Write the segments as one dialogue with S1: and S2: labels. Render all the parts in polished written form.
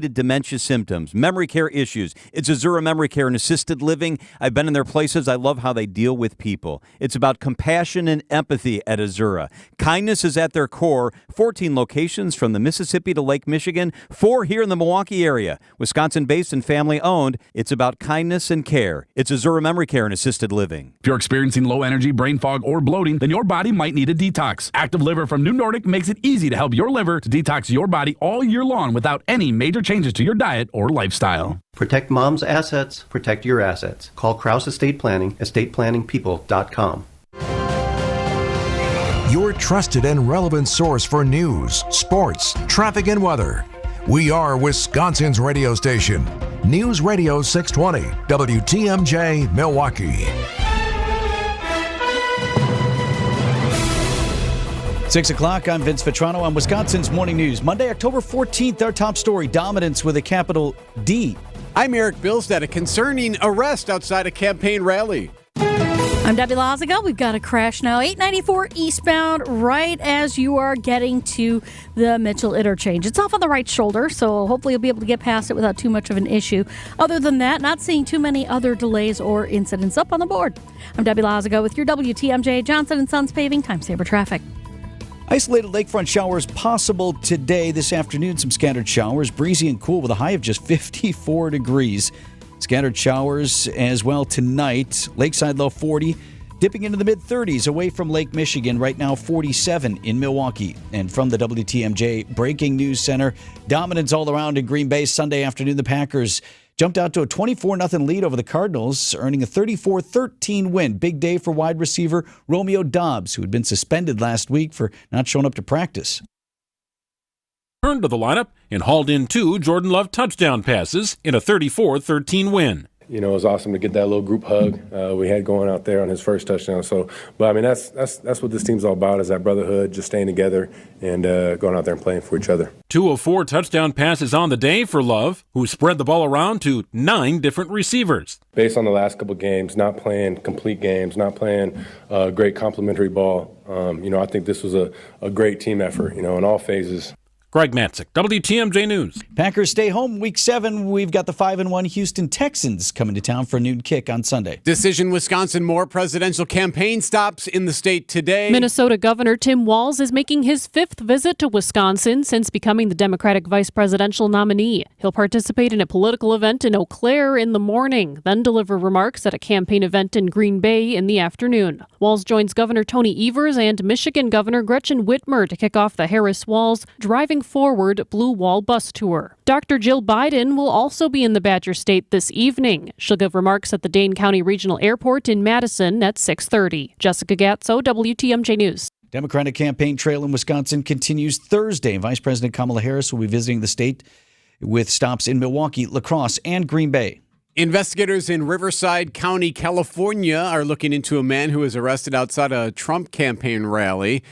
S1: dementia symptoms, memory care issues. It's Azura Memory Care and Assisted Living. I've been in their places. I love how they deal with people. It's about compassion and empathy at Azura. Kindness is at their core. 14 locations from the Mississippi to Lake Michigan, 4 here in the Milwaukee area. Wisconsin-based and family-owned. It's about kindness and care. It's Azura Memory Care and Assisted Living.
S2: If you're experiencing low energy, brain fog, or bloating, then your body might need a detox. Active Liver from New Nordic makes it easy to help your liver to detox your body all year long without any major changes to your diet or lifestyle.
S3: Protect mom's assets, protect your assets. Call Krause Estate Planning, estateplanningpeople.com.
S4: Your trusted and relevant source for news, sports, traffic, and weather. We are Wisconsin's radio station. News Radio 620, WTMJ, Milwaukee.
S5: 6 o'clock, I'm Vince Vitrano on Wisconsin's Morning News. Monday, October 14th, our top story, dominance with a capital D.
S6: I'm Erik. Bilstad, a concerning arrest outside a campaign rally.
S7: I'm Debbie Lazaga. We've got a crash now, 894 eastbound, right as you are getting to the Mitchell interchange. It's off on the right shoulder, so hopefully you'll be able to get past it without too much of an issue. Other than that, not seeing too many other delays or incidents up on the board. I'm Debbie Lazaga with your WTMJ Johnson & Sons Paving Time Saver Traffic.
S5: Isolated lakefront showers possible today. This afternoon, some scattered showers. Breezy and cool with a high of just 54 degrees. Scattered showers as well tonight. Lakeside low 40, dipping into the mid-30s away from Lake Michigan. Right now 47 in Milwaukee. And from the WTMJ Breaking News Center, dominance all around in Green Bay Sunday afternoon. The Packers jumped out to a 24-0 lead over the Cardinals, earning a 34-13 win. Big day for wide receiver Romeo Doubs, who had been suspended last week for not showing up to practice.
S8: Turned to the lineup and hauled in 2 Jordan Love touchdown passes in a 34-13 win.
S9: You know, it was awesome to get that little group hug we had going out there on his first touchdown. So, but I mean, that's what this team's all about, is that brotherhood, just staying together and going out there and playing for each other.
S8: 2 of 4 touchdown passes on the day for Love, who spread the ball around to 9 different receivers.
S9: Based on the last couple games, not playing complete games, not playing great complementary ball, I think this was a great team effort, in all phases.
S8: Greg Matzik, WTMJ News.
S5: Packers stay home Week 7. We've got the 5-1 Houston Texans coming to town for a noon kick on Sunday.
S6: Decision Wisconsin, more presidential campaign stops in the state today.
S10: Minnesota Governor Tim Walz is making his 5th visit to Wisconsin since becoming the Democratic vice presidential nominee. He'll participate in a political event in Eau Claire in the morning, then deliver remarks at a campaign event in Green Bay in the afternoon. Walz joins Governor Tony Evers and Michigan Governor Gretchen Whitmer to kick off the Harris-Walz Driving Forward Blue Wall Bus Tour. Dr. Jill Biden will also be in the Badger State this evening. She'll give remarks at the Dane County Regional Airport in Madison at 6:30. Jessica Gatso, WTMJ News.
S5: Democratic campaign trail in Wisconsin continues Thursday. Vice President Kamala Harris will be visiting the state with stops in Milwaukee, La Crosse, and Green Bay.
S6: Investigators in Riverside County, California, are looking into a man who was arrested outside a Trump campaign rally.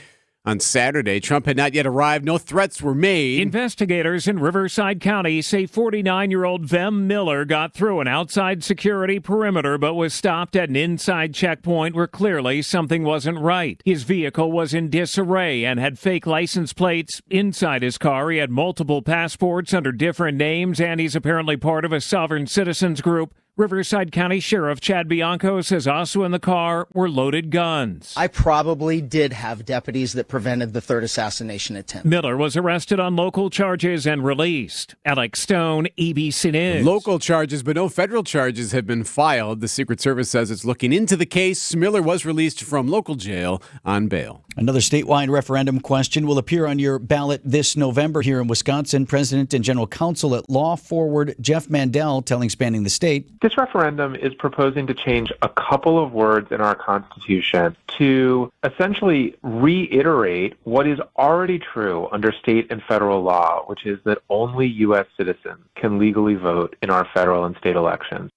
S6: On Saturday, Trump had not yet arrived. No threats were made.
S11: Investigators in Riverside County say 49-year-old Vem Miller got through an outside security perimeter but was stopped at an inside checkpoint where clearly something wasn't right. His vehicle was in disarray and had fake license plates. Inside his car, he had multiple passports under different names, and he's apparently part of a sovereign citizens group. Riverside County Sheriff Chad Bianco says also in the car were loaded guns.
S12: I probably did have deputies that prevented the third assassination attempt.
S11: Miller was arrested on local charges and released. Alex Stone, ABC News.
S6: Local charges, but no federal charges have been filed. The Secret Service says it's looking into the case. Miller was released from local jail on bail.
S5: Another statewide referendum question will appear on your ballot this November here in Wisconsin. President and General Counsel at Law Forward Jeff Mandel telling Spanning the State.
S13: This referendum is proposing to change a couple of words in our Constitution to essentially reiterate what is already true under state and federal law, which is that only U.S. citizens can legally vote in our federal and state elections.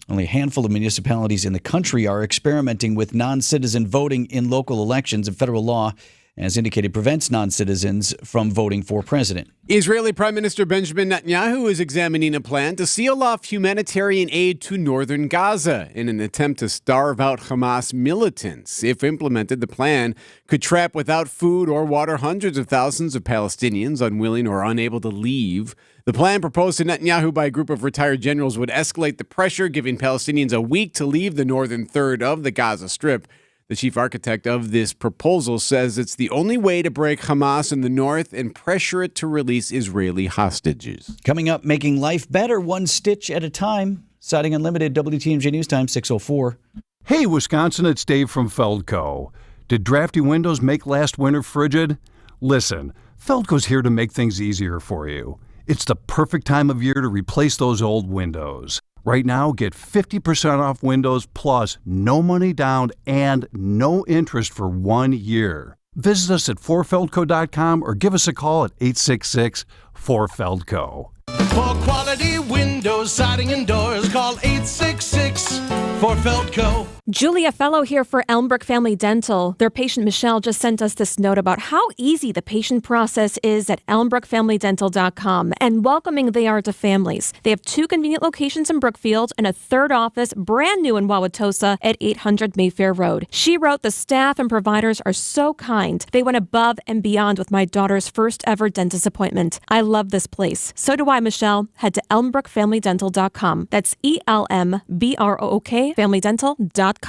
S5: Only a handful of municipalities in the country are experimenting with non-citizen voting in local elections, and federal law, as indicated, prevents non-citizens from voting for president.
S6: Israeli Prime Minister Benjamin Netanyahu is examining a plan to seal off humanitarian aid to northern Gaza in an attempt to starve out Hamas militants. If implemented, the plan could trap without food or water hundreds of thousands of Palestinians unwilling or unable to leave. The plan proposed to Netanyahu by a group of retired generals would escalate the pressure, giving Palestinians a week to leave the northern third of the Gaza Strip. The chief architect of this proposal says it's the only way to break Hamas in the north and pressure it to release Israeli hostages.
S5: Coming up, making life better one stitch at a time. Siding Unlimited, WTMJ News Time, 6:04.
S14: Hey, Wisconsin, it's Dave from Feldco. Did drafty windows make last winter frigid? Listen, Feldco's here to make things easier for you. It's the perfect time of year to replace those old windows. Right now, get 50% off windows plus no money down and no interest for 1 year. Visit us at 4feldco.com or give us a call at 866-4Feldco.
S15: For quality windows, siding, and doors, call 866-4Feldco.
S16: Julia Fellow here for Elmbrook Family Dental. Their patient Michelle just sent us this note about how easy the patient process is at elmbrookfamilydental.com and welcoming they are to families. They have 2 convenient locations in Brookfield and a 3rd office brand new in Wauwatosa at 800 Mayfair Road. She wrote, the staff and providers are so kind. They went above and beyond with my daughter's first ever dentist appointment. I love this place. So do I, Michelle. Head to elmbrookfamilydental.com. That's ELMBROOK familydental.com.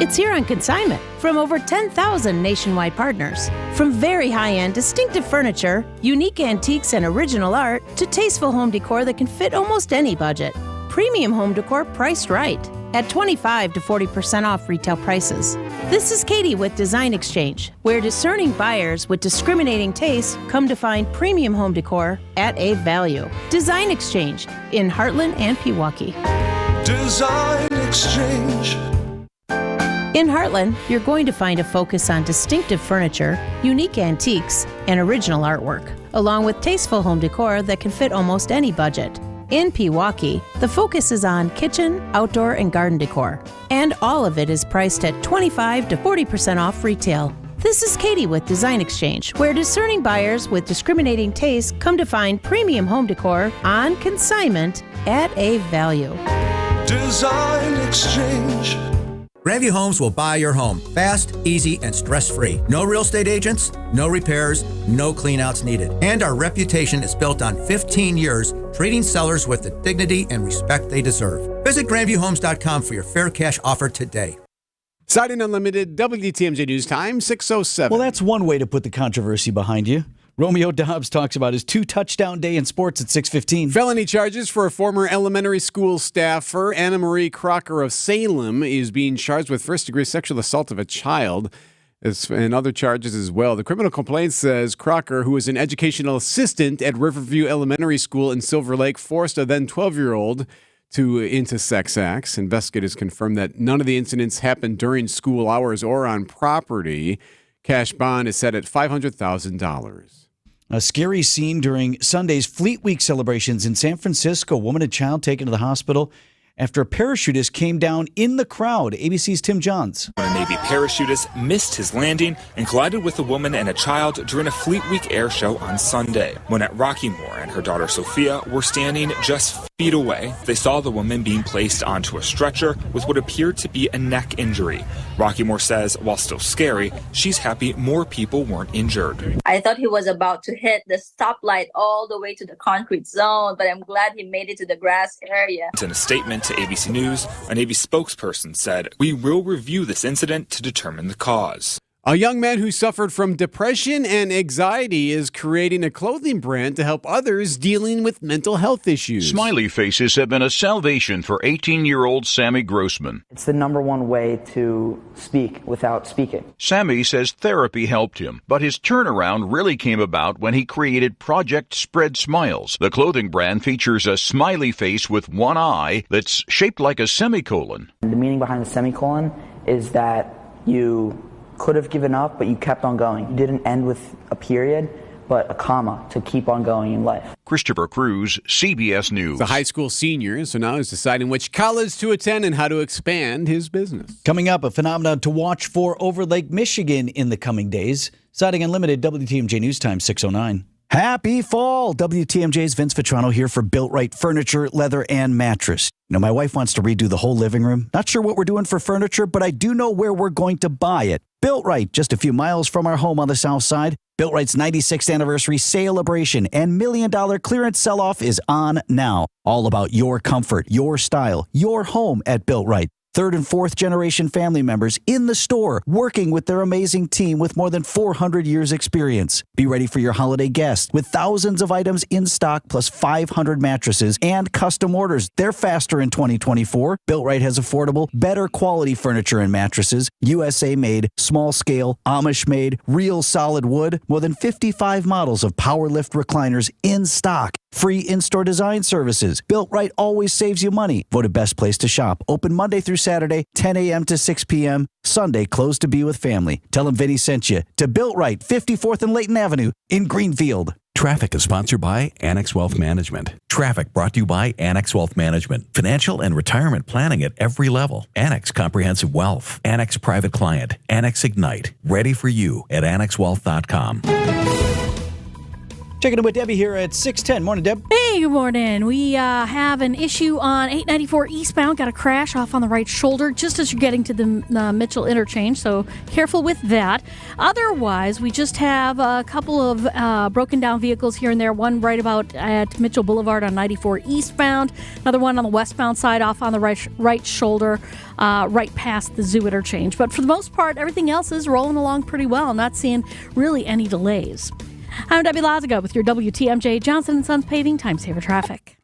S17: It's here on consignment from over 10,000 nationwide partners. From very high-end, distinctive furniture, unique antiques and original art, to tasteful home decor that can fit almost any budget. Premium home decor priced right at 25 to 40% off retail prices. This is Katie with Design Exchange, where discerning buyers with discriminating taste come to find premium home decor at a value. Design Exchange in Heartland and Pewaukee.
S15: Design Exchange.
S17: In Heartland, you're going to find a focus on distinctive furniture, unique antiques, and original artwork, along with tasteful home decor that can fit almost any budget. In Pewaukee, the focus is on kitchen, outdoor, and garden decor, and all of it is priced at 25 to 40% off retail. This is Katie with Design Exchange, where discerning buyers with discriminating taste come to find premium home decor on consignment at a value.
S15: Design Exchange.
S18: Grandview Homes will buy your home fast, easy, and stress-free. No real estate agents, no repairs, no cleanouts needed. And our reputation is built on 15 years treating sellers with the dignity and respect they deserve. Visit grandviewhomes.com for your fair cash offer today.
S6: Siding Unlimited, WTMJ News Time, 6:07.
S5: Well, that's one way to put the controversy behind you. Romeo Dobbs talks about his 2-touchdown day in sports at 6:15.
S6: Felony charges for a former elementary school staffer, Anna Marie Crocker of Salem, is being charged with first-degree sexual assault of a child and other charges as well. The criminal complaint says Crocker, who was an educational assistant at Riverview Elementary School in Silver Lake, forced a then 12-year-old into sex acts. Investigators confirmed that none of the incidents happened during school hours or on property. Cash bond is set at $500,000.
S5: A scary scene during Sunday's Fleet Week celebrations in San Francisco. A woman and child taken to the hospital after a parachutist came down in the crowd. ABC's Tim Johns.
S19: When a Navy parachutist missed his landing and collided with a woman and a child during a Fleet Week air show on Sunday. Monette Rockymore and her daughter Sophia were standing just feet away. They saw the woman being placed onto a stretcher with what appeared to be a neck injury. Rockymore says, while still scary, she's happy more people weren't injured.
S20: I thought he was about to hit the stoplight all the way to the concrete zone, but I'm glad he made it to the grass area.
S19: In a statement to ABC News, a Navy spokesperson said, "We will review this incident to determine the cause."
S6: A young man who suffered from depression and anxiety is creating a clothing brand to help others dealing with mental health issues.
S21: Smiley faces have been a salvation for 18-year-old Sammy Grossman.
S22: It's the number one way to speak without speaking.
S21: Sammy says therapy helped him, but his turnaround really came about when he created Project Spread Smiles. The clothing brand features a smiley face with one eye that's shaped like a semicolon.
S22: The meaning behind the semicolon is that you could have given up, but you kept on going. You didn't end with a period, but a comma to keep on going in life.
S21: Christopher Cruz, CBS News.
S6: The high school senior, so now he's deciding which college to attend and how to expand his business.
S5: Coming up, a phenomenon to watch for over Lake Michigan in the coming days. Siding Unlimited, WTMJ News Time, 6:09. Happy fall! WTMJ's Vince Vitrano here for Built Right Furniture, Leather, and Mattress. You know, my wife wants to redo the whole living room. Not sure what we're doing for furniture, but I do know where we're going to buy it. Built Right, just a few miles from our home on the south side. Built Right's 96th anniversary celebration and $1 million clearance sell-off is on now. All about your comfort, your style, your home at Built Right. Third and fourth generation family members in the store working with their amazing team with more than 400 years experience. Be ready for your holiday guests with thousands of items in stock plus 500 mattresses and custom orders. They're faster in 2024. Built Right has affordable, better quality furniture and mattresses, USA made, small scale, Amish made, real solid wood, more than 55 models of power lift recliners in stock. Free in-store design services. Built Right always saves you money. Voted best place to shop. Open Monday through Saturday, 10 a.m. to 6 p.m. Sunday, closed to be with family. Tell them Vinny sent you to Built Right, 54th and Layton Avenue in Greenfield.
S1: Traffic is sponsored by Annex Wealth Management. Traffic brought to you by Annex Wealth Management. Financial and retirement planning at every level. Annex Comprehensive Wealth. Annex Private Client. Annex Ignite. Ready for you at AnnexWealth.com.
S5: Checking in with Debbie here at 610. Morning, Deb.
S7: Hey, good morning. We have an issue on 894 eastbound. Got a crash off on the right shoulder just as you're getting to the Mitchell interchange, so careful with that. Otherwise, we just have a couple of broken down vehicles here and there. One right about at Mitchell Boulevard on 94 eastbound. Another one on the westbound side off on the right shoulder, right past the Zoo interchange. But for the most part, everything else is rolling along pretty well. Not seeing really any delays. I'm Debbie Lazaga with your WTMJ Johnson & Sons Paving Time Saver Traffic.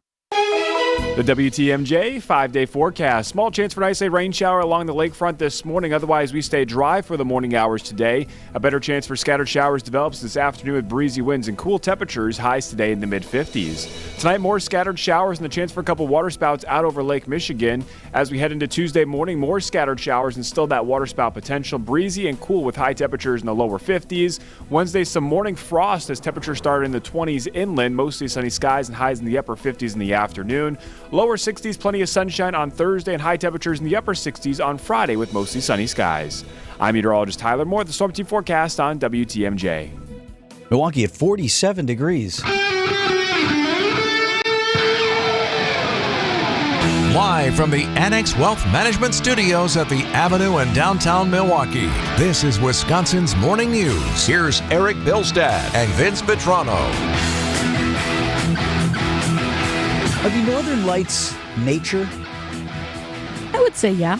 S2: The WTMJ 5-day forecast. Small chance for an isolated rain shower along the lakefront this morning. Otherwise, we stay dry for the morning hours today. A better chance for scattered showers develops this afternoon with breezy winds and cool temperatures. Highs today in the mid-50s. Tonight, more scattered showers and the chance for a couple waterspouts out over Lake Michigan. As we head into Tuesday morning, more scattered showers and still that waterspout potential. Breezy and cool with high temperatures in the lower 50s. Wednesday, some morning frost as temperatures start in the 20s inland. Mostly sunny skies and highs in the upper 50s in the afternoon. Lower 60s, plenty of sunshine on Thursday and high temperatures in the upper 60s on Friday with mostly sunny skies. I'm meteorologist Tyler Moore, the Storm Team forecast on WTMJ.
S5: Milwaukee at 47 degrees.
S4: Live from the Annex Wealth Management Studios at the Avenue in downtown Milwaukee, this is Wisconsin's Morning News. Here's Erik Bilstad and Vince Vitrano.
S5: Are the Northern Lights nature?
S7: I would say yeah.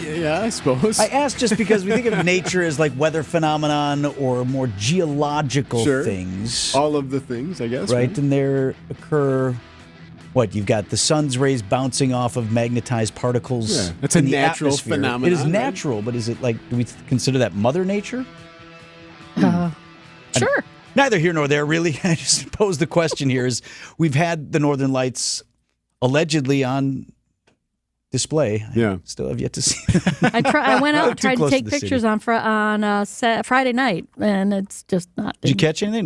S6: Yeah, I suppose.
S5: I asked just because we think of nature as like weather phenomenon or more geological things.
S6: All of the things, I guess.
S5: Right, and there occur... What, you've got the sun's rays bouncing off of magnetized particles.
S6: Yeah, that's a natural
S5: atmosphere.
S6: phenomenon.
S5: It is natural, but is it like, do we consider that Mother Nature?
S7: Sure.
S5: Neither here nor there, really. I just pose the question here is, we've had the Northern Lights allegedly on display.
S6: Yeah.
S5: I still have yet to see
S7: I went out and tried to take
S5: the
S7: pictures
S5: city.
S7: on Friday night, and it's just not.
S5: Did you catch anything?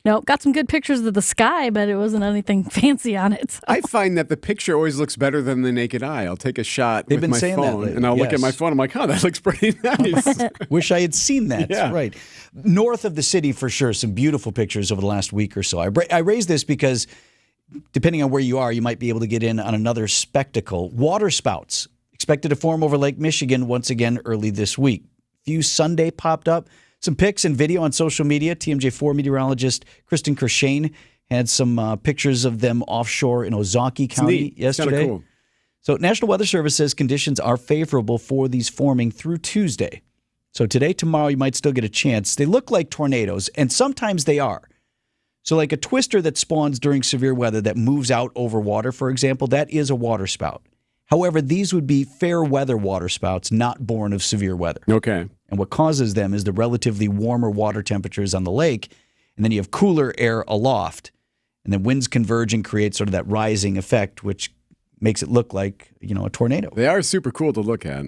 S7: No, got some good pictures of the sky, but it wasn't anything fancy on it. So.
S6: I find that the picture always looks better than the naked eye. I'll take a shot with my phone, and I'll look at my phone. I'm like, oh, that looks pretty nice.
S5: Wish I had seen that.
S6: Yeah.
S5: Right. North of the city, for sure, some beautiful pictures over the last week or so. I raise this because, depending on where you are, you might be able to get in on another spectacle. Water spouts expected to form over Lake Michigan once again early this week. Few Sunday popped up. Some pics and video on social media. TMJ4 meteorologist Kristen Kershane had some pictures of them offshore in Ozaukee County yesterday.
S6: It's kinda cool.
S5: So National Weather Service says conditions are favorable for these forming through Tuesday. So today, tomorrow, you might still get a chance. They look like tornadoes, and sometimes they are. So like a twister that spawns during severe weather that moves out over water, for example, that is a water spout. However, these would be fair weather water spouts, not born of severe weather.
S6: Okay.
S5: And what causes them is the relatively warmer water temperatures on the lake, and then you have cooler air aloft, and then winds converge and create sort of that rising effect, which makes it look like, a tornado.
S6: They are super cool to look at.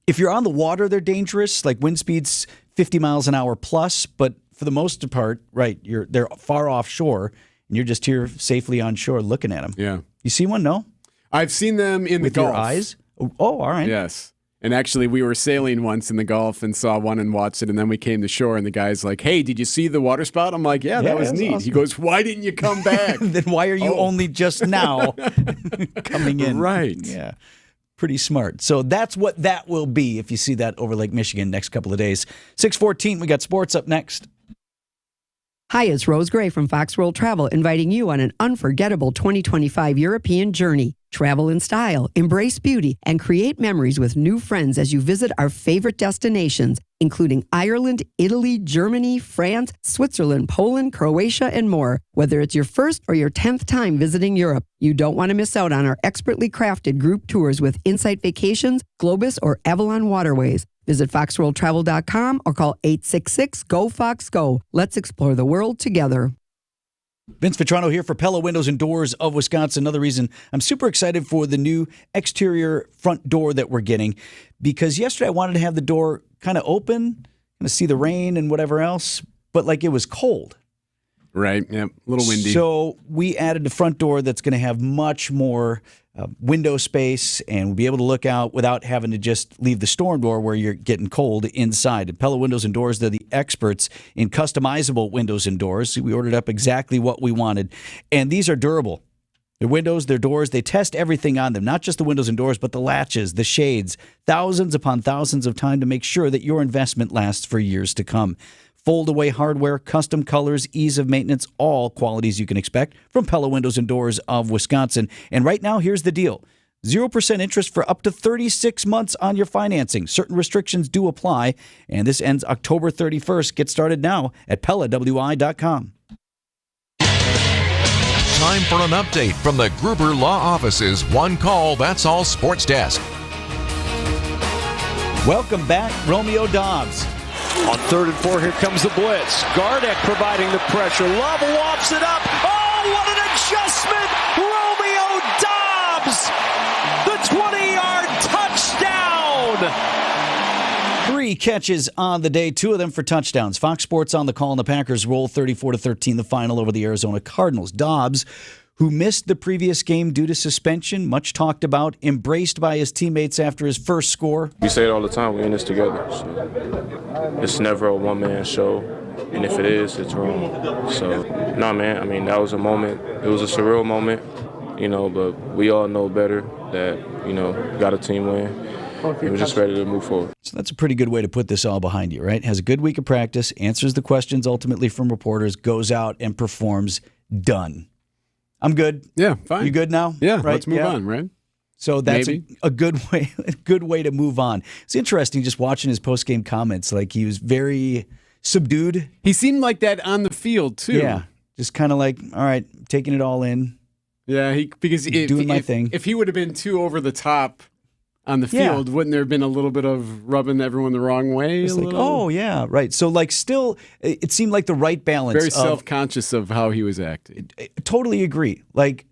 S5: If you're on the water, they're dangerous, like wind speeds 50 miles an hour plus, but for the most part, right, they're far offshore, and you're just here safely on shore looking at them.
S6: Yeah.
S5: You see one? No?
S6: I've seen them in
S5: With
S6: the Gulf.
S5: your eyes? Oh, all right.
S6: Yes. And actually, we were sailing once in the Gulf and saw one and watched it, and then we came to shore, and the guy's like, hey, did you see the water spout? I'm like, yeah, that was neat.
S5: Awesome.
S6: He goes, why didn't you come back?
S5: Then why are you only just now coming in?
S6: Right.
S5: Yeah. Pretty smart. So that's what that will be if you see that over Lake Michigan next couple of days. 6:14, we got sports up next.
S3: Hi, it's Rose Gray from Fox World Travel, inviting you on an unforgettable 2025 European journey. Travel in style, embrace beauty, and create memories with new friends as you visit our favorite destinations, including Ireland, Italy, Germany, France, Switzerland, Poland, Croatia, and more. Whether it's your first or your 10th time visiting Europe, you don't want to miss out on our expertly crafted group tours with Insight Vacations, Globus, or Avalon Waterways. Visit foxworldtravel.com or call 866-GO-FOX-GO. Let's explore the world together.
S5: Vince Vitrano here for Pella Windows and Doors of Wisconsin. Another reason I'm super excited for the new exterior front door that we're getting, because yesterday I wanted to have the door kind of open, to see the rain and whatever else, but like it was cold.
S6: Right, yeah, a little windy.
S5: So we added the front door that's going to have much more window space, and we'll be able to look out without having to just leave the storm door where you're getting cold inside. At Pella Windows and Doors, they're the experts in customizable windows and doors. We ordered up exactly what we wanted, and these are durable. Their windows, their doors, they test everything on them, not just the windows and doors, but the latches, the shades, thousands upon thousands of time to make sure that your investment lasts for years to come. Fold-away hardware, custom colors, ease of maintenance, all qualities you can expect from Pella Windows and Doors of Wisconsin. And right now, here's the deal. 0% interest for up to 36 months on your financing. Certain restrictions do apply, and this ends October 31st. Get started now at PellaWI.com.
S4: Time for an update from the Gruber Law Office's One Call, That's All Sports Desk.
S5: Welcome back, Romeo Dobbs.
S9: On 3rd and 4, here comes the blitz. Gardeck providing the pressure. Love lofts it up. Oh, what an adjustment! Romeo Dobbs! The 20-yard touchdown!
S5: 3 catches on the day, 2 of them for touchdowns. Fox Sports on the call, and the Packers roll 34-13 the final over the Arizona Cardinals. Dobbs, who missed the previous game due to suspension, much talked about, embraced by his teammates after his first score.
S23: We say it all the time, we're in this together. So it's never a one-man show, and if it is, it's wrong. So, nah, man, I mean, that was a moment. It was a surreal moment, but we all know better that, got a team win, and we're just ready to move forward.
S5: So that's a pretty good way to put this all behind you, right? Has a good week of practice, answers the questions ultimately from reporters, goes out and performs, done. I'm good.
S6: Yeah, fine.
S5: You good now?
S6: Yeah,
S5: right?
S6: Let's move on, right?
S5: So that's a good way to move on. It's interesting just watching his post-game comments. Like, he was very subdued.
S6: He seemed like that on the field, too.
S5: Yeah, just kind of like, all right, taking it all in.
S6: Yeah, doing my thing. If he would have been too over the top on the field, wouldn't there have been a little bit of rubbing everyone the wrong way?
S5: It's like, oh, yeah, right. So, like, still, it seemed like the right balance.
S6: Very self-conscious of how he was acting.
S5: I totally agree. Like,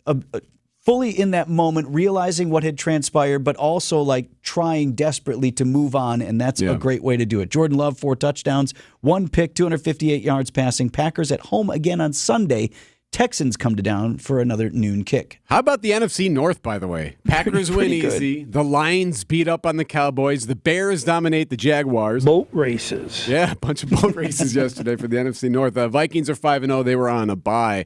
S5: fully in that moment, realizing what had transpired, but also, like, trying desperately to move on, and that's a great way to do it. Jordan Love, 4 touchdowns, 1 pick, 258 yards passing. Packers at home again on Sunday. Texans come to down for another noon kick.
S6: How about the NFC North, by the way? Packers win easy. The Lions beat up on the Cowboys. The Bears dominate the Jaguars.
S9: Boat races.
S6: Yeah, a bunch of boat races yesterday for the NFC North. Vikings are 5-0. They were on a bye.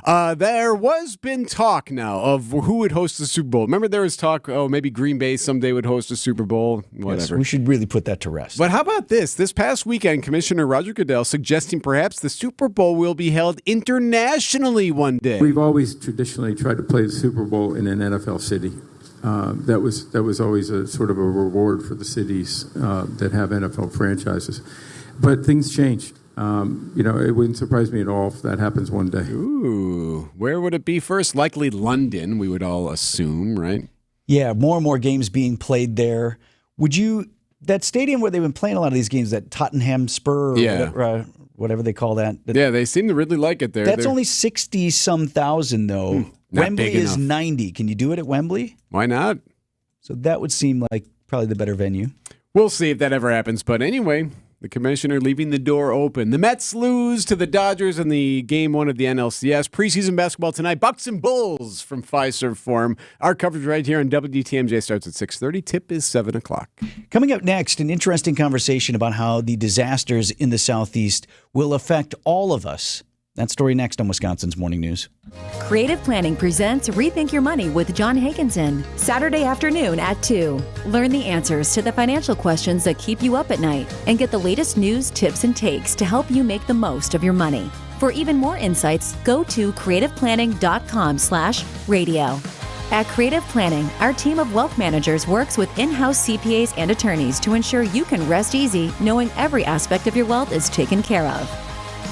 S6: There was been talk now of who would host the Super Bowl. Remember there was talk, maybe Green Bay someday would host a Super Bowl, whatever.
S5: Yes, we should really put that to rest.
S6: But how about this? This past weekend, Commissioner Roger Goodell suggesting perhaps the Super Bowl will be held internationally one day.
S24: We've always traditionally tried to play the Super Bowl in an NFL city. That was always a sort of a reward for the cities that have NFL franchises. But things change. It wouldn't surprise me at all if that happens one day.
S6: Ooh, where would it be first? Likely London, we would all assume, right?
S5: Yeah, more and more games being played there. That stadium where they've been playing a lot of these games, that Tottenham Spur, or whatever they call that.
S6: Yeah, they seem to really like it there.
S5: That's only 60-some thousand, though. Wembley is 90. Can you do it at Wembley?
S6: Why not?
S5: So that would seem like probably the better venue.
S6: We'll see if that ever happens. But anyway, the commissioner leaving the door open. The Mets lose to the Dodgers in the Game 1 of the NLCS. Preseason basketball tonight. Bucks and Bulls from Fiserv Forum. Our coverage right here on WTMJ starts at 6:30. Tip is 7 o'clock.
S5: Coming up next, an interesting conversation about how the disasters in the Southeast will affect all of us That story next on Wisconsin's Morning News.
S8: Creative Planning presents Rethink Your Money with John Hagenson, Saturday afternoon at 2. Learn the answers to the financial questions that keep you up at night and get the latest news, tips, and takes to help you make the most of your money. For even more insights, go to creativeplanning.com/radio. At Creative Planning, our team of wealth managers works with in-house CPAs and attorneys to ensure you can rest easy knowing every aspect of your wealth is taken care of.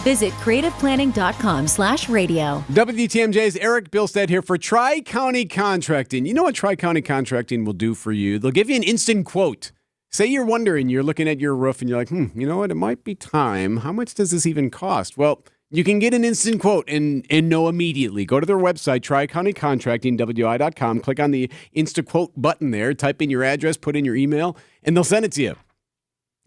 S8: Visit creativeplanning.com/radio.
S6: WTMJ's Erik Bilstad here for Tri-County Contracting. You know what Tri-County Contracting will do for you? They'll give you an instant quote. Say you're wondering, you're looking at your roof and you're like, you know what? It might be time. How much does this even cost? Well, you can get an instant quote and know immediately. Go to their website, tricountycontractingwi.com. Click on the Instant Quote button there. Type in your address, put in your email, and they'll send it to you.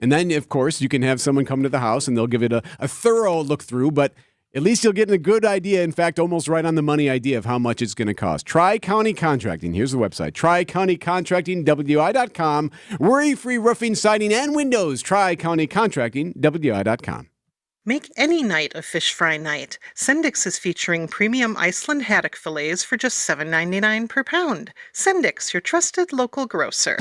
S6: And then, of course, you can have someone come to the house and they'll give it a thorough look through, but at least you'll get a good idea, in fact, almost right on the money idea of how much it's going to cost. Tri-County Contracting. Here's the website, tricountycontractingwi.com. Worry-free roofing, siding, and windows. tricountycontractingwi.com.
S10: Make any night a fish fry night. Sendix is featuring premium Iceland haddock fillets for just $7.99 per pound. Sendix, your trusted local grocer.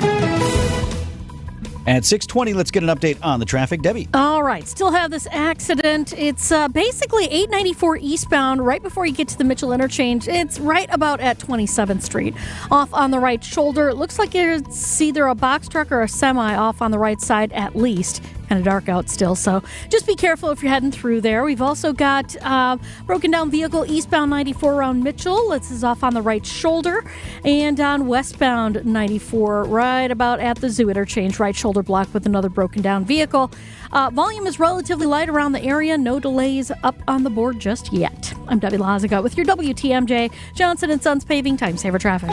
S5: At 6:20, let's get an update on the traffic. Debbie.
S7: All right. Still have this accident. It's basically 894 eastbound right before you get to the Mitchell interchange. It's right about at 27th Street. Off on the right shoulder. It looks like it's either a box truck or a semi off on the right side at least. Kind of dark out still, so just be careful if you're heading through there. We've also got broken down vehicle eastbound 94 around Mitchell. This is off on the right shoulder. And on westbound 94, right about at the Zoo interchange, right shoulder block with another broken down vehicle. Volume is relatively light around the area. No delays up on the board just yet. I'm Debbie Laziga with your WTMJ Johnson & Sons Paving Time Saver Traffic.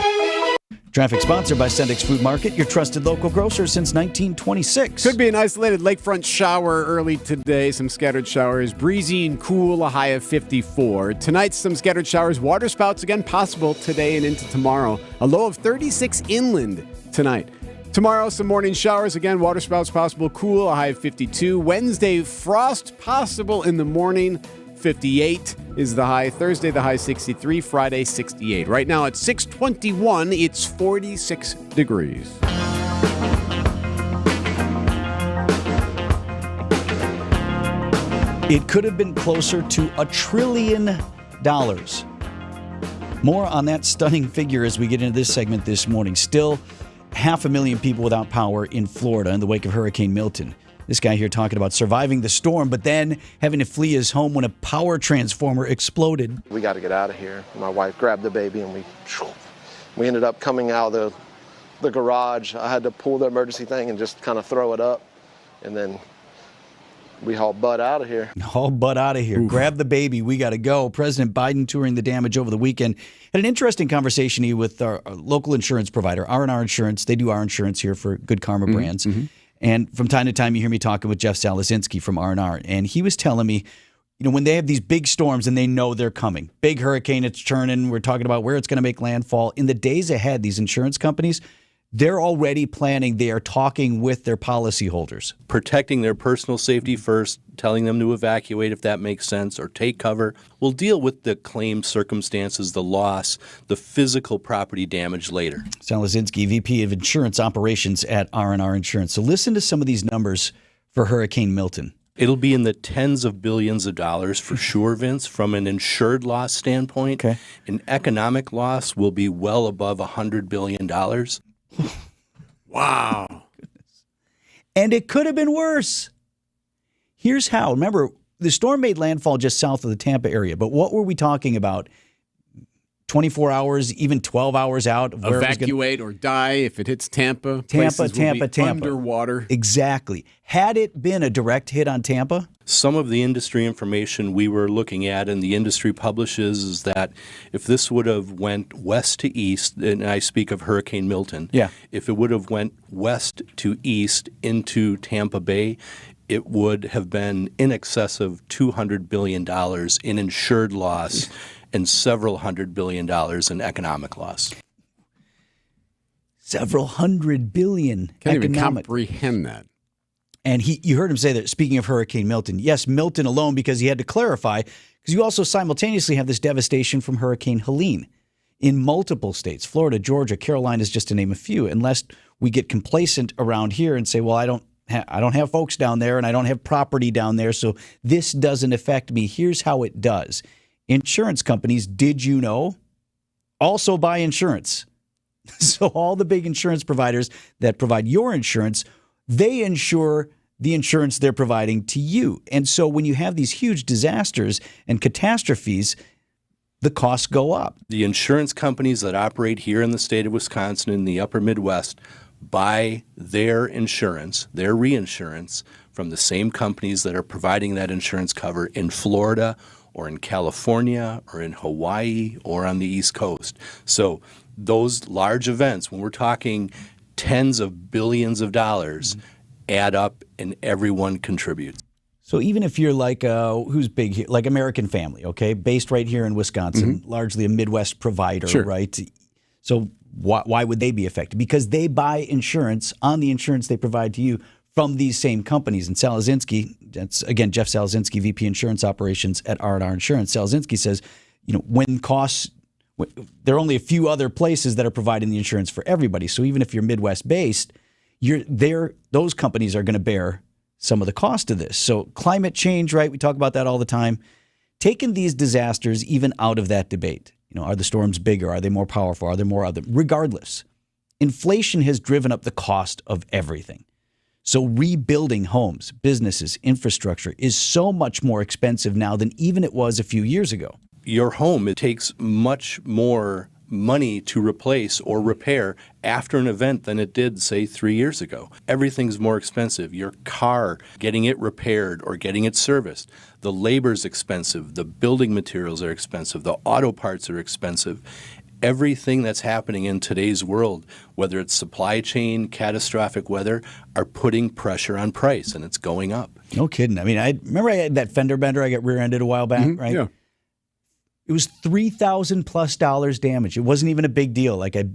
S5: Traffic sponsored by Sendix Food Market, your trusted local grocer since 1926.
S6: Could be an isolated lakefront shower early today. Some scattered showers. Breezy and cool, a high of 54. Tonight, some scattered showers. Water spouts again possible today and into tomorrow. A low of 36 inland tonight. Tomorrow, some morning showers. Again, water spouts possible. Cool, a high of 52. Wednesday, frost possible in the morning. 58 is the high. Thursday, the high 63. Friday, 68. Right now at 6:21, it's 46 degrees.
S5: It could have been closer to $1 trillion. More on that stunning figure as we get into this segment this morning. Still, 500,000 people without power in Florida in the wake of Hurricane Milton. This guy here talking about surviving the storm, but then having to flee his home when a power transformer exploded.
S11: We got to get out of here. My wife grabbed the baby and we ended up coming out of the garage. I had to pull the emergency thing and just kind of throw it up. And then we hauled butt out of here.
S5: Haul butt out of here. Oof. Grab the baby. We got to go. President Biden touring the damage over the weekend. Had an interesting conversation with our local insurance provider, R&R Insurance. They do our insurance here for Good Karma Brands. Mm-hmm. And from time to time, you hear me talking with Jeff Salazinski from R&R. And he was telling me, you know, when they have these big storms and they know they're coming, big hurricane, it's churning, we're talking about where it's going to make landfall. In the days ahead, these insurance companies, they're already planning. They are talking with their policyholders.
S12: Protecting their personal safety first, telling them to evacuate if that makes sense or take cover. We'll deal with the claim circumstances, the loss, the physical property damage later.
S5: Salazinski, VP of Insurance Operations at R&R Insurance. So listen to some of these numbers for Hurricane Milton.
S12: It'll be in the tens of billions of dollars for sure, Vince. From an insured loss standpoint, an economic loss will be well above $100 billion.
S6: Wow.
S5: And it could have been worse. Here's how. Remember, the storm made landfall just south of the Tampa area, but what were we talking about? 24 hours, even 12 hours out of where
S6: evacuate or die if it hits Tampa.
S5: Tampa.
S6: Underwater.
S5: Exactly. Had it been a direct hit on Tampa?
S12: Some of the industry information we were looking at and the industry publishes is that if this would have went west to east, and I speak of Hurricane Milton, if it would have went west to east into Tampa Bay, it would have been in excess of $200 billion in insured loss and several $100 billion in economic loss.
S5: Several $100 billion
S6: Can't
S5: economic.
S6: even comprehend that.
S5: And you heard him say that, speaking of Hurricane Milton, yes, Milton alone, because he had to clarify, Because you also simultaneously have this devastation from Hurricane Helene in multiple states, Florida, Georgia, Carolinas, just to name a few, unless we get complacent around here and say, well, I don't have folks down there and I don't have property down there, so this doesn't affect me. Here's how it does. Insurance companies, did you know, also buy insurance. So all the big insurance providers that provide your insurance, they insure the insurance they're providing to you. And so when you have these huge disasters and catastrophes, the costs go up.
S12: The insurance companies that operate here in the state of Wisconsin in the upper Midwest buy their insurance, their reinsurance, from the same companies that are providing that insurance cover in Florida or in California or in Hawaii or on the East Coast. So those large events, when we're talking tens of billions of dollars, add up and everyone contributes.
S5: So even if you're like, who's big here, like American Family, okay, based right here in Wisconsin, largely a Midwest provider, right? So why would they be affected? Because they buy insurance on the insurance they provide to you from these same companies. And Salazinski, that's again Jeff Salazinski, VP Insurance Operations at R&R Insurance. Salazinski says, when costs, there are only a few other places that are providing the insurance for everybody. So even if you're Midwest based, those companies are going to bear some of the cost of this. So climate change, right? We talk about that all the time. Taking these disasters even out of that debate. Are the storms bigger? Are they more powerful? Are there more of them? Regardless, inflation has driven up the cost of everything. So rebuilding homes, businesses, infrastructure is so much more expensive now than even it was a few years ago.
S12: Your home, it takes much more money to replace or repair after an event than it did, say, 3 years ago. Everything's more expensive. Your car, getting it repaired or getting it serviced. The labor's expensive. The building materials are expensive. The auto parts are expensive. Everything that's happening in today's world, whether it's supply chain, catastrophic weather, are putting pressure on price, and it's going up.
S5: No kidding. I mean, I remember I had that fender bender I got rear-ended a while back, right? Yeah. It was $3,000+ damage. It wasn't even a big deal. Like I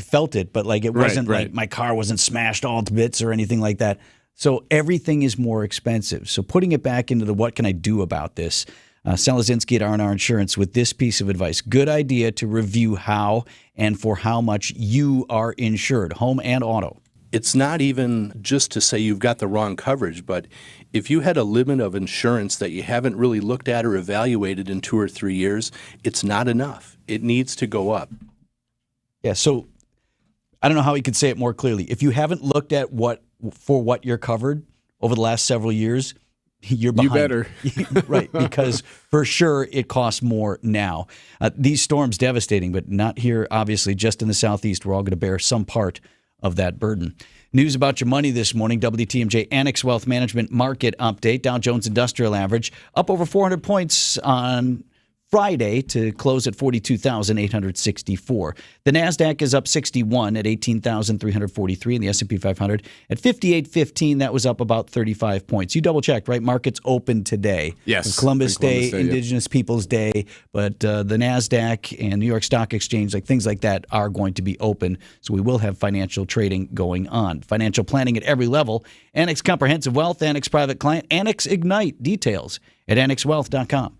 S5: felt it, but like it wasn't like my car wasn't smashed all to bits or anything like that. So everything is more expensive. So putting it back into the what can I do about this? Salazinski at R&R Insurance with this piece of advice. Good idea to review how and for how much you are insured, home and auto.
S12: It's not even just to say you've got the wrong coverage, but if you had a limit of insurance that you haven't really looked at or evaluated in 2 or 3 years, it's not enough. It needs to go up.
S5: Yeah, so I don't know how he could say it more clearly. If you haven't looked at what you're covered over the last several years, you're behind.
S6: You better.
S5: Right, because for sure it costs more now. These storms devastating, but not here, obviously, just in the Southeast. We're all going to bear some part of that burden. News about your money this morning, WTMJ Annex Wealth Management Market Update. Dow Jones Industrial Average up over 400 points on Friday to close at 42,864. The NASDAQ is up 61 at 18,343, and the S&P 500 at 5815. That was up about 35 points. You double-checked, right? Markets open today.
S6: Yes.
S5: Columbus Day, Indigenous Peoples Day, but the NASDAQ and New York Stock Exchange, like things like that, are going to be open, so we will have financial trading going on. Financial planning at every level. Annex Comprehensive Wealth, Annex Private Client, Annex Ignite. Details at annexwealth.com.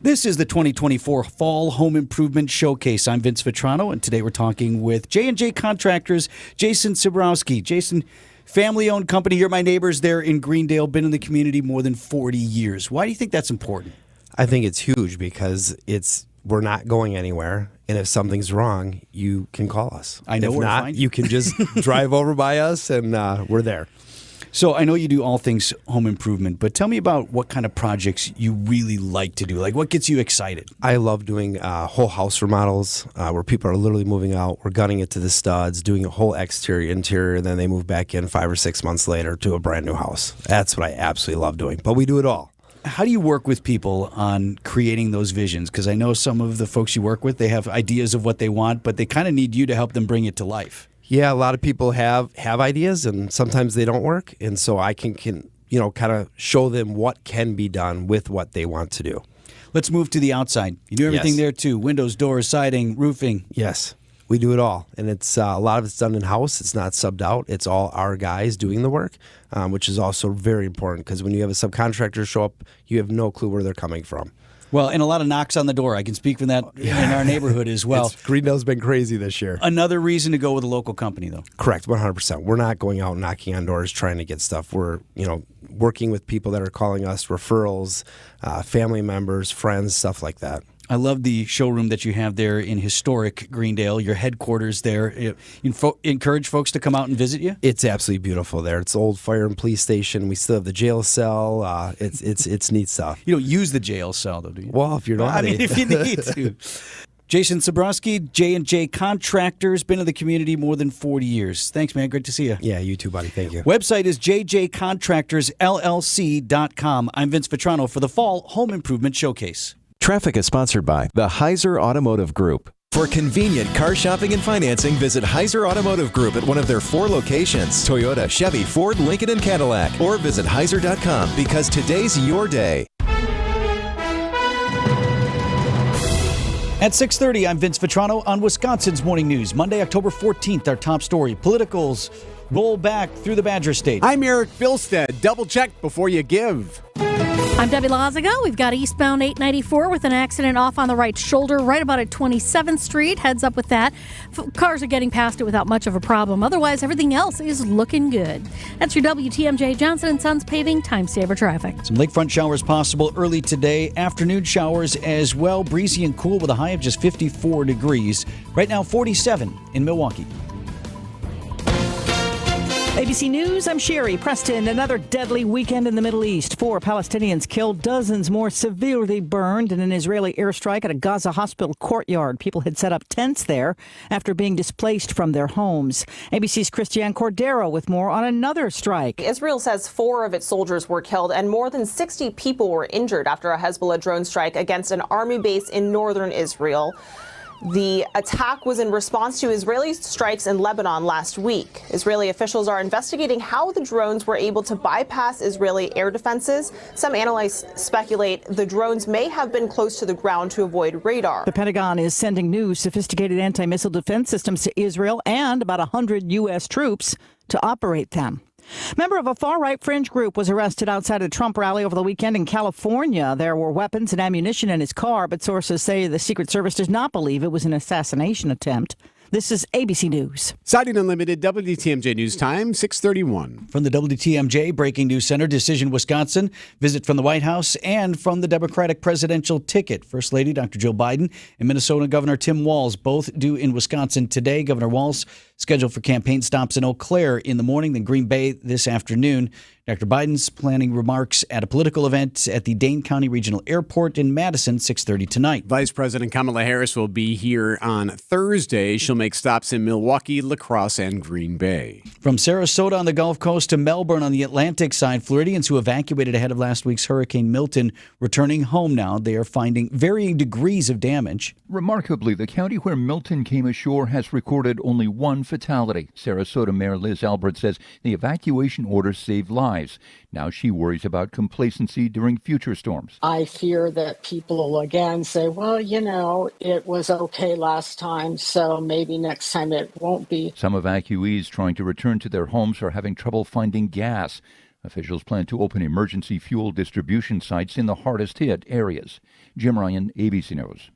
S5: This is the 2024 Fall Home Improvement Showcase. I'm Vince Vitrano, and today we're talking with J&J Contractors, Jason Sibrowski. Jason, family-owned company. You're my neighbors there in Greendale, been in the community more than 40 years. Why do you think that's important?
S13: I think it's huge because we're not going anywhere, and if something's wrong, you can call us.
S5: I know
S13: if
S5: where
S13: not,
S5: to find you.
S13: You can just drive over by us, and we're there.
S5: So I know you do all things home improvement, but tell me about what kind of projects you really like to do. Like what gets you excited?
S13: I love doing whole house remodels where people are literally moving out. We're gutting it to the studs, doing a whole exterior, interior, and then they move back in 5 or 6 months later to a brand new house. That's what I absolutely love doing, but we do it all.
S5: How do you work with people on creating those visions? Because I know some of the folks you work with, they have ideas of what they want, but they kind of need you to help them bring it to life.
S13: Yeah, a lot of people have ideas, and sometimes they don't work, and so I can kind of show them what can be done with what they want to do.
S5: Let's move to the outside. You do everything there too: windows, doors, siding, roofing.
S13: Yes, we do it all, and it's a lot of it's done in house. It's not subbed out. It's all our guys doing the work, which is also very important because when you have a subcontractor show up, you have no clue where they're coming from.
S5: Well, and a lot of knocks on the door. I can speak from that in our neighborhood as well.
S13: Greendale's been crazy this year.
S5: Another reason to go with a local company, though.
S13: Correct, 100%. We're not going out knocking on doors trying to get stuff. We're, working with people that are calling us, referrals, family members, friends, stuff like that.
S5: I love the showroom that you have there in historic Greendale, your headquarters there. You encourage folks to come out and visit you?
S13: It's absolutely beautiful there. It's the old fire and police station. We still have the jail cell. It's neat stuff.
S5: You don't use the jail cell, though, do you?
S13: Well, if you're not.
S5: if you need to. Jason Sabrowski, J&J Contractors, been in the community more than 40 years. Thanks, man. Great to see you.
S13: Yeah, you too, buddy. Thank you.
S5: Website is jjcontractorsllc.com. I'm Vince Vitrano for the Fall Home Improvement Showcase.
S14: Traffic is sponsored by the Heiser Automotive Group. For convenient car shopping and financing, visit Heiser Automotive Group at one of their 4 locations, Toyota, Chevy, Ford, Lincoln, and Cadillac. Or visit Heiser.com because today's your day.
S5: At 6:30, I'm Vince Vitrano on Wisconsin's Morning News. Monday, October 14th, our top story. Politicals roll back through the Badger State.
S6: I'm Erik Bilstad. Double check before you give.
S7: I'm Debbie Lazaga. We've got eastbound 894 with an accident off on the right shoulder, right about at 27th Street. Heads up with that. Cars are getting past it without much of a problem. Otherwise, everything else is looking good. That's your WTMJ Johnson & Sons Paving Time Saver traffic.
S5: Some lakefront showers possible early today. Afternoon showers as well. Breezy and cool with a high of just 54 degrees. Right now, 47 in Milwaukee.
S15: ABC News, I'm Sherry Preston. Another deadly weekend in the Middle East. 4 Palestinians killed, dozens more severely burned in an Israeli airstrike at a Gaza hospital courtyard. People had set up tents there after being displaced from their homes. ABC's Christiane Cordero with more on another strike.
S16: Israel says 4 of its soldiers were killed and more than 60 people were injured after a Hezbollah drone strike against an army base in northern Israel. The attack was in response to Israeli strikes in Lebanon last week. Israeli officials are investigating how the drones were able to bypass Israeli air defenses. Some analysts speculate the drones may have been close to the ground to avoid radar.
S15: The Pentagon is sending new sophisticated anti-missile defense systems to Israel and about 100 U.S. troops to operate them. Member of a far-right fringe group was arrested outside a Trump rally over the weekend in California. There were weapons and ammunition in his car, but sources say the Secret Service does not believe it was an assassination attempt. This is ABC News.
S6: Siding Unlimited, WTMJ News Time, 6:31.
S5: From the WTMJ Breaking News Center, Decision Wisconsin, visit from the White House and from the Democratic presidential ticket. First Lady Dr. Jill Biden and Minnesota Governor Tim Walz both due in Wisconsin today. Governor Walz scheduled for campaign stops in Eau Claire in the morning, then Green Bay this afternoon. Dr. Biden's planning remarks at a political event at the Dane County Regional Airport in Madison, 6:30 tonight.
S6: Vice President Kamala Harris will be here on Thursday. She'll make stops in Milwaukee, La Crosse, and Green Bay.
S5: From Sarasota on the Gulf Coast to Melbourne on the Atlantic side, Floridians who evacuated ahead of last week's Hurricane Milton returning home now. They are finding varying degrees of damage.
S17: Remarkably, the county where Milton came ashore has recorded only 1 fatality. Sarasota Mayor Liz Albert says the evacuation order saved lives. Now she worries about complacency during future storms.
S25: I fear that people will again say, well, it was okay last time, so maybe next time it won't be.
S17: Some evacuees trying to return to their homes are having trouble finding gas. Officials plan to open emergency fuel distribution sites in the hardest hit areas. Jim Ryan, ABC News.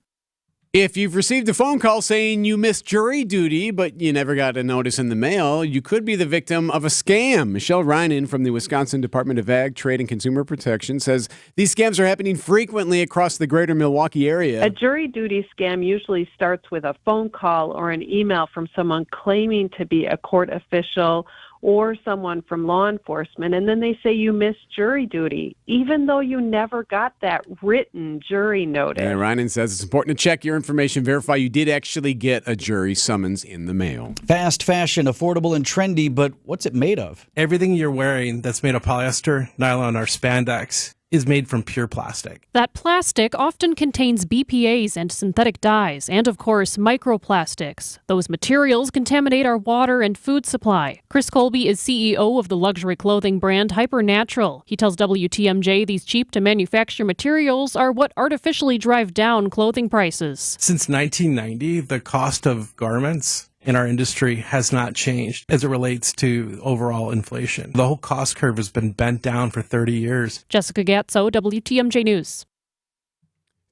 S6: If you've received a phone call saying you missed jury duty, but you never got a notice in the mail, you could be the victim of a scam. Michelle Reinen from the Wisconsin Department of Ag, Trade, and Consumer Protection says these scams are happening frequently across the greater Milwaukee area.
S26: A jury duty scam usually starts with a phone call or an email from someone claiming to be a court official or someone from law enforcement, and then they say you missed jury duty, even though you never got that written jury notice.
S6: And Reinen says it's important to check your information, verify you did actually get a jury summons in the mail.
S5: Fast fashion, affordable and trendy, but what's it made of?
S27: Everything you're wearing that's made of polyester, nylon, or spandex is made from pure plastic.
S28: That plastic often contains BPAs and synthetic dyes, and of course, microplastics. Those materials contaminate our water and food supply. Chris Colby is CEO of the luxury clothing brand Hypernatural. He tells WTMJ these cheap-to-manufacture materials are what artificially drive down clothing prices.
S27: Since 1990, the cost of garments in our industry has not changed as it relates to overall inflation. The whole cost curve has been bent down for 30 years.
S28: Jessica Gatso, WTMJ News.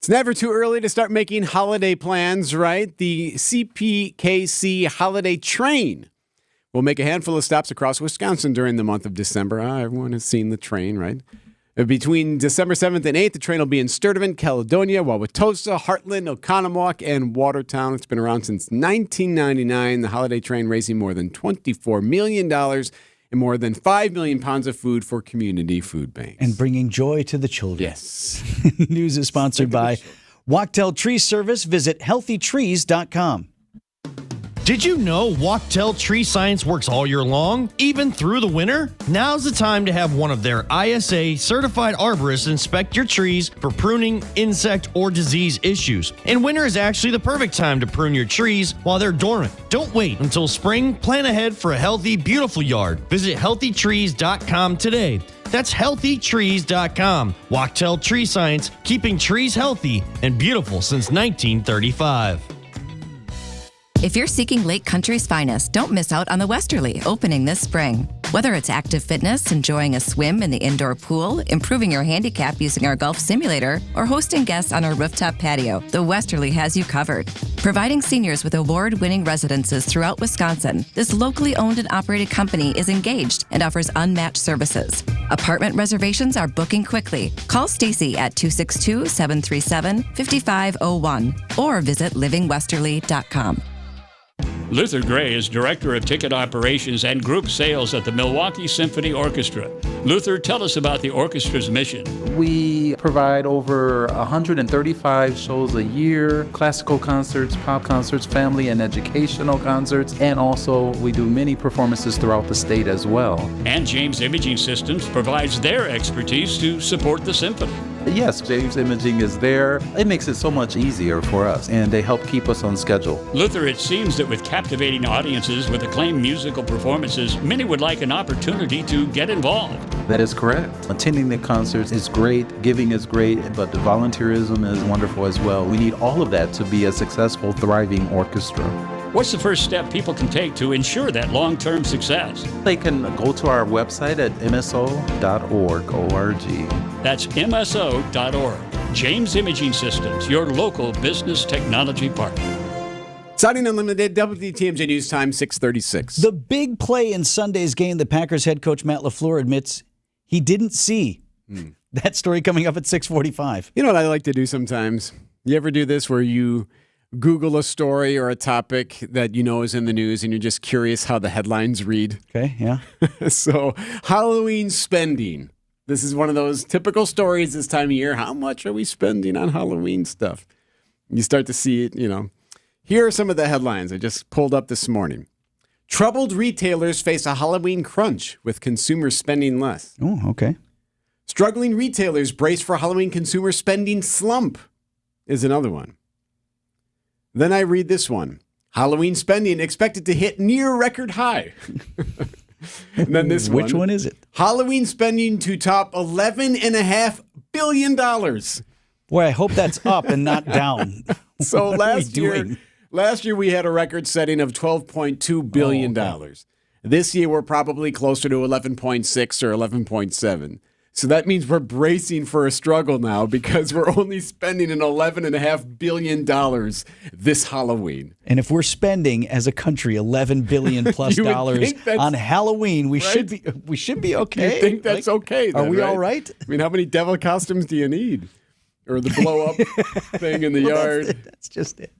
S6: It's never too early to start making holiday plans, right? The CPKC Holiday Train will make a handful of stops across Wisconsin during the month of December. Everyone has seen the train, right? Between December 7th and 8th, the train will be in Sturtevant, Caledonia, Wauwatosa, Heartland, Oconomowoc, and Watertown. It's been around since 1999. The holiday train raising more than $24 million and more than 5 million pounds of food for community food banks.
S5: And bringing joy to the children.
S6: Yes.
S5: News is sponsored by Wachtell Tree Service. Visit healthytrees.com.
S1: Did you know Wachtell Tree Science works all year long, even through the winter? Now's the time to have one of their ISA certified arborists inspect your trees for pruning, insect, or disease issues. And winter is actually the perfect time to prune your trees while they're dormant. Don't wait until spring. Plan ahead for a healthy, beautiful yard. Visit healthytrees.com today. That's healthytrees.com. Wachtell Tree Science, keeping trees healthy and beautiful since 1935.
S2: If you're seeking Lake Country's finest, don't miss out on the Westerly, opening this spring. Whether it's active fitness, enjoying a swim in the indoor pool, improving your handicap using our golf simulator, or hosting guests on our rooftop patio, the Westerly has you covered. Providing seniors with award-winning residences throughout Wisconsin, this locally owned and operated company is engaged and offers unmatched services. Apartment reservations are booking quickly. Call Stacy at 262-737-5501 or visit livingwesterly.com.
S3: Luther Gray is Director of Ticket Operations and Group Sales at the Milwaukee Symphony Orchestra. Luther, tell us about the orchestra's mission.
S18: We provide over 135 shows a year, classical concerts, pop concerts, family and educational concerts, and also we do many performances throughout the state as well.
S3: And James Imaging Systems provides their expertise to support the symphony.
S18: Yes, James Imaging is there. It makes it so much easier for us, and they help keep us on schedule.
S3: Luther, it seems that with captivating audiences with acclaimed musical performances, many would like an opportunity to get involved.
S18: That is correct. Attending the concerts is great, giving is great, but the volunteerism is wonderful as well. We need all of that to be a successful, thriving orchestra.
S3: What's the first step people can take to ensure that long-term success?
S18: They can go to our website at mso.org, O-R-G.
S3: That's mso.org. James Imaging Systems, your local business technology partner.
S6: Siding Unlimited, WTMJ News Time, 6:36.
S5: The big play in Sunday's game, the Packers head coach Matt LaFleur admits he didn't see. That story coming up at 6:45.
S6: You know what I like to do sometimes? You ever do this where you Google a story or a topic that you know is in the news and you're just curious how the headlines read?
S5: Okay, yeah.
S6: So, Halloween spending. This is one of those typical stories this time of year. How much are we spending on Halloween stuff? You start to see it, Here are some of the headlines I just pulled up this morning. Troubled retailers face a Halloween crunch with consumers spending less.
S5: Oh, okay.
S6: Struggling retailers brace for Halloween consumer spending slump is another one. Then I read this one. Halloween spending expected to hit near record high. And then this one.
S5: Which one is it?
S6: Halloween spending to top $11.5 billion.
S5: Boy, I hope that's up and not down.
S6: So last year we had a record setting of $12.2 billion. Oh, okay. This year we're probably closer to 11.6 or 11.7. So that means we're bracing for a struggle now because we're only spending an $11.5 billion this Halloween.
S5: And if we're spending as a country $11 billion plus dollars on Halloween, we should be okay.
S6: You think that's okay? Then,
S5: are we
S6: right?
S5: all right?
S6: I mean, how many devil costumes do you need, or the blow up thing in the yard?
S5: That's just it.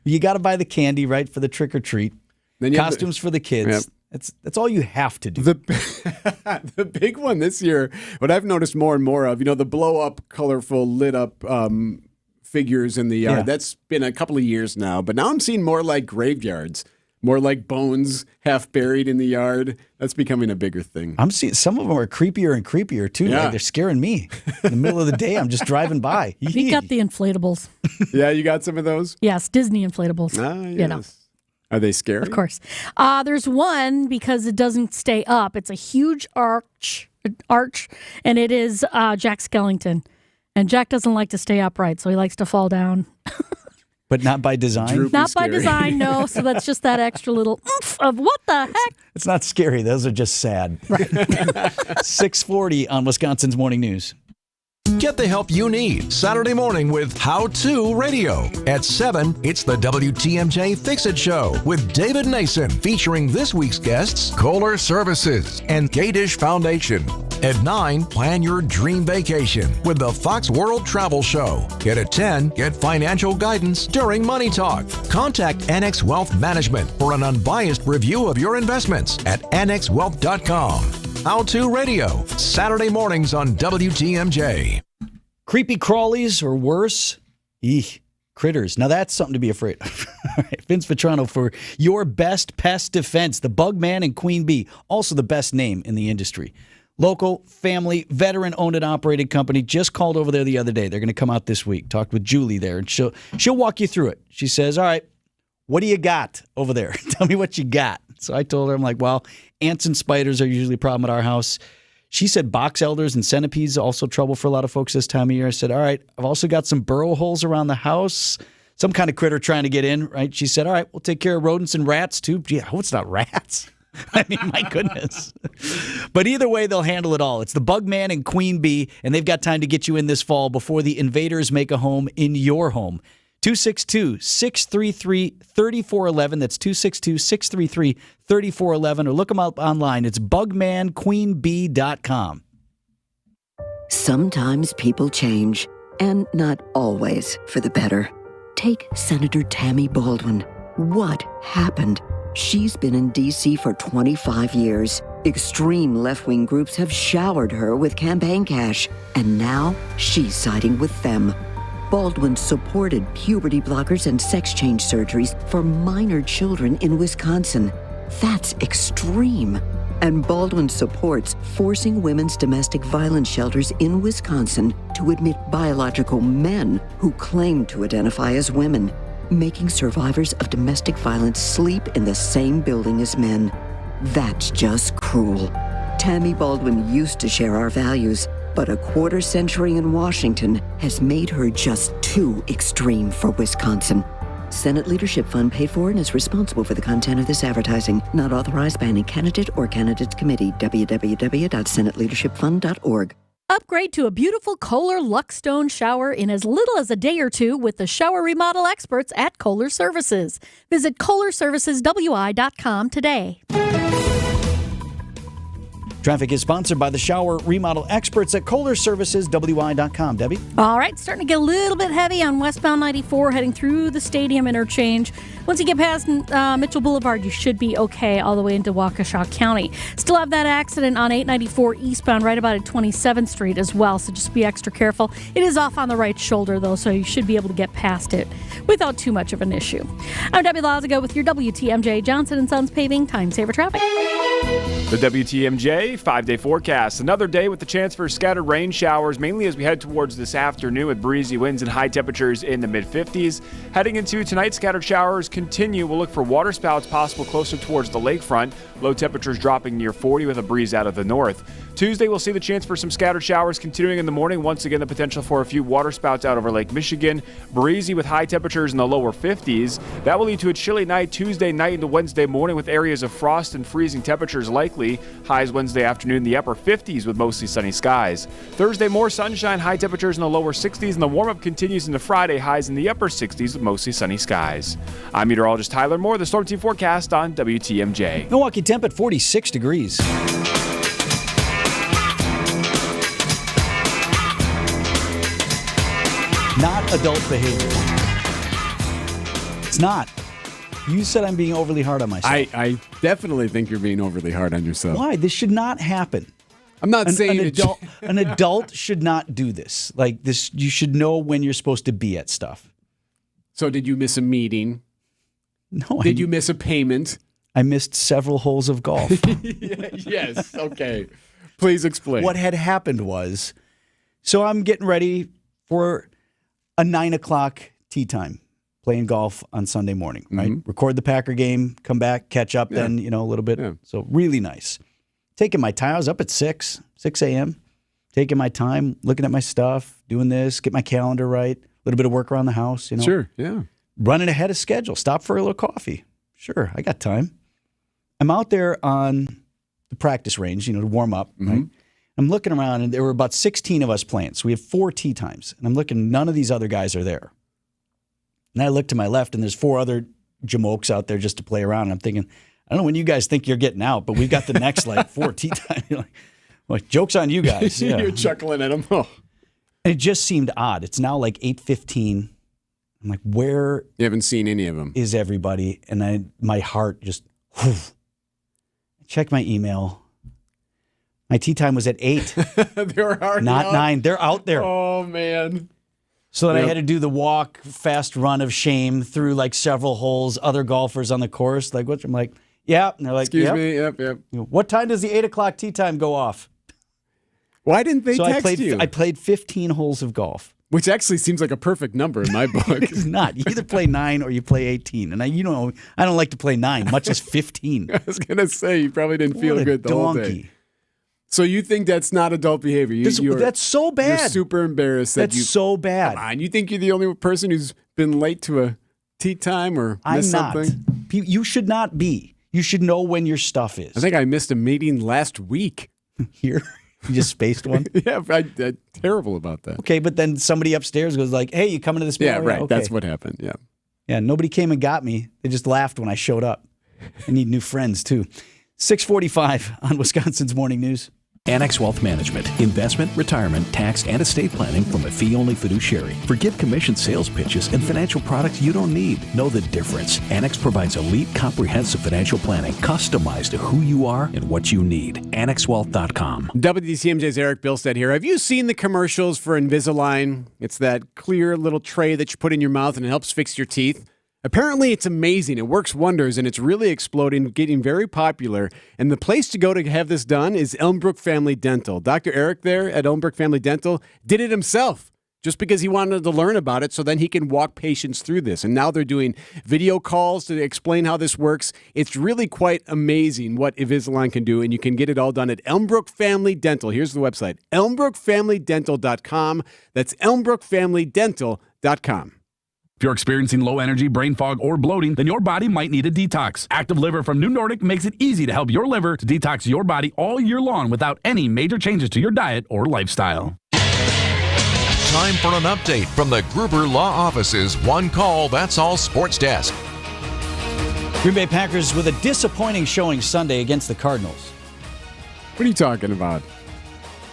S5: You got to buy the candy, right, for the trick or treat. Then costumes for the kids. Yep. That's all you have to do.
S6: The big one this year, what I've noticed more and more of, the blow-up, colorful, lit-up figures in the yard. Yeah. That's been a couple of years now. But now I'm seeing more like graveyards, more like bones half buried in the yard. That's becoming a bigger thing.
S5: I'm seeing some of them are creepier and creepier, too. Yeah. Like they're scaring me. In the middle of the day, I'm just driving by.
S7: We got the inflatables.
S6: Yeah, you got some of those?
S7: Yes, Disney inflatables.
S6: Ah, yes. Are they scary?
S7: Of course. There's one because it doesn't stay up. It's a huge arch, and it is Jack Skellington. And Jack doesn't like to stay upright, so he likes to fall down.
S5: But not by design?
S6: Droopy,
S7: not
S6: scary.
S7: by design, no. So that's just that extra little oomph of what the heck?
S5: It's not scary. Those are just sad.
S7: Right.
S5: 6:40 on Wisconsin's Morning News.
S4: Get the help you need Saturday morning with How To Radio. At 7, it's the WTMJ Fix-It Show with David Nason, featuring this week's guests, Kohler Services and Gadish Foundation. At 9, plan your dream vacation with the Fox World Travel Show. And at 10, get financial guidance during Money Talk. Contact Annex Wealth Management for an unbiased review of your investments at annexwealth.com. How To Radio, Saturday mornings on WTMJ.
S5: Creepy crawlies or worse, critters. Now that's something to be afraid of. All right, Vince Vitrano for your best pest defense, the Bugman and Queen Bee, also the best name in the industry. Local, family, veteran-owned and operated company. Just called over there the other day. They're going to come out this week. Talked with Julie there, and she'll walk you through it. She says, all right, what do you got over there? Tell me what you got. So I told her, I'm like, well, ants and spiders are usually a problem at our house. She said box elders and centipedes also trouble for a lot of folks this time of year. I said, all right, I've also got some burrow holes around the house, some kind of critter trying to get in, right? She said, all right, we'll take care of rodents and rats too. Gee, I hope it's not rats. I mean, my goodness. But either way, they'll handle it all. It's the Bugman and Queen Bee, and they've got time to get you in this fall before the invaders make a home in your home. 262-633-3411. That's 262-633-3411. Or look them up online. It's bugmanqueenbee.com.
S9: Sometimes people change, and not always for the better. Take Senator Tammy Baldwin. What happened? She's been in D.C. for 25 years. Extreme left-wing groups have showered her with campaign cash, and now she's siding with them. Baldwin supported puberty blockers and sex change surgeries for minor children in Wisconsin. That's extreme. And Baldwin supports forcing women's domestic violence shelters in Wisconsin to admit biological men who claim to identify as women, making survivors of domestic violence sleep in the same building as men. That's just cruel. Tammy Baldwin used to share our values, but a quarter century in Washington has made her just too extreme for Wisconsin. Senate Leadership Fund paid for and is responsible for the content of this advertising. Not authorized by any candidate or candidates committee. www.senateleadershipfund.org.
S7: Upgrade to a beautiful Kohler Luxstone shower in as little as a day or two with the shower remodel experts at Kohler Services. Visit KohlerServicesWI.com today.
S5: Traffic is sponsored by the shower remodel experts at KohlerServicesWI.com. Debbie?
S7: All right, starting to get a little bit heavy on westbound 94 heading through the stadium interchange. Once you get past Mitchell Boulevard, you should be okay all the way into Waukesha County. Still have that accident on 894 eastbound right about at 27th Street as well, so just be extra careful. It is off on the right shoulder, though, so you should be able to get past it without too much of an issue. I'm Debbie Lazago with your WTMJ Johnson & Sons Paving Time Saver Traffic.
S19: The WTMJ 5-day forecast. Another day with the chance for scattered rain showers, mainly as we head towards this afternoon with breezy winds and high temperatures in the mid-50s. Heading into tonight, scattered showers continue. We'll look for water spouts possible closer towards the lakefront. Low temperatures dropping near 40 with a breeze out of the north. Tuesday, we'll see the chance for some scattered showers continuing in the morning. Once again, the potential for a few water spouts out over Lake Michigan. Breezy with high temperatures in the lower 50s. That will lead to a chilly night Tuesday night into Wednesday morning with areas of frost and freezing temperatures likely. Highs Wednesday afternoon in the upper 50s with mostly sunny skies. Thursday, more sunshine, high temperatures in the lower 60s, and the warm-up continues into Friday, highs in the upper 60s with mostly sunny skies. I'm meteorologist Tyler Moore, the Storm Team forecast on WTMJ.
S5: Milwaukee temp at 46 degrees. Not adult behavior. It's not. You said I'm being overly hard on myself.
S6: I definitely think you're being overly hard on yourself.
S5: Why? This should not happen.
S6: I'm not saying
S5: an adult should not do this. Like this, you should know when you're supposed to be at stuff.
S6: So did you miss a meeting?
S5: No.
S6: Did you miss a payment?
S5: I missed several holes of golf.
S6: Yes. Okay. Please explain.
S5: What had happened was, so I'm getting ready for a 9 o'clock tee time, playing golf on Sunday morning, right?
S6: Mm-hmm.
S5: Record the Packer game, come back, catch up then, a little bit. Yeah. So really nice. Taking my time. I was up at 6 a.m., taking my time, looking at my stuff, doing this, get my calendar right, a little bit of work around the house,
S6: Sure, yeah.
S5: Running ahead of schedule. Stop for a little coffee. Sure, I got time. I'm out there on the practice range, to warm up, right? I'm looking around, and there were about 16 of us playing. So we have 4 tee times. And I'm looking, none of these other guys are there. And I look to my left, and there's 4 other jamokes out there just to play around. And I'm thinking, I don't know when you guys think you're getting out, but we've got the next, 4 tee time. Like, joke's on you guys. Yeah.
S6: You're chuckling at them. Oh.
S5: And it just seemed odd. It's now 8:15. I'm like, where?
S6: You haven't seen any of them.
S5: Is everybody? And my heart just, whew. I checked my email. My tee time was at 8.
S6: They're already
S5: not
S6: out?
S5: 9. They're out there.
S6: Oh, man.
S5: So then I had to do the walk, fast run of shame through several holes, other golfers on the course. I'm like, yeah. And they're like,
S6: excuse me, yep.
S5: What time does the 8 o'clock tee time go off?
S6: Why didn't they text you?
S5: I played 15 holes of golf.
S6: Which actually seems like a perfect number in my book.
S5: It's not. You either play 9 or you play 18. And I don't like to play 9, much as 15.
S6: I was going to say, you probably didn't feel good the whole day. So you think that's not adult behavior?
S5: That's so bad.
S6: You're super embarrassed.
S5: That's so bad.
S6: Come on, you think you're the only person who's been late to a tee time or missed something?
S5: You should not be. You should know when your stuff is.
S6: I think I missed a meeting last week.
S5: Here? You just spaced one?
S6: Yeah, I'm terrible about that.
S5: Okay, but then somebody upstairs goes hey, you coming to this?
S6: Yeah, right.
S5: Okay.
S6: That's what happened, yeah.
S5: Yeah, nobody came and got me. They just laughed when I showed up. I need new friends, too. 6:45 on Wisconsin's Morning News.
S8: Annex Wealth Management, investment, retirement, tax, and estate planning from a fee-only fiduciary. Forget commission sales pitches and financial products you don't need. Know the difference. Annex provides elite, comprehensive financial planning customized to who you are and what you need. AnnexWealth.com.
S6: WTMJ's Erik Bilstad here. Have you seen the commercials for Invisalign? It's that clear little tray that you put in your mouth and it helps fix your teeth. Apparently, it's amazing. It works wonders, and it's really exploding, getting very popular. And the place to go to have this done is Elmbrook Family Dental. Dr. Erik there at Elmbrook Family Dental did it himself just because he wanted to learn about it so then he can walk patients through this. And now they're doing video calls to explain how this works. It's really quite amazing what Invisalign can do, and you can get it all done at Elmbrook Family Dental. Here's the website, elmbrookfamilydental.com. That's elmbrookfamilydental.com.
S10: If you're experiencing low energy, brain fog, or bloating, then your body might need a detox. Active Liver from New Nordic makes it easy to help your liver to detox your body all year long without any major changes to your diet or lifestyle.
S4: Time for an update from the Gruber Law Office's One Call, That's All Sports Desk.
S5: Green Bay Packers with a disappointing showing Sunday against the Cardinals.
S6: What are you talking about?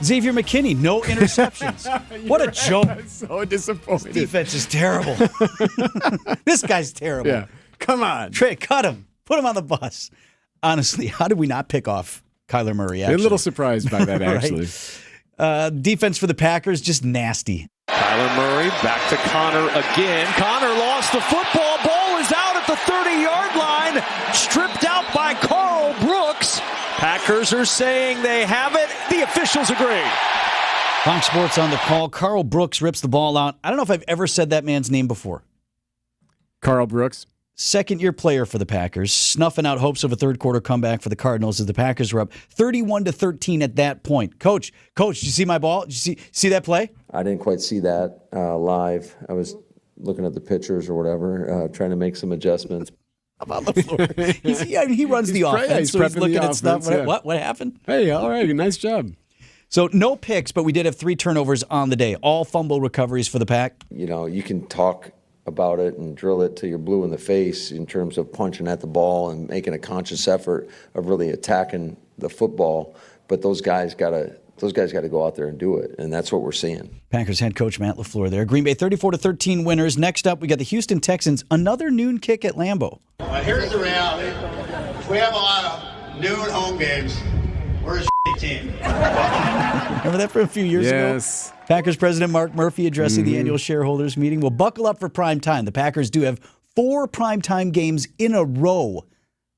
S5: Xavier McKinney, no interceptions. What a joke.
S6: So disappointed.
S5: This defense is terrible. This guy's terrible.
S6: Yeah. Come on.
S5: Trey, cut him. Put him on the bus. Honestly, how did we not pick off Kyler Murray, actually?
S6: A little surprised by that, actually.
S5: Defense for the Packers, just nasty.
S11: Kyler Murray back to Connor again. Connor lost the football. Ball is out at the 30-yard line. Stripped out by Carl Brooks. Packers are saying they have it. The officials agree.
S5: Fox Sports on the call. Carl Brooks rips the ball out. I don't know if I've ever said that man's name before.
S6: Carl Brooks.
S5: Second-year player for the Packers, snuffing out hopes of a third-quarter comeback for the Cardinals as the Packers were up 31-13 at that point. Coach, did you see my ball? Did you see that play?
S20: I didn't quite see that live. I was looking at the pictures or whatever, trying to make some adjustments.
S5: How about LaFleur? He runs the offense, so he's looking at stuff. Yeah. What happened?
S6: Hey, all right, nice job.
S5: So no picks, but we did have 3 turnovers on the day. All fumble recoveries for the Pack.
S20: You know, you can talk about it and drill it till you're blue in the face in terms of punching at the ball and making a conscious effort of really attacking the football. But those guys got to go out there and do it, and that's what we're seeing.
S5: Packers head coach Matt LaFleur there. Green Bay 34-13 winners. Next up, we got the Houston Texans. Another noon kick at Lambeau.
S21: Here's the reality. We have a lot of noon home games. We're a shitty team.
S5: Remember that from a few years ago? Packers president Mark Murphy addressing the annual shareholders meeting. Well, buckle up for prime time. The Packers do have 4 primetime games in a row,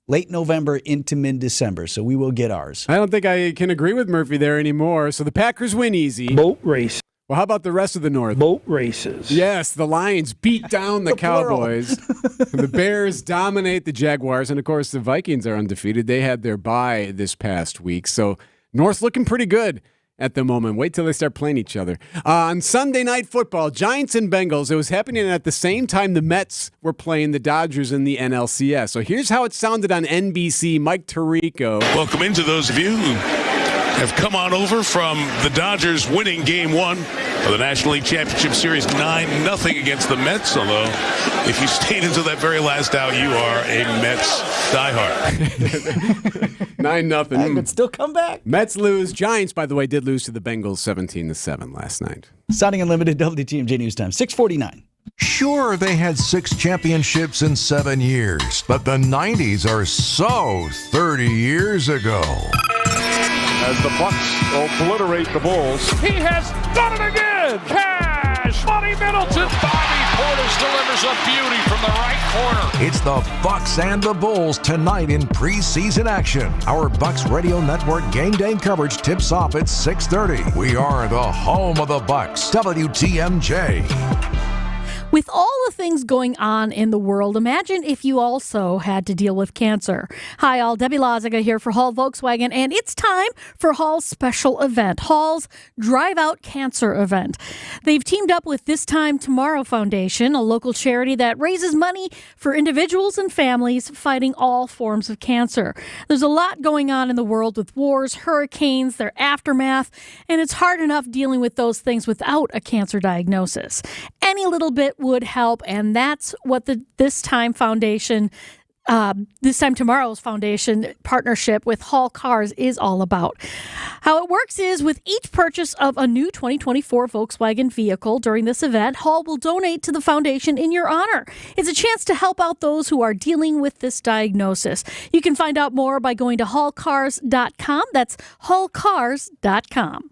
S5: late November into mid-December, so we will get ours.
S6: I don't think I can agree with Murphy there anymore. So the Packers win easy.
S22: Boat race.
S6: Well, how about the rest of the North?
S22: Boat races.
S6: Yes, the Lions beat down the Cowboys. The Bears dominate the Jaguars. And, of course, the Vikings are undefeated. They had their bye this past week. So North looking pretty good at the moment. Wait till they start playing each other. On Sunday Night Football, Giants and Bengals, it was happening at the same time the Mets were playing the Dodgers in the NLCS. So here's how it sounded on NBC. Mike Tirico.
S23: Welcome into those of you who
S12: have come on over from the Dodgers winning Game 1 of the National League Championship Series 9-0 against the Mets, although if you stayed until that very last out, you are a Mets diehard.
S6: 9-0.
S5: I could still come back.
S6: Mets lose. Giants, by the way, did lose to the Bengals 17-7 last night.
S5: Sounding Unlimited, WTMJ News Time, 6:49.
S4: Sure, they had 6 championships in 7 years, but the 90s are so 30 years ago.
S11: As the Bucks obliterate the Bulls. He has done it again! Cash! Money Middleton! Bobby Portis delivers a beauty from the right corner.
S4: It's the Bucks and the Bulls tonight in preseason action. Our Bucks Radio Network game day coverage tips off at 6:30. We are the home of the Bucks, WTMJ.
S7: With all the things going on in the world, imagine if you also had to deal with cancer. Hi, all. Debbie Loziga here for Hall Volkswagen, and it's time for Hall's special event, Hall's Drive Out Cancer event. They've teamed up with This Time Tomorrow Foundation, a local charity that raises money for individuals and families fighting all forms of cancer. There's a lot going on in the world with wars, hurricanes, their aftermath, and it's hard enough dealing with those things without a cancer diagnosis. Any little bit would help, and that's what the This Time Tomorrow's Foundation partnership with Hall Cars is all about. How it works is with each purchase of a new 2024 Volkswagen vehicle during this event, Hall will donate to the foundation in your honor. It's a chance to help out those who are dealing with this diagnosis. You can find out more by going to hallcars.com. That's hallcars.com.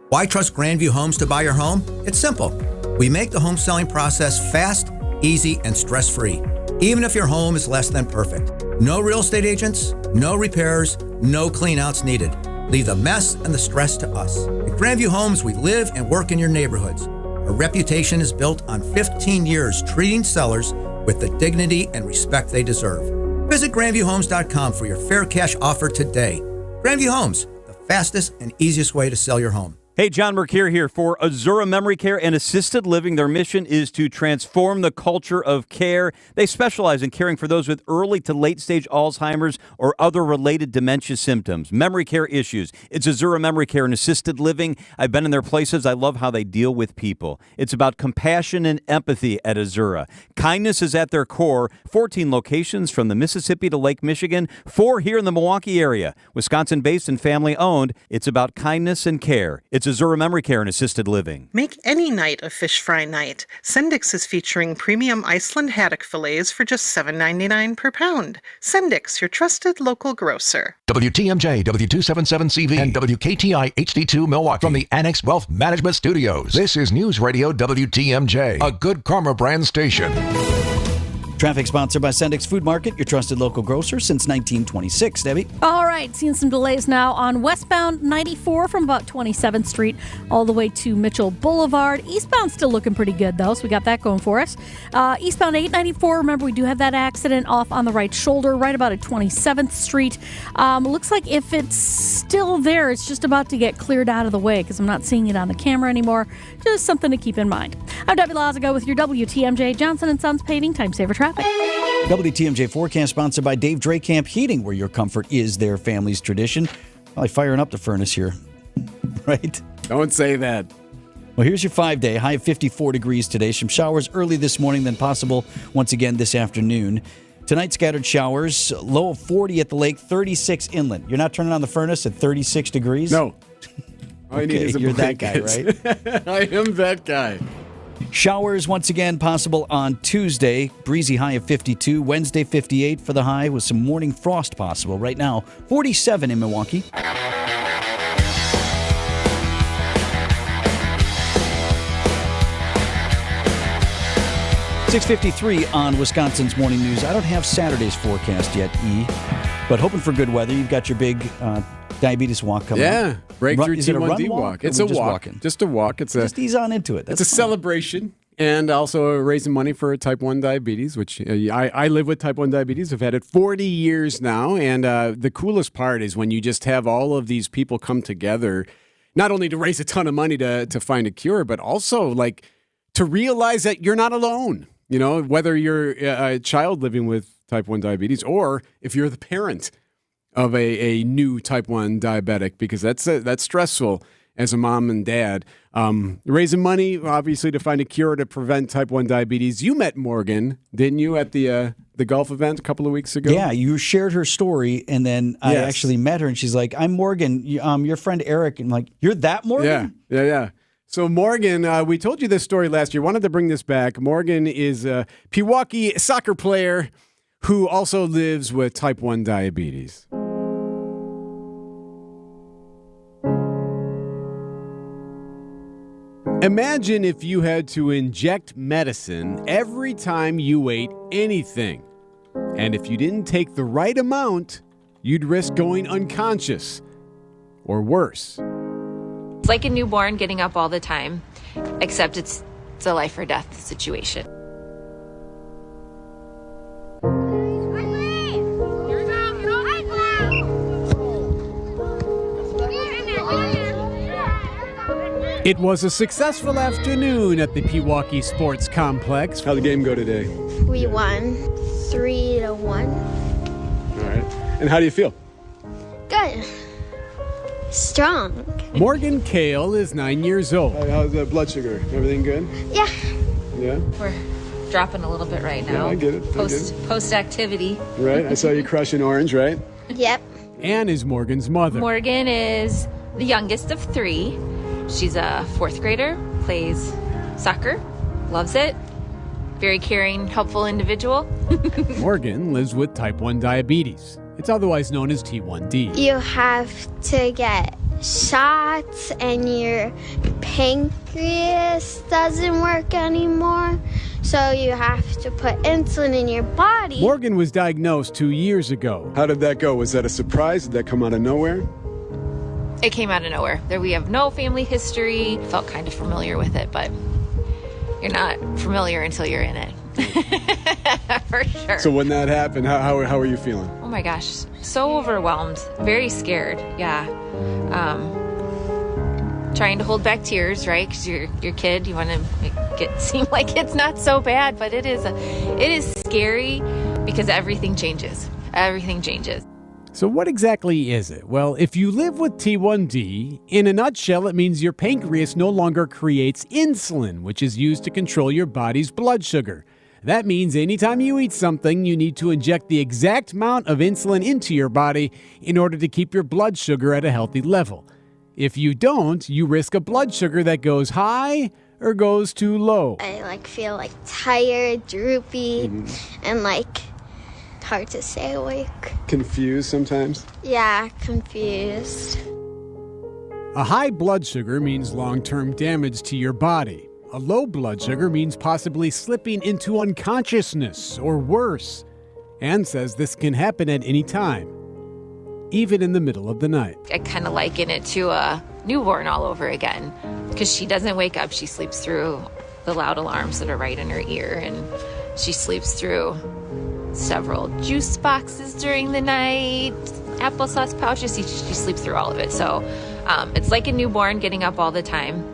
S13: Why trust Grandview Homes to buy your home? It's simple. We make the home selling process fast, easy, and stress-free, even if your home is less than perfect. No real estate agents, no repairs, no cleanouts needed. Leave the mess and the stress to us. At Grandview Homes, we live and work in your neighborhoods. Our reputation is built on 15 years treating sellers with the dignity and respect they deserve. Visit GrandviewHomes.com for your fair cash offer today. Grandview Homes, the fastest and easiest way to sell your home.
S14: Hey, John Mercure here for Azura Memory Care and Assisted Living. Their mission is to transform the culture of care. They specialize in caring for those with early to late stage Alzheimer's or other related dementia symptoms, memory care issues. It's Azura Memory Care and Assisted Living. I've been in their places. I love how they deal with people. It's about compassion and empathy at Azura. Kindness is at their core. 14 locations from the Mississippi to Lake Michigan, 4 here in the Milwaukee area. Wisconsin-based and family-owned. It's about kindness and care. It's Azura Memory Care and Assisted Living.
S15: Make any night a fish fry night. Sendix is featuring premium Iceland haddock fillets for just $7.99 per pound. Sendix, your trusted local grocer.
S4: WTMJ, W277CV, and WKTI HD2 Milwaukee from the Annex Wealth Management Studios. This is News Radio WTMJ, a Good Karma brand station.
S5: Traffic sponsored by Sendix Food Market, your trusted local grocer since 1926. Debbie?
S7: All right, seeing some delays now on westbound 94 from about 27th Street all the way to Mitchell Boulevard. Eastbound still looking pretty good, though, so we got that going for us. Eastbound 894, remember, we do have that accident off on the right shoulder, right about at 27th Street. Looks like if it's still there, it's just about to get cleared out of the way because I'm not seeing it on the camera anymore. Just something to keep in mind. I'm Debbie Loziga with your WTMJ Johnson & Sons Paving Time Saver Traffic.
S5: WTMJ forecast sponsored by Dave Dracamp Heating, where your comfort is their family's tradition. Probably firing up the furnace here, right?
S6: Don't say that.
S5: Well, here's your 5-day. High of 54 degrees today. Some showers early this morning, then possible once again this afternoon. Tonight, scattered showers. Low of 40 at the lake, 36 inland. You're not turning on the furnace at 36 degrees?
S6: No. All I need is a
S5: you're that guy,
S6: blanket.
S5: right?
S6: I am that guy.
S5: Showers once again possible on Tuesday. Breezy high of 52. Wednesday 58 for the high with some morning frost possible. Right now 47 in Milwaukee. .53 on Wisconsin's Morning News. I don't have Saturday's forecast yet, E, but hoping for good weather. You've got your big diabetes walk coming up.
S6: Yeah, breakthrough
S5: Is it a
S6: T1D
S5: run
S6: walk.
S5: or
S6: It's
S5: we
S6: a
S5: just
S6: walk.
S5: walking?
S6: Just a walk.
S5: Just ease on into it.
S6: It's a celebration. And also raising money for type 1 diabetes, which I live with type 1 diabetes. I've had it 40 years now. And the coolest part is when you just have all of these people come together, not only to raise a ton of money to find a cure, but also like to realize that you're not alone. You know, whether you're a child living with type 1 diabetes or if you're the parent. of a new type 1 diabetic, because that's stressful as a mom and dad. Raising money, obviously, to find a cure to prevent type 1 diabetes. You met Morgan, didn't you, at the golf event a couple of weeks ago?
S5: Yeah, you shared her story, and then I actually met her, and she's like, I'm Morgan, your friend Erik. And I'm like, you're that Morgan?
S6: Yeah. So Morgan, we told you this story last year. Wanted to bring this back. Morgan is a Pewaukee soccer player who also lives with type 1 diabetes. Imagine if you had to inject medicine every time you ate anything. And if you didn't take the right amount, you'd risk going unconscious or worse.
S16: It's like a newborn getting up all the time, except it's a life or death situation.
S6: It was a successful afternoon at the Pewaukee Sports Complex. How'd the game go today?
S17: We won 3-1.
S6: All right. And how do you feel?
S17: Good. Strong.
S6: Morgan Kale is 9 years old. How's the blood sugar? Everything good?
S17: Yeah.
S6: Yeah?
S16: We're dropping a little bit right now.
S6: Yeah, I get it.
S16: Post activity.
S6: Right? I saw you crush an orange, right?
S17: Yep.
S6: Anne is Morgan's mother.
S16: Morgan is the youngest of 3. She's a 4th grader, plays soccer, loves it. Very caring, helpful individual.
S6: Morgan lives with type 1 diabetes. It's otherwise known as T1D.
S17: You have to get shots and your pancreas doesn't work anymore. So you have to put insulin in your body.
S6: Morgan was diagnosed 2 years ago. How did that go? Was that a surprise? Did that come out of nowhere?
S16: It came out of nowhere. We have no family history. Felt kind of familiar with it, but you're not familiar until you're in it. For sure.
S6: So when that happened, how are you feeling?
S16: Oh my gosh, so overwhelmed, very scared. Yeah. Trying to hold back tears, right? Because you're your kid. You want to make it seem like it's not so bad, but it is scary because everything changes. Everything changes.
S6: So what exactly is it? Well, if you live with T1D, in a nutshell, it means your pancreas no longer creates insulin, which is used to control your body's blood sugar. That means anytime you eat something, you need to inject the exact amount of insulin into your body in order to keep your blood sugar at a healthy level. If you don't, you risk a blood sugar that goes high or goes too low.
S17: I feel tired, droopy, and hard to stay awake.
S6: Confused sometimes?
S17: Yeah, confused.
S6: A high blood sugar means long-term damage to your body. A low blood sugar means possibly slipping into unconsciousness or worse. Anne says this can happen at any time, even in the middle of the night.
S16: I kind of liken it to a newborn all over again because she doesn't wake up. She sleeps through the loud alarms that are right in her ear, and she sleeps through several juice boxes during the night, applesauce pouches. She sleeps through all of it. So it's like a newborn getting up all the time,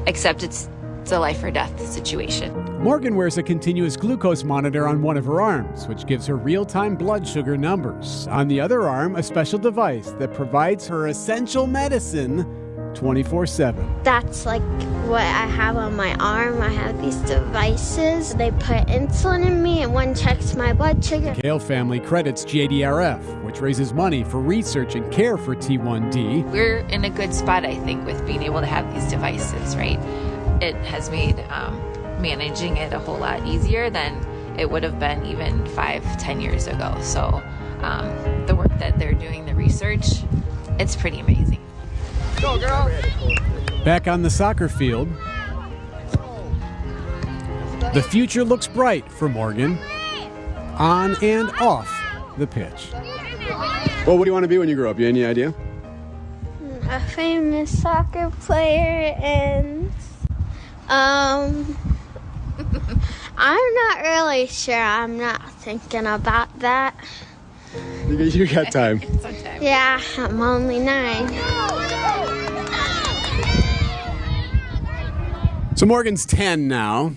S16: except it's a life or death situation.
S6: Morgan wears a continuous glucose monitor on one of her arms, which gives her real-time blood sugar numbers. On the other arm, a special device that provides her essential medicine 24/7.
S17: That's what I have on my arm. I have these devices. They put insulin in me, and one checks my blood sugar.
S6: The Kale family credits JDRF, which raises money for research and care for T1D.
S16: We're in a good spot, I think, with being able to have these devices, right? It has made managing it a whole lot easier than it would have been even 5-10 years ago. So the work that they're doing, the research, it's pretty amazing.
S6: Go, girl! Back on the soccer field, the future looks bright for Morgan, on and off the pitch. Well, what do you want to be when you grow up? You have any idea?
S17: A famous soccer player, and I'm not really sure. I'm not thinking about that.
S6: You got time.
S17: Yeah, I'm only 9.
S6: So Morgan's 10 now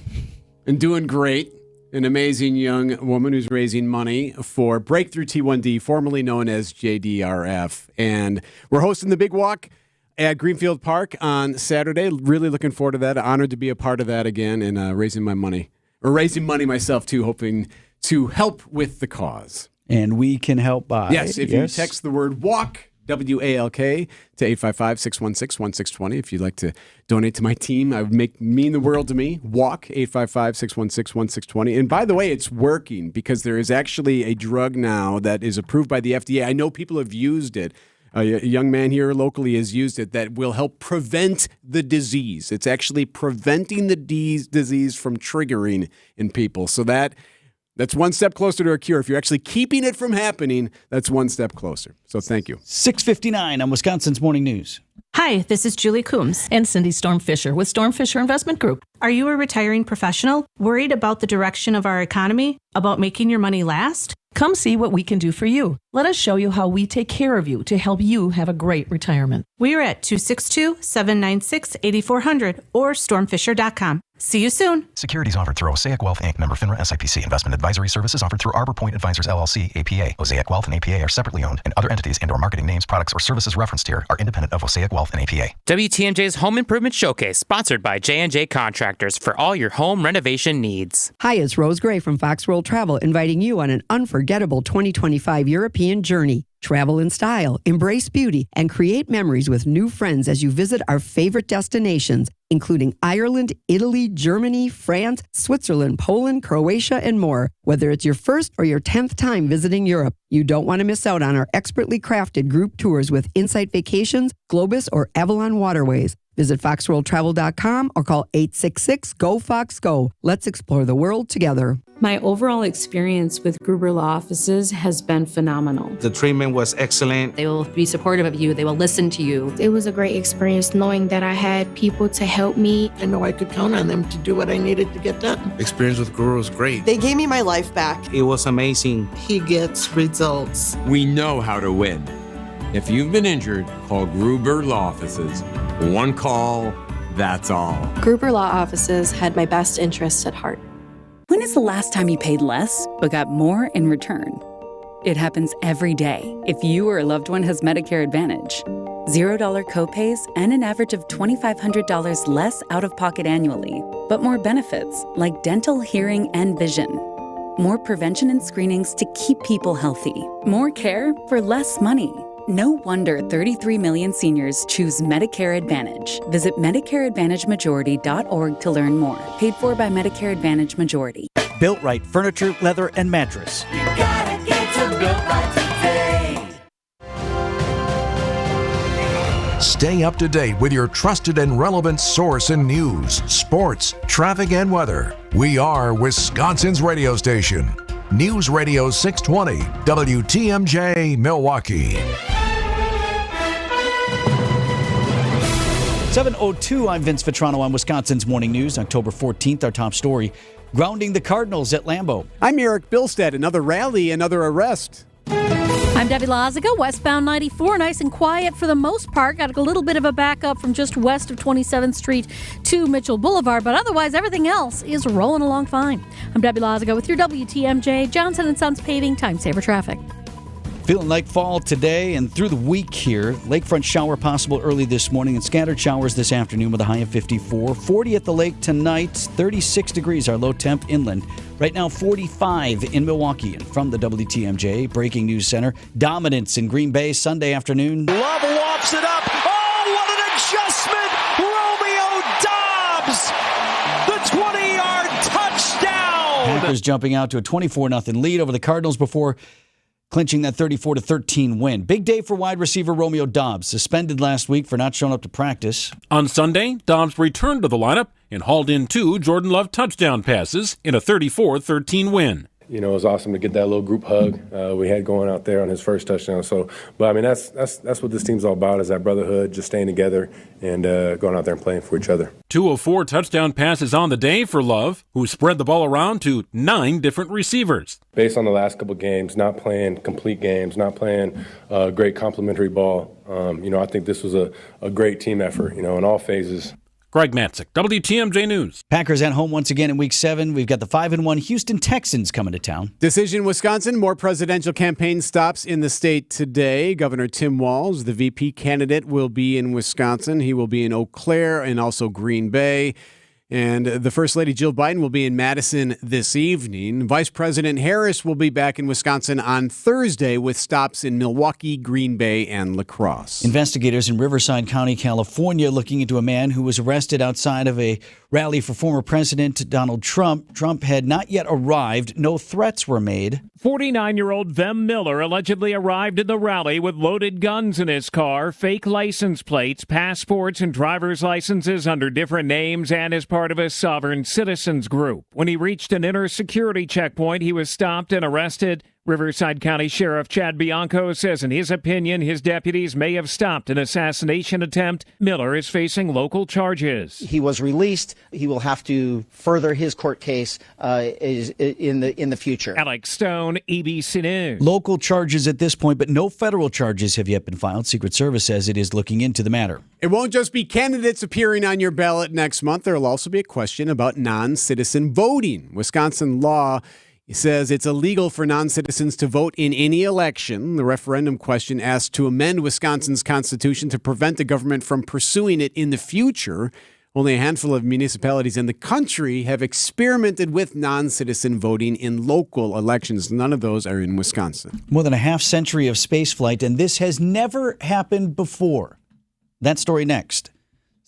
S6: and doing great an amazing young woman who's raising money for Breakthrough T1D, formerly known as JDRF. And we're hosting the Big Walk at Greenfield Park on Saturday. Really looking forward to that. Honored to be a part of that again and raising money myself too, hoping to help with the cause.
S5: And we can help by.
S6: Yes, if you text the word WALK, WALK, to 855-616-1620. If you'd like to donate to my team, it would mean the world to me. WALK, 855-616-1620. And by the way, it's working because there is actually a drug now that is approved by the FDA. I know people have used it. A young man here locally has used it that will help prevent the disease. It's actually preventing the disease from triggering in people. So that's one step closer to a cure. If you're actually keeping it from happening, that's one step closer. So thank you.
S5: 6:59 on Wisconsin's Morning News.
S1: Hi, this is Julie Coombs and Cindy Stormfisher with Stormfisher Investment Group. Are you a retiring professional worried about the direction of our economy, about making your money last? Come see what we can do for you. Let us show you how we take care of you to help you have a great retirement. We are at 262-796-8400 or stormfisher.com. See you soon.
S22: Securities offered through Osaic Wealth, Inc., member FINRA SIPC. Investment advisory services offered through Arbor Point Advisors, LLC, APA. Osaic Wealth and APA are separately owned, and other entities and/or marketing names, products, or services referenced here are independent of Osaic Wealth and APA.
S23: WTMJ's Home Improvement Showcase, sponsored by J&J Contractors for all your home renovation needs.
S24: Hi, it's Rose Gray from Fox World Travel, inviting you on an unforgettable 2025 European journey. Travel in style, embrace beauty, and create memories with new friends as you visit our favorite destinations, including Ireland, Italy, Germany, France, Switzerland, Poland, Croatia, and more. Whether it's your first or your 10th time visiting Europe, you don't want to miss out on our expertly crafted group tours with Insight Vacations, Globus, or Avalon Waterways. Visit foxworldtravel.com or call 866-GO-FOX-GO. Let's explore the world together.
S25: My overall experience with Gruber Law Offices has been phenomenal.
S26: The treatment was excellent.
S27: They will be supportive of you. They will listen to you.
S28: It was a great experience knowing that I had people to help me.
S29: I know I could count on them to do what I needed to get done.
S26: Experience with Gruber was great.
S30: They gave me my life back.
S26: It was amazing.
S29: He gets results.
S31: We know how to win. If you've been injured, call Gruber Law Offices. One call, that's all.
S28: Gruber Law Offices had my best interests at heart.
S32: When is the last time you paid less but got more in return? It happens every day if you or a loved one has Medicare Advantage. $0 copays and an average of $2,500 less out-of-pocket annually, but more benefits like dental, hearing, and vision. More prevention and screenings to keep people healthy. More care for less money. No wonder 33 million seniors choose Medicare Advantage. Visit MedicareAdvantageMajority.org to learn more. Paid for by Medicare Advantage Majority.
S5: Built Right Furniture, Leather, and Mattress.
S33: You gotta get to Built Right today.
S4: Stay up to date with your trusted and relevant source in news, sports, traffic, and weather. We are Wisconsin's radio station. News Radio 620, WTMJ, Milwaukee.
S5: 7:02, I'm Vince Vitrano on Wisconsin's Morning News, October 14th. Our top story, grounding the Cardinals at Lambeau.
S6: I'm Erik Bilstad. Another rally, another arrest.
S7: I'm Debbie Laziga. Westbound 94, nice and quiet for the most part. Got a little bit of a backup from just west of 27th Street to Mitchell Boulevard, but otherwise everything else is rolling along fine. I'm Debbie Laziga with your WTMJ Johnson & Sons Paving Time Saver Traffic.
S5: Feeling like fall today and through the week here. Lakefront shower possible early this morning and scattered showers this afternoon with a high of 54. 40 at the lake tonight. 36 degrees our low temp inland. Right now 45 in Milwaukee. And from the WTMJ Breaking News Center, dominance in Green Bay Sunday afternoon.
S11: Love wafts it up. Oh, what an adjustment. Romeo Dobbs. The 20-yard touchdown.
S5: Packers jumping out to a 24-0 lead over the Cardinals before clinching that 34-13 win. Big day for wide receiver Romeo Dobbs, suspended last week for not showing up to practice.
S34: On Sunday, Dobbs returned to the lineup and hauled in 2 Jordan Love touchdown passes in a 34-13 win.
S35: You know, it was awesome to get that little group hug we had going out there on his first touchdown. So, but I mean, that's what this team's all about, is that brotherhood, just staying together and going out there and playing for each other.
S34: 2 of 4 touchdown passes on the day for Love, who spread the ball around to 9 different receivers.
S35: Based on the last couple games, not playing complete games, not playing great complementary ball, you know, I think this was a great team effort, you know, in all phases.
S34: Greg Matzik, WTMJ News.
S5: Packers at home once again in Week 7. We've got the 5-1 Houston Texans coming to town.
S6: Decision Wisconsin, more presidential campaign stops in the state today. Governor Tim Walz, the VP candidate, will be in Wisconsin. He will be in Eau Claire and also Green Bay. And the First Lady Jill Biden will be in Madison this evening. Vice President Harris will be back in Wisconsin on Thursday with stops in Milwaukee, Green Bay, and La Crosse.
S5: Investigators in Riverside County, California, looking into a man who was arrested outside of a rally for former President Donald Trump. Trump had not yet arrived. No threats were made.
S2: 49-year-old Vem Miller allegedly arrived at the rally with loaded guns in his car, fake license plates, passports, and driver's licenses under different names, and as part of a sovereign citizens group. When he reached an inner security checkpoint, he was stopped and arrested. Riverside County Sheriff Chad Bianco says in his opinion his deputies may have stopped an assassination attempt. Miller is facing local charges.
S3: He was released. He will have to further his court case in the future.
S2: Alex Stone, ABC News.
S5: Local charges at this point, but no federal charges have yet been filed. Secret Service says it is looking into the matter.
S6: It won't just be candidates appearing on your ballot next month. There will also be a question about non-citizen voting. Wisconsin law says it's illegal for non-citizens to vote in any election. The referendum question asks to amend Wisconsin's constitution to prevent the government from pursuing it in the future. Only a handful of municipalities in the country have experimented with non-citizen voting in local elections. None of those are in Wisconsin.
S5: More than a half century of spaceflight, and this has never happened before. That story next.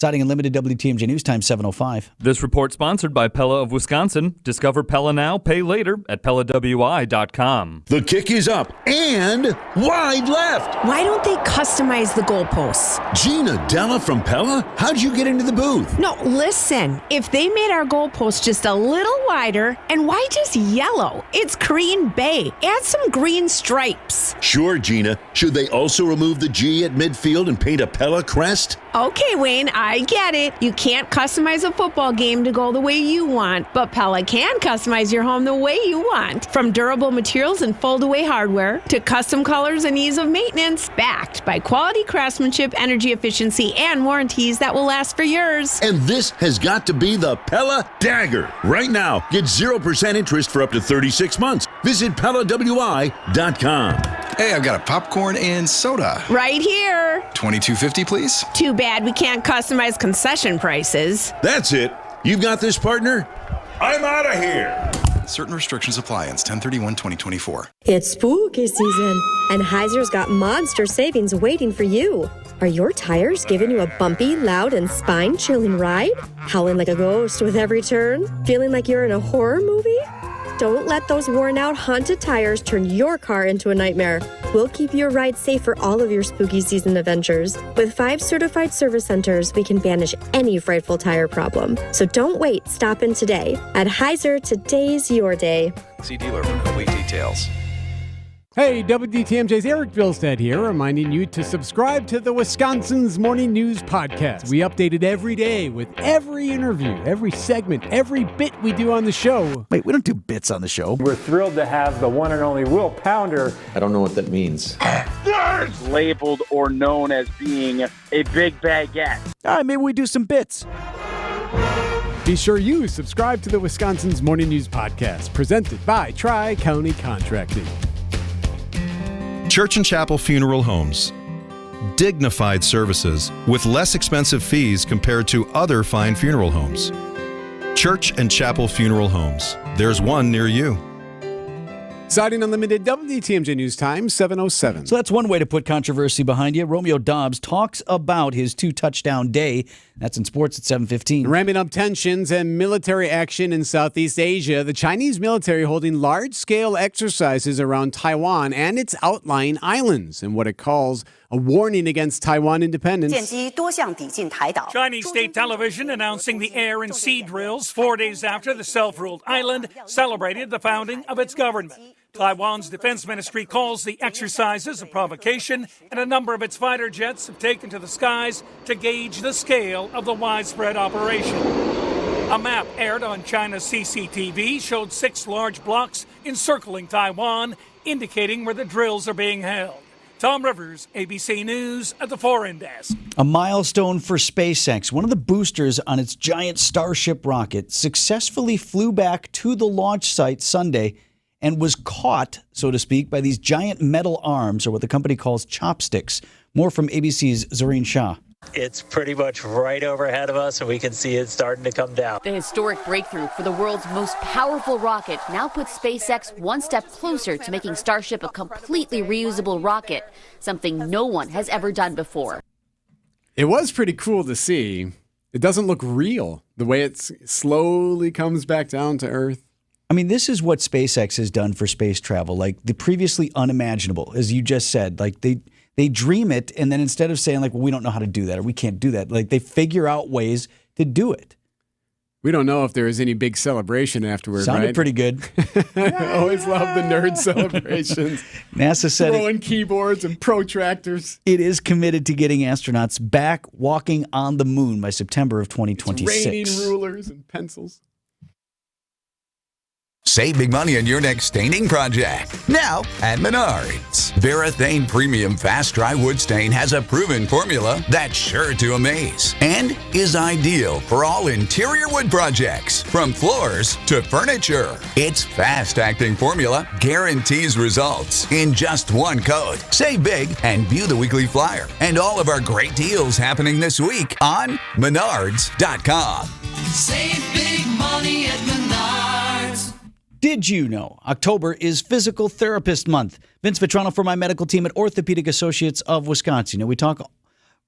S5: Siding Unlimited, WTMJ News Time, 7:05.
S8: This report sponsored by Pella of Wisconsin. Discover Pella now, pay later at PellaWI.com.
S9: The kick is up and wide left.
S10: Why don't they customize the goalposts?
S9: Gina Della from Pella? How'd you get into the booth?
S10: No, listen. If they made our goalposts just a little wider, and why just yellow? It's Green Bay. Add some green stripes.
S9: Sure, Gina. Should they also remove the G at midfield and paint a Pella crest?
S10: Okay, Wayne, I get it. You can't customize a football game to go the way you want, but Pella can customize your home the way you want. From durable materials and fold-away hardware to custom colors and ease of maintenance, backed by quality craftsmanship, energy efficiency, and warranties that will last for years.
S9: And this has got to be the Pella Dagger. Right now, get 0% interest for up to 36 months. Visit PellaWI.com.
S12: Hey, I've got a popcorn and soda.
S10: Right here.
S12: $22.50, please.
S10: Too bad we can't customize concession prices.
S9: That's it. You've got this, partner. I'm out of here.
S12: Certain restrictions apply. Ends 10/31/2024.
S13: It's spooky season, and Heiser's got monster savings waiting for you. Are your tires giving you a bumpy, loud, and spine-chilling ride? Howling like a ghost with every turn? Feeling like you're in a horror movie? Don't let those worn-out, haunted tires turn your car into a nightmare. We'll keep your ride safe for all of your spooky season adventures. With 5 certified service centers, we can banish any frightful tire problem. So don't wait. Stop in today. At Heiser, today's your day.
S12: See dealer for complete details.
S6: Hey, WTMJ's Erik Bilstad here, reminding you to subscribe to the Wisconsin's Morning News Podcast. We update it every day with every interview, every segment, every bit we do on the show.
S5: Wait, we don't do bits on the show.
S14: We're thrilled to have the one and only Will Pounder.
S31: I don't know what that means.
S15: Labeled or known as being a big baguette.
S5: All right, maybe we do some bits.
S6: Be sure you subscribe to the Wisconsin's Morning News Podcast, presented by Tri-County Contracting.
S16: Church and Chapel Funeral Homes. Dignified services with less expensive fees compared to other fine funeral homes. Church and Chapel Funeral Homes. There's one near you.
S6: Siding Unlimited, WTMJ News Time, 7:07.
S5: So that's one way to put controversy behind you. Romeo Dobbs talks about his 2-touchdown day. That's in sports at 7:15.
S6: Ramping up tensions and military action in Southeast Asia. The Chinese military holding large-scale exercises around Taiwan and its outlying islands in what it calls a warning against Taiwan independence.
S18: Chinese state television announcing the air and sea drills 4 days after the self-ruled island celebrated the founding of its government. Taiwan's defense ministry calls the exercises a provocation, and a number of its fighter jets have taken to the skies to gauge the scale of the widespread operation. A map aired on China's CCTV showed 6 large blocks encircling Taiwan, indicating where the drills are being held. Tom Rivers, ABC News at the Foreign Desk.
S5: A milestone for SpaceX. One of the boosters on its giant Starship rocket successfully flew back to the launch site Sunday and was caught, so to speak, by these giant metal arms, or what the company calls chopsticks. More from ABC's Zareen Shah.
S1: It's pretty much right overhead of us, and we can see it starting to come down. The historic breakthrough for the world's most powerful rocket now puts SpaceX one step closer to making Starship a completely reusable rocket, something no one has ever done before.
S6: It was pretty cool to see. It doesn't look real, the way it slowly comes back down to Earth.
S5: I mean, this is what SpaceX has done for space travel, like the previously unimaginable, as you just said. Like they dream it, and then instead of saying, like, well, we don't know how to do that or we can't do that, like they figure out ways to do it.
S6: We don't know if there was any big celebration afterward,
S5: Sounded
S6: right?
S5: pretty good.
S6: I always love the nerd celebrations.
S5: NASA said
S6: throwing keyboards and protractors.
S5: It is committed to getting astronauts back walking on the moon by September of 2026.
S6: It's raining rulers and pencils.
S17: Save big money on your next staining project. Now at Menards. Varathane Premium Fast Dry Wood Stain has a proven formula that's sure to amaze and is ideal for all interior wood projects, from floors to furniture. Its fast-acting formula guarantees results in just one coat. Save big and view the weekly flyer and all of our great deals happening this week on Menards.com.
S33: Save big money at Menards.
S5: Did you know October is Physical Therapist Month? Vince Vitrano for my medical team at Orthopedic Associates of Wisconsin. We talk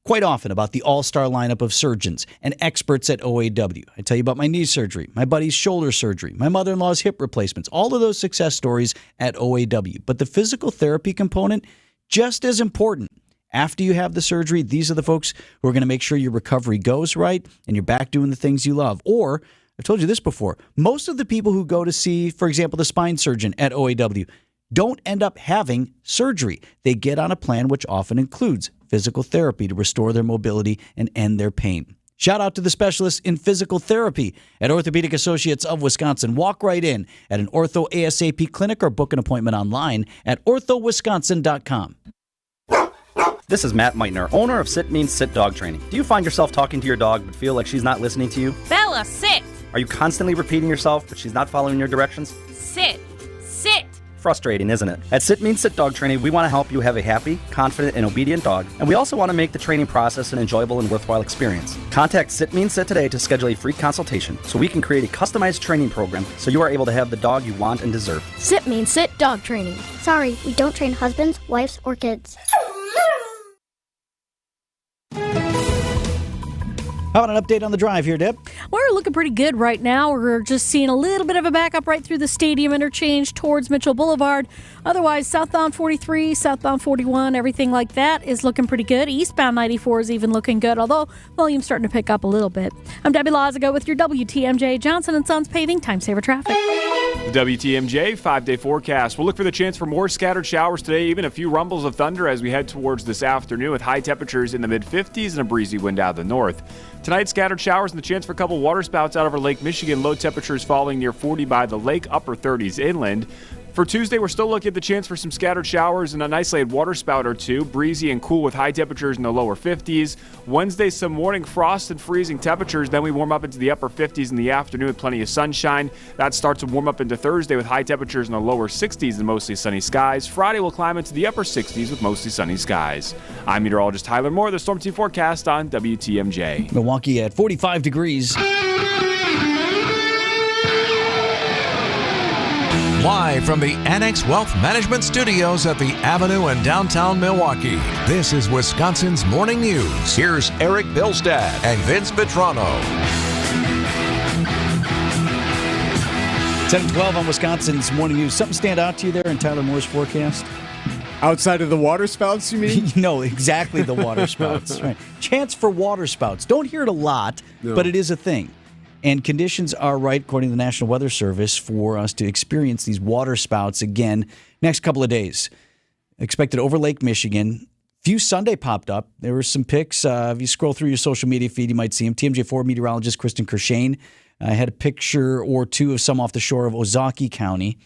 S5: quite often about the all-star lineup of surgeons and experts at OAW. I tell you about my knee surgery, my buddy's shoulder surgery, my mother-in-law's hip replacements, all of those success stories at OAW. But the physical therapy component, just as important. After you have the surgery, these are the folks who are going to make sure your recovery goes right and you're back doing the things you love. Or, I've told you this before, most of the people who go to see, for example, the spine surgeon at OAW don't end up having surgery. They get on a plan which often includes physical therapy to restore their mobility and end their pain. Shout out to the specialists in physical therapy at Orthopedic Associates of Wisconsin. Walk right in at an Ortho ASAP clinic or book an appointment online at orthowisconsin.com.
S19: This is Matt Meitner, owner of Sit Means Sit Dog Training. Do you find yourself talking to your dog but feel like she's not listening to you?
S20: Bella, sit!
S19: Are you constantly repeating yourself but she's not following your directions?
S20: Sit! Sit!
S19: Frustrating, isn't it? At Sit Means Sit Dog Training, we want to help you have a happy, confident, and obedient dog, and we also want to make the training process an enjoyable and worthwhile experience. Contact Sit Means Sit today to schedule a free consultation so we can create a customized training program so you are able to have the dog you want and deserve.
S21: Sit Means Sit Dog Training. Sorry, we don't train husbands, wives, or kids.
S5: How about an update on the drive here, Deb?
S7: We're looking pretty good right now. We're just seeing a little bit of a backup right through the stadium interchange towards Mitchell Boulevard. Otherwise, southbound 43, southbound 41, everything like that is looking pretty good. Eastbound 94 is even looking good, although volume's starting to pick up a little bit. I'm Debbie Lazago with your WTMJ Johnson & Sons Paving Time Saver Traffic.
S22: The WTMJ 5-day forecast. We'll look for the chance for more scattered showers today, even a few rumbles of thunder as we head towards this afternoon with high temperatures in the mid-50s and a breezy wind out of the north. Tonight, scattered showers and the chance for a couple waterspouts out over Lake Michigan. Low temperatures falling near 40 by the lake, upper 30s inland. For Tuesday, we're still looking at the chance for some scattered showers and an isolated waterspout or two. Breezy and cool with high temperatures in the lower 50s. Wednesday, some morning frost and freezing temperatures. Then we warm up into the upper 50s in the afternoon with plenty of sunshine. That starts to warm up into Thursday with high temperatures in the lower 60s and mostly sunny skies. Friday will climb into the upper 60s with mostly sunny skies. I'm meteorologist Tyler Moore. The Storm Team forecast on WTMJ.
S5: Milwaukee at 45 degrees.
S4: Live from the Annex Wealth Management Studios at the Avenue in downtown Milwaukee, this is Wisconsin's Morning News. Here's Erik Bilstad and Vince Vitrano.
S5: 7:12 on Wisconsin's Morning News. Something stand out to you there in Tyler Moore's forecast?
S6: Outside of the waterspouts, you mean?
S5: No, exactly the waterspouts. Right. Chance for waterspouts. Don't hear it a lot, but it is a thing. And conditions are right, according to the National Weather Service, for us to experience these waterspouts again next couple of days. Expected over Lake Michigan. Few Sunday popped up. There were some pics. If you scroll through your social media feed, you might see them. TMJ4 meteorologist Kristen Kershane had a picture or two of some off the shore of Ozaukee County.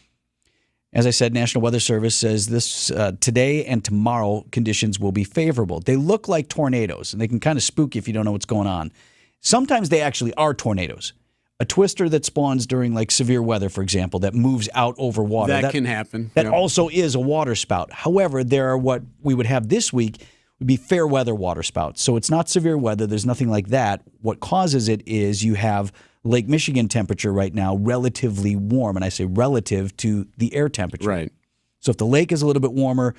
S5: As I said, National Weather Service says this today and tomorrow conditions will be favorable. They look like tornadoes, and they can kind of spook you if you don't know what's going on. Sometimes they actually are tornadoes. A twister that spawns during like severe weather, for example, that moves out over water.
S6: That can happen.
S5: That also is a water spout. However, there are what we would have this week would be fair weather water spouts. So it's not severe weather. There's nothing like that. What causes it is you have Lake Michigan temperature right now relatively warm, and I say relative to the air temperature.
S6: Right.
S5: So if the lake is a little bit warmer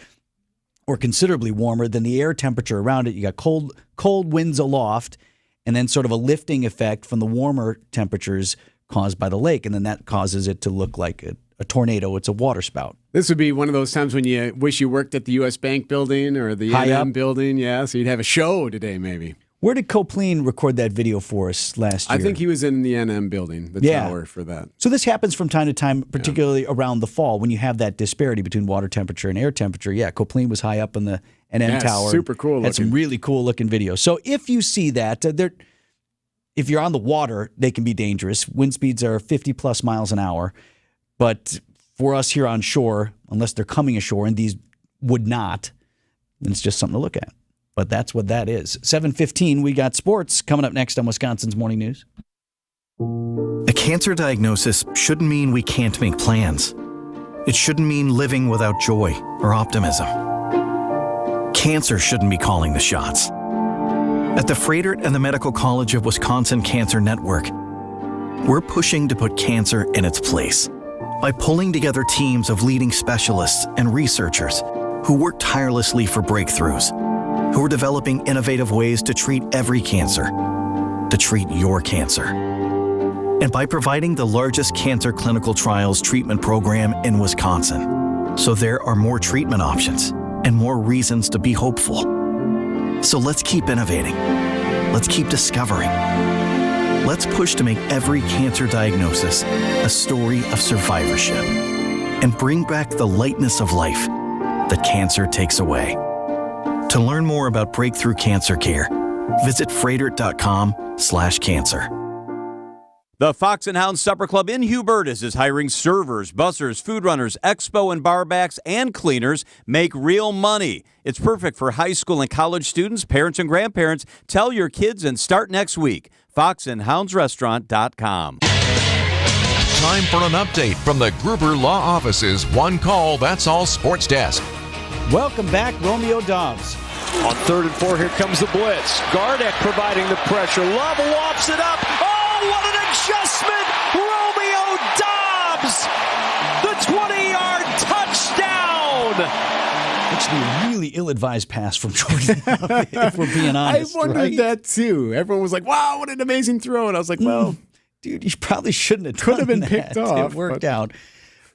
S5: or considerably warmer than the air temperature around it, you got cold winds aloft, and then sort of a lifting effect from the warmer temperatures caused by the lake, and then that causes it to look like a tornado. It's a water spout.
S6: This would be one of those times when you wish you worked at the U.S. Bank building or the NM building. Yeah, so you'd have a show today maybe.
S5: Where did Copeland record that video for us last year?
S6: I think he was in the NM building, the tower for that.
S5: So this happens from time to time, particularly around the fall when you have that disparity between water temperature and air temperature. Yeah, Copeland was high up in the NM tower.
S6: Super cool looking.
S5: Had some really cool looking videos. So if you see that, if you're on the water, they can be dangerous. Wind speeds are 50 plus miles an hour. But for us here on shore, unless they're coming ashore, and these would not, then it's just something to look at. But that's what that is. 7:15, we got sports coming up next on Wisconsin's Morning News.
S2: A cancer diagnosis shouldn't mean we can't make plans. It shouldn't mean living without joy or optimism. Cancer shouldn't be calling the shots. At the Froedtert and the Medical College of Wisconsin Cancer Network, we're pushing to put cancer in its place by pulling together teams of leading specialists and researchers who work tirelessly for breakthroughs, who are developing innovative ways to treat every cancer, to treat your cancer. And by providing the largest cancer clinical trials treatment program in Wisconsin, so there are more treatment options and more reasons to be hopeful. So let's keep innovating. Let's keep discovering. Let's push to make every cancer diagnosis a story of survivorship and bring back the lightness of life that cancer takes away. To learn more about breakthrough cancer care, visit Froedtert.com/cancer.
S3: The Fox and Hound Supper Club in Hubertus is hiring servers, bussers, food runners, expo and barbacks, and cleaners. Make real money. It's perfect for high school and college students, parents, and grandparents. Tell your kids and start next week. FoxandHoundsRestaurant.com.
S8: Time for an update from the Gruber Law Office's One Call, That's All Sports Desk.
S5: Welcome back, Romeo Dobbs.
S11: On 3rd and 4, here comes the blitz. Gardeck providing the pressure. Love lofts it up. Oh, what an adjustment! Romeo Dobbs! The 20-yard touchdown!
S5: Actually, a really ill-advised pass from Jordan, if we're being honest.
S6: I wondered that, too. Everyone was like, wow, what an amazing throw. And I was like, well,
S5: dude, you probably shouldn't have
S6: could have been
S5: that.
S6: picked off.
S5: It worked out.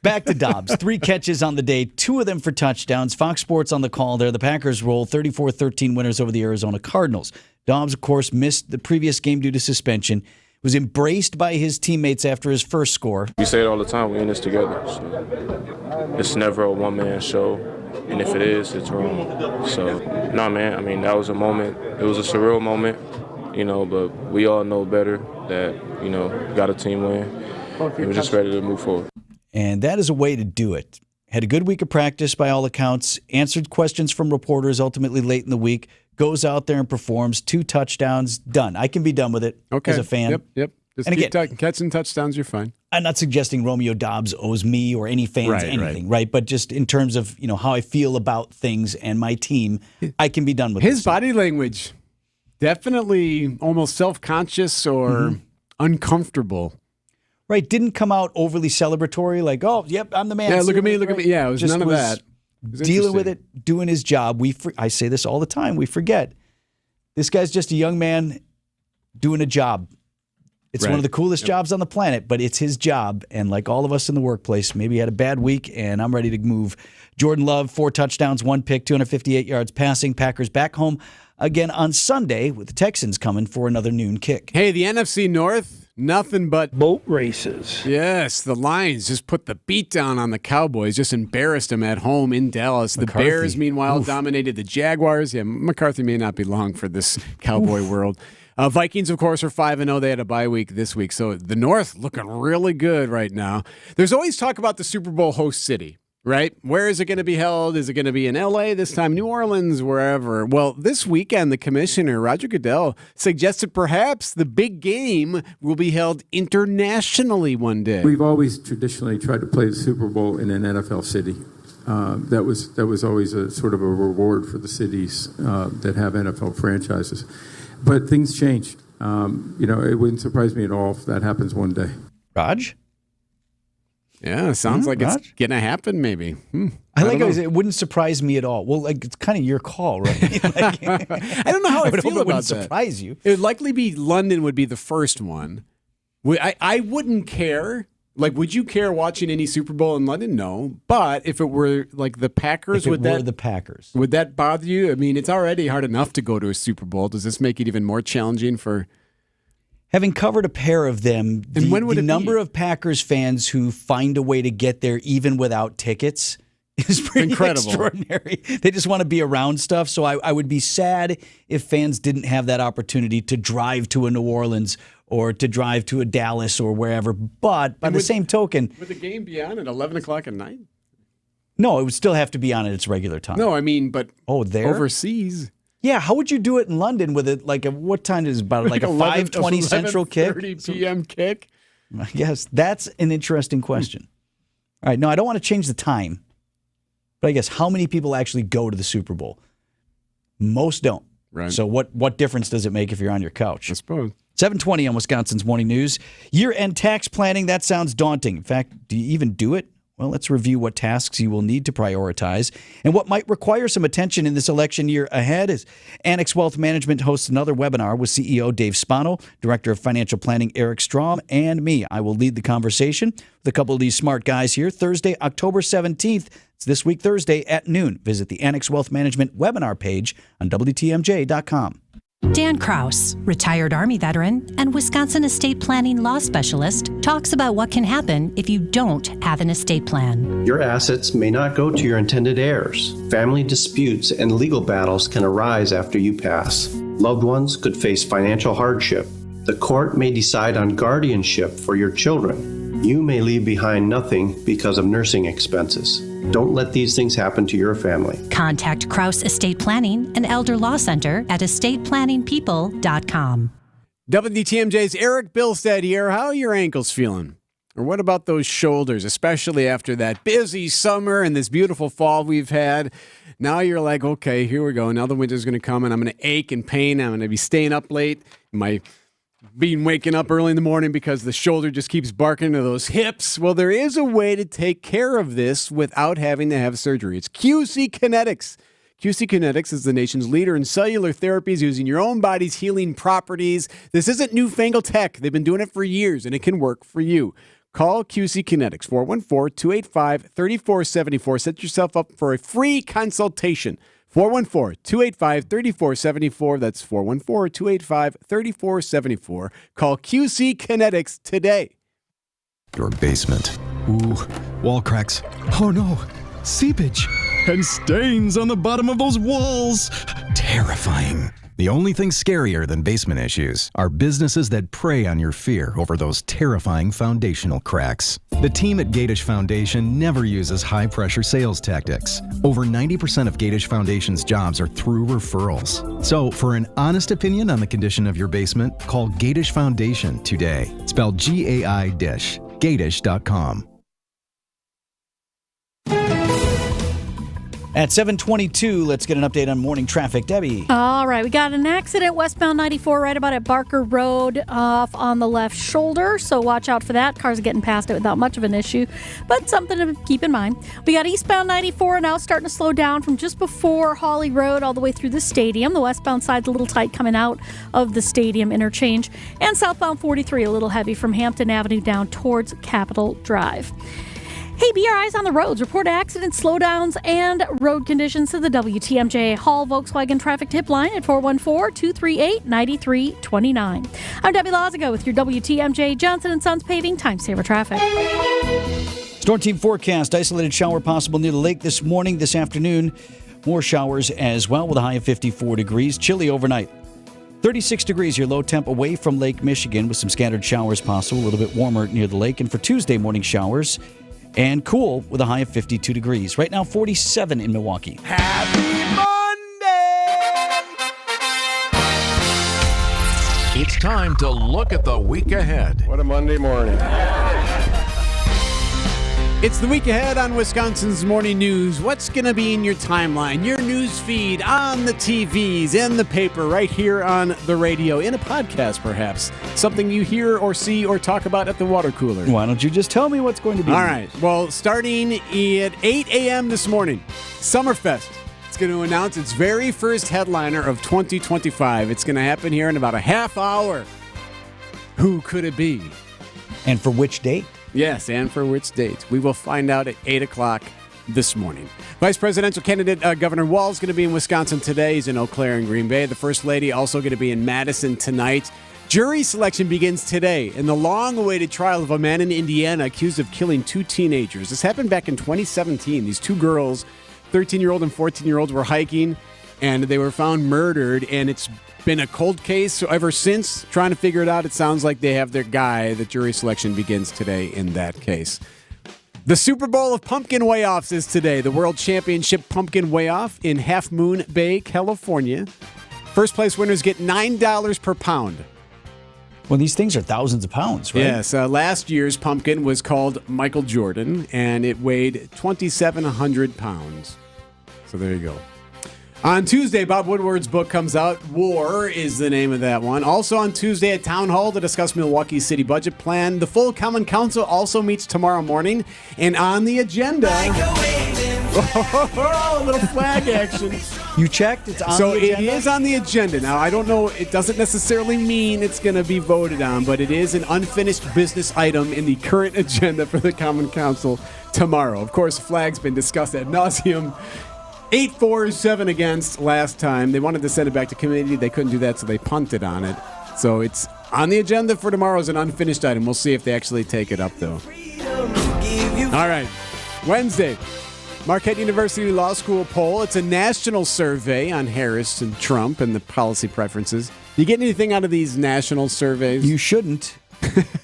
S5: Back to Dobbs. 3 catches on the day, 2 of them for touchdowns. Fox Sports on the call there. The Packers roll 34-13 winners over the Arizona Cardinals. Dobbs, of course, missed the previous game due to suspension. Was embraced by his teammates after his first score.
S23: We say it all the time, we're in this together. So it's never a one-man show, and if it is, it's wrong. So, no, man, I mean, that was a moment. It was a surreal moment, but we all know better that, got a team win, and we're just ready to move forward.
S5: And that is a way to do it. Had a good week of practice by all accounts, answered questions from reporters ultimately late in the week, goes out there and performs, 2 touchdowns, done. I can be done with it as a fan.
S6: Yep. Just
S5: and
S6: keep catching touchdowns, you're fine.
S5: I'm not suggesting Romeo Dobbs owes me or any fans anything, right? But just in terms of how I feel about things and my team, I can be done with
S6: his body language. Definitely almost self-conscious or uncomfortable.
S5: Right, didn't come out overly celebratory, like, oh, yep, I'm the man.
S6: Yeah, look at me. Yeah, it was just none of that.
S5: Dealing with it, doing his job. I say this all the time. We forget. This guy's just a young man doing a job. It's one of the coolest jobs on the planet, but it's his job. And like all of us in the workplace, maybe he had a bad week, and I'm ready to move. Jordan Love, 4 touchdowns, 1 pick, 258 yards passing. Packers back home again on Sunday with the Texans coming for another noon kick.
S6: Hey, the NFC North, nothing but
S11: boat races.
S6: Yes, the Lions just put the beat down on the Cowboys, just embarrassed them at home in Dallas.
S5: McCarthy.
S6: The Bears, meanwhile, dominated the Jaguars. Yeah, McCarthy may not be long for this Cowboy world. Vikings, of course, are 5-0. They had a bye week this week. So the North looking really good right now. There's always talk about the Super Bowl host city. Right? Where is it going to be held? Is it going to be in L.A. this time, New Orleans, wherever? Well, this weekend, the commissioner, Roger Goodell, suggested perhaps the big game will be held internationally one day.
S9: We've always traditionally tried to play the Super Bowl in an NFL city. That was always a sort of a reward for the cities that have NFL franchises. But things changed. It wouldn't surprise me at all if that happens one day.
S5: Raj?
S6: Yeah, sounds like
S5: Raj?
S6: it's going to happen maybe.
S5: I like how it wouldn't surprise me at all. Well, it's kind of your call, right?
S6: I don't know how I
S5: would
S6: feel
S5: hope it
S6: about
S5: wouldn't
S6: that.
S5: surprise you.
S6: It would likely be London would be the first one. I wouldn't care. Like, would you care watching any Super Bowl in London? No. But if it were like the Packers, would that bother you? I mean, it's already hard enough to go to a Super Bowl. Does this make it even more challenging for...
S5: Having covered a pair of them, the number of Packers fans who find a way to get there even without tickets is pretty extraordinary. They just want to be around stuff. So I would be sad if fans didn't have that opportunity to drive to a New Orleans or to drive to a Dallas or wherever. But by the same token...
S6: Would the game be on at 11 o'clock at night?
S5: No, it would still have to be on at its regular time.
S6: No, I mean, but
S5: there?
S6: Overseas...
S5: Yeah, how would you do it in London with it? Like, what time is it? About like a 5:20 Central kick?
S6: 11:30 p.m. kick?
S5: I guess that's an interesting question. All right, no, I don't want to change the time. But I guess how many people actually go to the Super Bowl? Most don't.
S6: Right.
S5: So what difference does it make if you're on your couch?
S6: I suppose.
S5: 7:20 on Wisconsin's Morning News. Year-end tax planning, that sounds daunting. In fact, do you even do it? Well, let's review what tasks you will need to prioritize and what might require some attention in this election year ahead. As Annex Wealth Management hosts another webinar with CEO Dave Spano, Director of Financial Planning Erik Strom, and me. I will lead the conversation with a couple of these smart guys here. Thursday, October 17th. It's this week, Thursday at noon. Visit the Annex Wealth Management webinar page on WTMJ.com.
S10: Dan Kraus, retired Army veteran and Wisconsin estate planning law specialist, talks about what can happen if you don't have an estate plan.
S12: Your assets may not go to your intended heirs. Family disputes and legal battles can arise after you pass. Loved ones could face financial hardship. The court may decide on guardianship for your children. You may leave behind nothing because of nursing expenses. Don't let these things happen to your family.
S10: Contact Kraus Estate Planning and Elder Law Center at estateplanningpeople.com.
S6: WTMJ's Erik Bilstad here. How are your ankles feeling? Or what about those shoulders, especially after that busy summer and this beautiful fall we've had? Now you're like, okay, here we go. Now the winter's going to come and I'm going to ache and pain. I'm going to be staying up late. Waking up early in the morning because the shoulder just keeps barking to those hips. Well, there is a way to take care of this without having to have surgery. It's QC Kinetics. QC Kinetics is the nation's leader in cellular therapies using your own body's healing properties. This isn't newfangled tech. They've been doing it for years, and it can work for you. Call QC Kinetics, 414-285-3474. Set yourself up for a free consultation. 414-285-3474. That's 414-285-3474. Call QC Kinetics today.
S13: Your basement. Ooh, wall cracks. Oh no, seepage. And stains on the bottom of those walls. Terrifying. The only thing scarier than basement issues are businesses that prey on your fear over those terrifying foundational cracks. The team at Gatish Foundation never uses high-pressure sales tactics. Over 90% of Gatish Foundation's jobs are through referrals. So, for an honest opinion on the condition of your basement, call Gatish Foundation today. Spelled G-A-I-Dish. Gatish.com.
S5: At 7:22, let's get an update on morning traffic. Debbie.
S7: All right, we got an accident westbound 94 right about at Barker Road off on the left shoulder, so watch out for that. Cars are getting past it without much of an issue, but something to keep in mind. We got eastbound 94 now starting to slow down from just before Hawley Road all the way through the stadium. The westbound side's a little tight coming out of the stadium interchange, and southbound 43 a little heavy from Hampton Avenue down towards Capitol Drive. Hey, be our eyes on the roads. Report accidents, slowdowns, and road conditions to the WTMJ Hall Volkswagen Traffic Tip Line at 414-238-9329. I'm Debbie Lazago with your WTMJ Johnson & Sons Paving Time Saver Traffic.
S5: Storm team forecast. Isolated shower possible near the lake this morning, this afternoon. More showers as well with a high of 54 degrees. Chilly overnight. 36 degrees, your low temp away from Lake Michigan with some scattered showers possible. A little bit warmer near the lake. And for Tuesday, morning showers and cool with a high of 52 degrees. Right now, 47 in Milwaukee.
S4: It's time to look at the week ahead.
S14: What a Monday morning.
S6: It's the week ahead on Wisconsin's Morning News. What's going to be in your timeline, your news feed, on the TVs, in the paper, right here on the radio, in a podcast perhaps. Something you hear or see or talk about at the water cooler.
S5: Why don't you just tell me what's going to be?
S6: All right. Well, starting at 8 a.m. this morning, Summerfest. It's going to announce its very first headliner of 2025. It's going to happen here in about a half hour. Who could it be?
S5: And for which date?
S6: Yes, and for which date? We will find out at 8 o'clock this morning. Vice presidential candidate Governor Walz is going to be in Wisconsin today. He's in Eau Claire and Green Bay. The First Lady also going to be in Madison tonight. Jury selection begins today in the long-awaited trial of a man in Indiana accused of killing 2 teenagers. This happened back in 2017. These 2 girls, 13-year-old and 14-year-old, were hiking, and they were found murdered, and it's been a cold case ever since. Trying to figure it out. It sounds like they have their guy. The jury selection begins today in that case. The Super Bowl of Pumpkin Weigh-Offs is today. The World Championship Pumpkin Weigh-Off in Half Moon Bay, California. First place winners get $9 per pound.
S5: Well, these things are thousands of pounds, right?
S6: Yes. Last year's pumpkin was called Michael Jordan, and it weighed 2,700 pounds. So there you go. On Tuesday, Bob Woodward's book comes out. War is the name of that one. Also on Tuesday at Town Hall to discuss Milwaukee's city budget plan. The full Common Council also meets tomorrow morning. And on the agenda... a little flag action.
S5: You checked? It's on
S6: the
S5: agenda?
S6: So it is on the agenda. Now, I don't know. It doesn't necessarily mean it's going to be voted on, but it is an unfinished business item in the current agenda for the Common Council tomorrow. Of course, the flag's been discussed ad nauseum. 8-4, 7 against last time. They wanted to send it back to committee. They couldn't do that, so they punted on it. So it's on the agenda for tomorrow as an unfinished item. We'll see if they actually take it up, though. All right. Wednesday, Marquette University Law School poll. It's a national survey on Harris and Trump and the policy preferences. Do you get anything out of these national surveys?
S5: You shouldn't,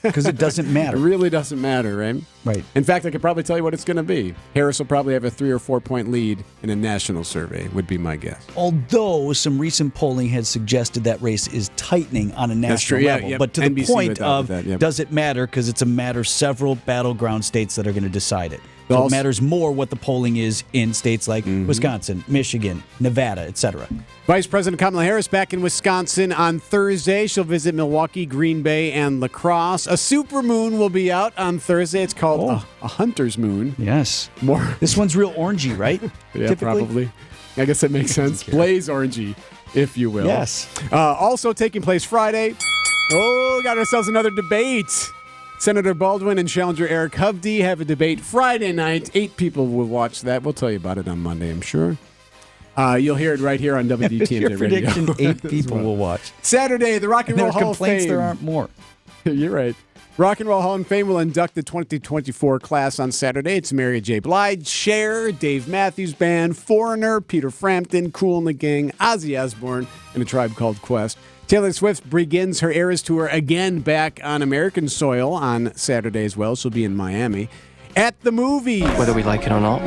S5: because it doesn't matter.
S6: It really doesn't matter, right?
S5: Right.
S6: In fact, I could probably tell you what it's going to be. Harris will probably have a 3 or 4 point lead in a national survey, would be my guess.
S5: Although some recent polling has suggested that race is tightening on a national level.
S6: Yeah,
S5: but to
S6: NBC
S5: the point of,
S6: that,
S5: does it matter? Because it's a matter of several battleground states that are going to decide it. So it matters more what the polling is in states like Wisconsin, Michigan, Nevada, etc.
S6: Vice President Kamala Harris back in Wisconsin on Thursday. She'll visit Milwaukee, Green Bay, and La Crosse. A supermoon will be out on Thursday. It's called a hunter's moon.
S5: Yes.
S6: More.
S5: This one's real orangey, right?
S6: Yeah,
S5: typically?
S6: probably. I guess that makes sense. Blaze orangey, if you will.
S5: Yes.
S6: Also taking place Friday. Got ourselves another debate. Senator Baldwin and challenger Erik Hovde have a debate Friday night. 8 people will watch that. We'll tell you about it on Monday, I'm sure. You'll hear it right here on WTMJ
S5: Your prediction,
S6: Radio.
S5: 8 people will watch.
S6: Saturday, the Rock and Roll Hall of Fame.
S5: There are complaints there aren't more.
S6: You're right. Rock and Roll Hall of Fame will induct the 2024 class on Saturday. It's Mary J. Blige, Cher, Dave Matthews Band, Foreigner, Peter Frampton, Kool and the Gang, Ozzy Osbourne, and A Tribe Called Quest. Taylor Swift begins her Eras Tour again back on American soil on Saturday as well. She'll be in Miami. At the movies.
S15: Whether we like it or not,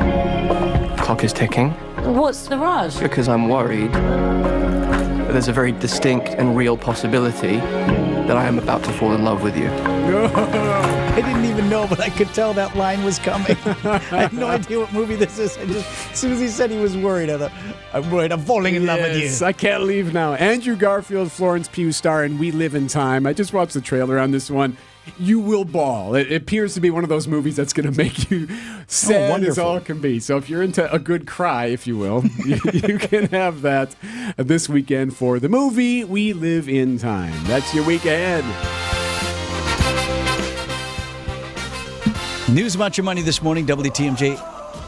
S15: the clock is ticking.
S16: What's the rush?
S15: Because I'm worried that there's a very distinct and real possibility that I am about to fall in love with you.
S5: I didn't even know, but I could tell that line was coming. I had no idea what movie this is. As soon as he said he was worried, I thought, I'm worried. I'm falling in love with you.
S6: I can't leave now. Andrew Garfield, Florence Pugh star in We Live in Time. I just watched the trailer on this one. You will bawl. It appears to be one of those movies that's going to make you sad as all can be. So if you're into a good cry, if you will, you can have that this weekend for the movie We Live in Time. That's your week ahead.
S5: News about your money this morning, WTMJ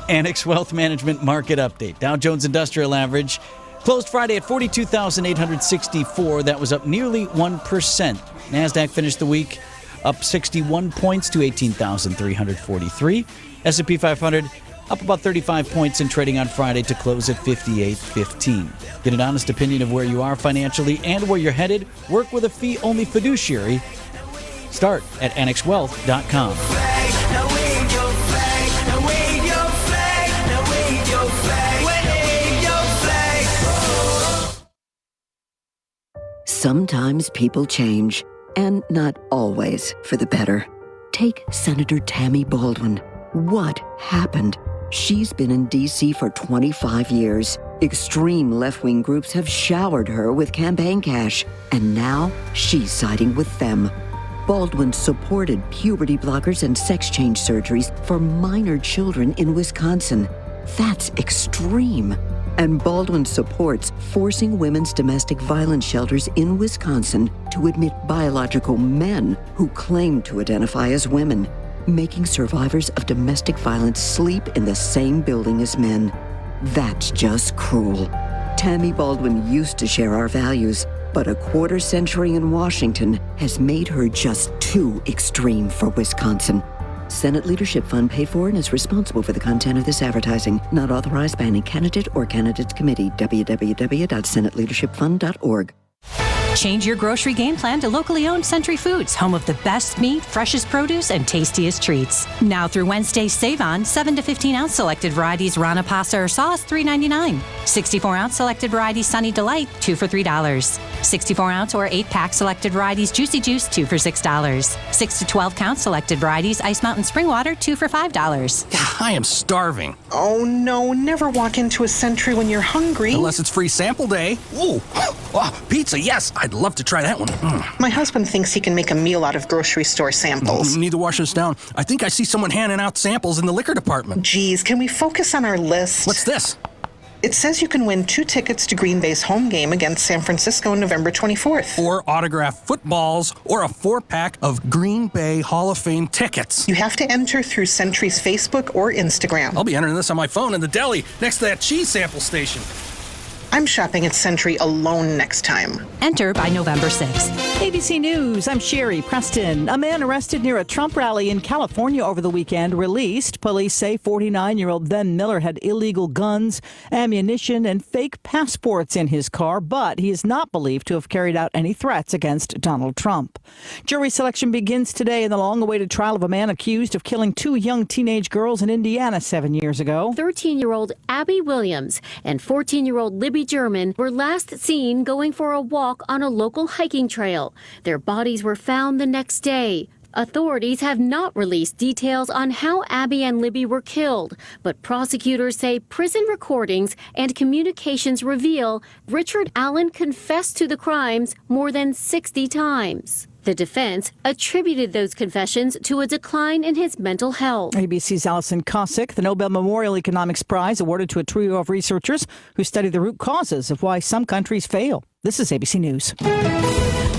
S5: Annex Wealth Management Market Update. Dow Jones Industrial Average closed Friday at 42,864. That was up nearly 1%. NASDAQ finished the week up 61 points to 18,343. S&P 500 up about 35 points in trading on Friday to close at 58.15. Get an honest opinion of where you are financially and where you're headed. Work with a fee-only fiduciary. Start at annexwealth.com.
S1: Sometimes people change, and not always for the better. Take Senator Tammy Baldwin. What happened? She's been in D.C. for 25 years. Extreme left-wing groups have showered her with campaign cash, and now she's siding with them. Baldwin supported puberty blockers and sex change surgeries for minor children in Wisconsin. That's extreme. And Baldwin supports forcing women's domestic violence shelters in Wisconsin to admit biological men who claim to identify as women, making survivors of domestic violence sleep in the same building as men. That's just cruel. Tammy Baldwin used to share our values, but a quarter century in Washington has made her just too extreme for Wisconsin. Senate Leadership Fund paid for and is responsible for the content of this advertising. Not authorized by any candidate or candidates committee. www.senateleadershipfund.org.
S10: Change your grocery game plan to locally owned Century Foods, home of the best meat, freshest produce, and tastiest treats. Now through Wednesday, save on 7 to 15 ounce selected varieties Rana pasta or sauce, $3.99. 64 ounce selected varieties Sunny Delight, 2 for $3. 64 ounce or 8-pack selected varieties Juicy Juice, 2 for $6. 6 to 12 count selected varieties Ice Mountain Spring Water, 2 for $5.
S14: I am starving.
S16: Oh no, never walk into a Century when you're hungry.
S14: Unless it's free sample day. Ooh, oh, pizza, yes. I'd love to try that one.
S16: My husband thinks he can make a meal out of grocery store samples.
S14: Need to wash this down. I think I see someone handing out samples in the liquor department.
S16: Geez, can we focus on our list?
S14: What's this?
S16: It says you can win 2 tickets to Green Bay's home game against San Francisco on November 24th.
S14: Or autographed footballs, or a 4-pack of Green Bay Hall of Fame tickets.
S16: You have to enter through Century's Facebook or Instagram.
S14: I'll be entering this on my phone in the deli next to that cheese sample station.
S16: I'm shopping at Century alone next time.
S10: Enter by November 6th.
S18: ABC News, I'm Sherry Preston. A man arrested near a Trump rally in California over the weekend released. Police say 49-year-old Ben Miller had illegal guns, ammunition, and fake passports in his car, but he is not believed to have carried out any threats against Donald Trump. Jury selection begins today in the long-awaited trial of a man accused of killing 2 young teenage girls in Indiana 7 years ago.
S24: 13-year-old Abby Williams and 14-year-old Libby German were last seen going for a walk on a local hiking trail. Their bodies were found the next day. Authorities have not released details on how Abby and Libby were killed, but prosecutors say prison recordings and communications reveal Richard Allen confessed to the crimes more than 60 times. The defense attributed those confessions to a decline in his mental health.
S18: ABC's Alison Kosick, the Nobel Memorial Economics Prize awarded to a trio of researchers who study the root causes of why some countries fail. This is ABC News.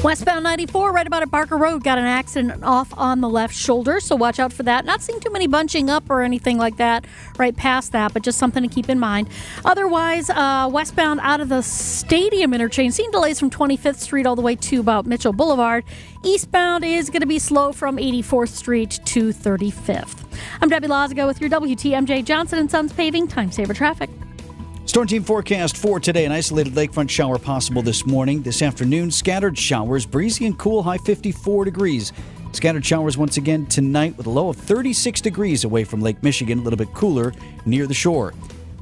S7: Westbound 94, right about at Barker Road, got an accident off on the left shoulder, so watch out for that. Not seeing too many bunching up or anything like that right past that, but just something to keep in mind. Otherwise, westbound out of the Stadium interchange, seeing delays from 25th Street all the way to about Mitchell Boulevard. Eastbound is going to be slow from 84th Street to 35th. I'm Debbie Lazago with your WTMJ Johnson & Sons Paving Time Saver Traffic.
S5: Storm team forecast for today. An isolated lakefront shower possible this morning. This afternoon, scattered showers, breezy and cool, high 54 degrees. Scattered showers once again tonight with a low of 36 degrees away from Lake Michigan, a little bit cooler near the shore.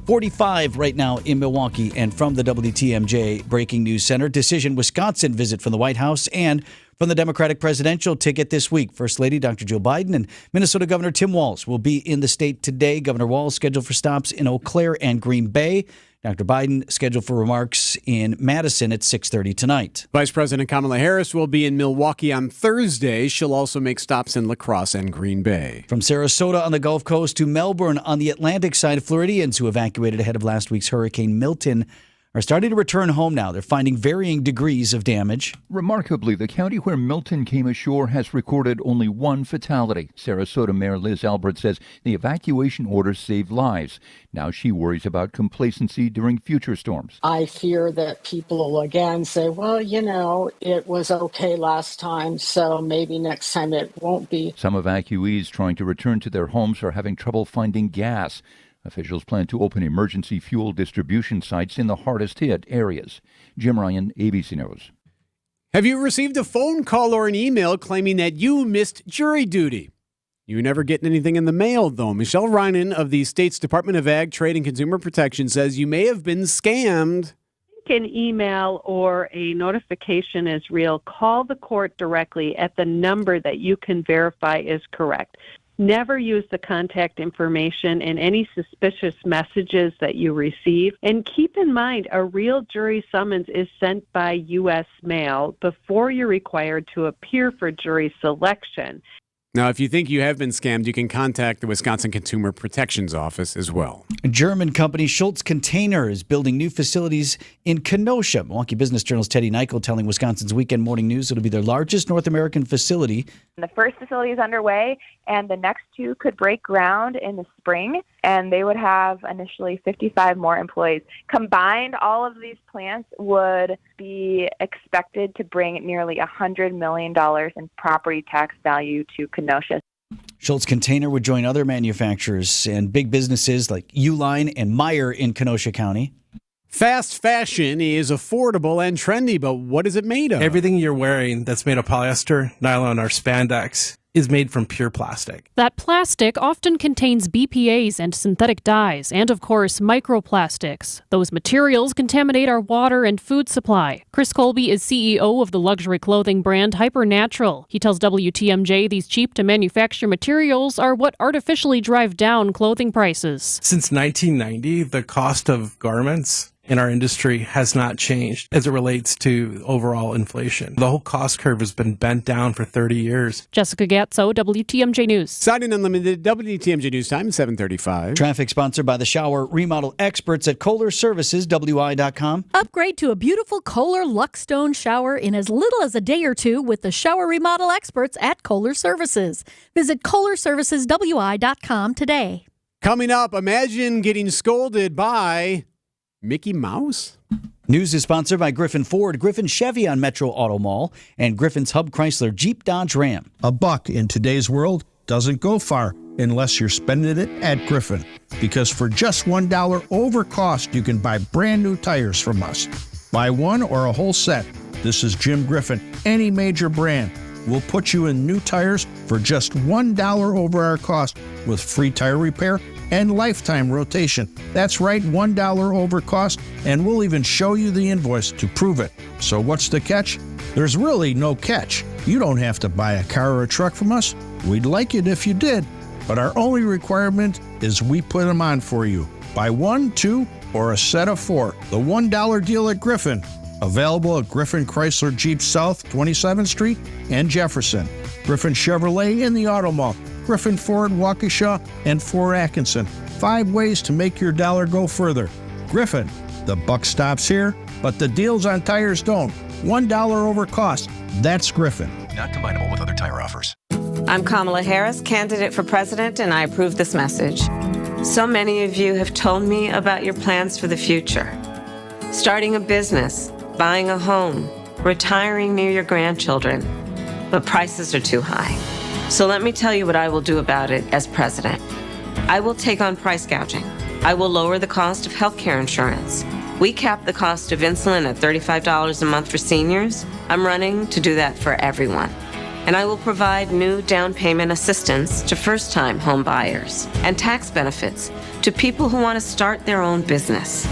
S5: 45 right now in Milwaukee. And from the WTMJ Breaking News Center, decision Wisconsin visit from the White House and from the Democratic presidential ticket this week. First Lady Dr. Joe Biden and Minnesota Governor Tim Walz will be in the state today. Governor Walz scheduled for stops in Eau Claire and Green Bay. Dr. Biden scheduled for remarks in Madison at 6:30 tonight.
S6: Vice President Kamala Harris will be in Milwaukee on Thursday. She'll also make stops in La Crosse and Green Bay.
S5: From Sarasota on the Gulf Coast to Melbourne on the Atlantic side, Floridians who evacuated ahead of last week's Hurricane Milton are starting to return home now. They're finding varying degrees of damage.
S25: Remarkably, the county where Milton came ashore has recorded only 1 fatality. Sarasota Mayor Liz Albert says the evacuation order saved lives. Now she worries about complacency during future storms.
S26: I fear that people will again say, well, it was okay last time, so maybe next time it won't be.
S25: Some evacuees trying to return to their homes are having trouble finding gas. Officials plan to open emergency fuel distribution sites in the hardest-hit areas. Jim Ryan, ABC News.
S6: Have you received a phone call or an email claiming that you missed jury duty? You never getting anything in the mail, though. Michelle Reinen of the state's Department of Ag, Trade, and Consumer Protection says you may have been scammed.
S2: an email or a notification is real, call the court directly at the number that you can verify is correct. Never use the contact information in any suspicious messages that you receive. And keep in mind, a real jury summons is sent by U.S. mail before you're required to appear for jury selection.
S6: Now, if you think you have been scammed, you can contact the Wisconsin Consumer Protection's office as well.
S5: German company Schultz Container is building new facilities in Kenosha. Milwaukee Business Journal's Teddy Nykel telling Wisconsin's Weekend Morning News it'll be their largest North American facility.
S17: The first facility is underway, and the next two could break ground in the spring, and they would have initially 55 more employees. Combined, all of these plants would be expected to bring nearly $100 million in property tax value to Kenosha.
S5: Schultz Container would join other manufacturers and big businesses like Uline and Meyer in Kenosha County.
S6: Fast fashion is affordable and trendy, but what is it made of?
S19: Everything you're wearing that's made of polyester, nylon, or spandex is made from pure plastic.
S20: That plastic often contains BPAs and synthetic dyes, and of course, microplastics. Those materials contaminate our water and food supply. Chris Colby is CEO of the luxury clothing brand Hypernatural. He tells WTMJ these cheap-to-manufacture materials are what artificially drive down clothing prices.
S19: Since 1990, the cost of garments in our industry has not changed as it relates to overall inflation. The whole cost curve has been bent down for 30 years.
S20: Jessica Gatso, WTMJ News.
S6: Siding Unlimited, WTMJ News Time, 7:35.
S5: Traffic sponsored by the shower remodel experts at Kohler Services, WI.com.
S7: Upgrade to a beautiful Kohler Luxstone shower in as little as a day or two with the shower remodel experts at Kohler Services. Visit KohlerServicesWI.com today.
S6: Coming up, imagine getting scolded by Mickey Mouse?
S5: News is sponsored by Griffin Ford, Griffin Chevy on Metro Auto Mall, and Griffin's Hub Chrysler Jeep Dodge Ram.
S21: $1 in today's world doesn't go far unless you're spending it at Griffin. Because for just $1 over cost, you can buy brand new tires from us. Buy one or a whole set. This is Jim Griffin, any major brand. We'll put you in new tires for just $1 over our cost with free tire repair and lifetime rotation. That's right, $1 over cost, and we'll even show you the invoice to prove it. So what's the catch? There's really no catch. You don't have to buy a car or a truck from us. We'd like it if you did, but our only requirement is we put them on for you. Buy one, two, or a set of 4. The $1 deal at Griffin. Available at Griffin Chrysler Jeep South, 27th Street and Jefferson. Griffin Chevrolet in the Auto Mall. Griffin Ford, Waukesha, and Fort Atkinson. 5 ways to make your dollar go further. Griffin, the buck stops here, but the deals on tires don't. $1 over cost. That's Griffin.
S8: Not combinable with other tire offers.
S22: I'm Kamala Harris, candidate for president, and I approve this message. So many of you have told me about your plans for the future. Starting a business, buying a home, retiring near your grandchildren. But prices are too high. So let me tell you what I will do about it as president. I will take on price gouging. I will lower the cost of health care insurance. We cap the cost of insulin at $35 a month for seniors. I'm running to do that for everyone. And I will provide new down payment assistance to first-time home buyers and tax benefits to people who want to start their own business.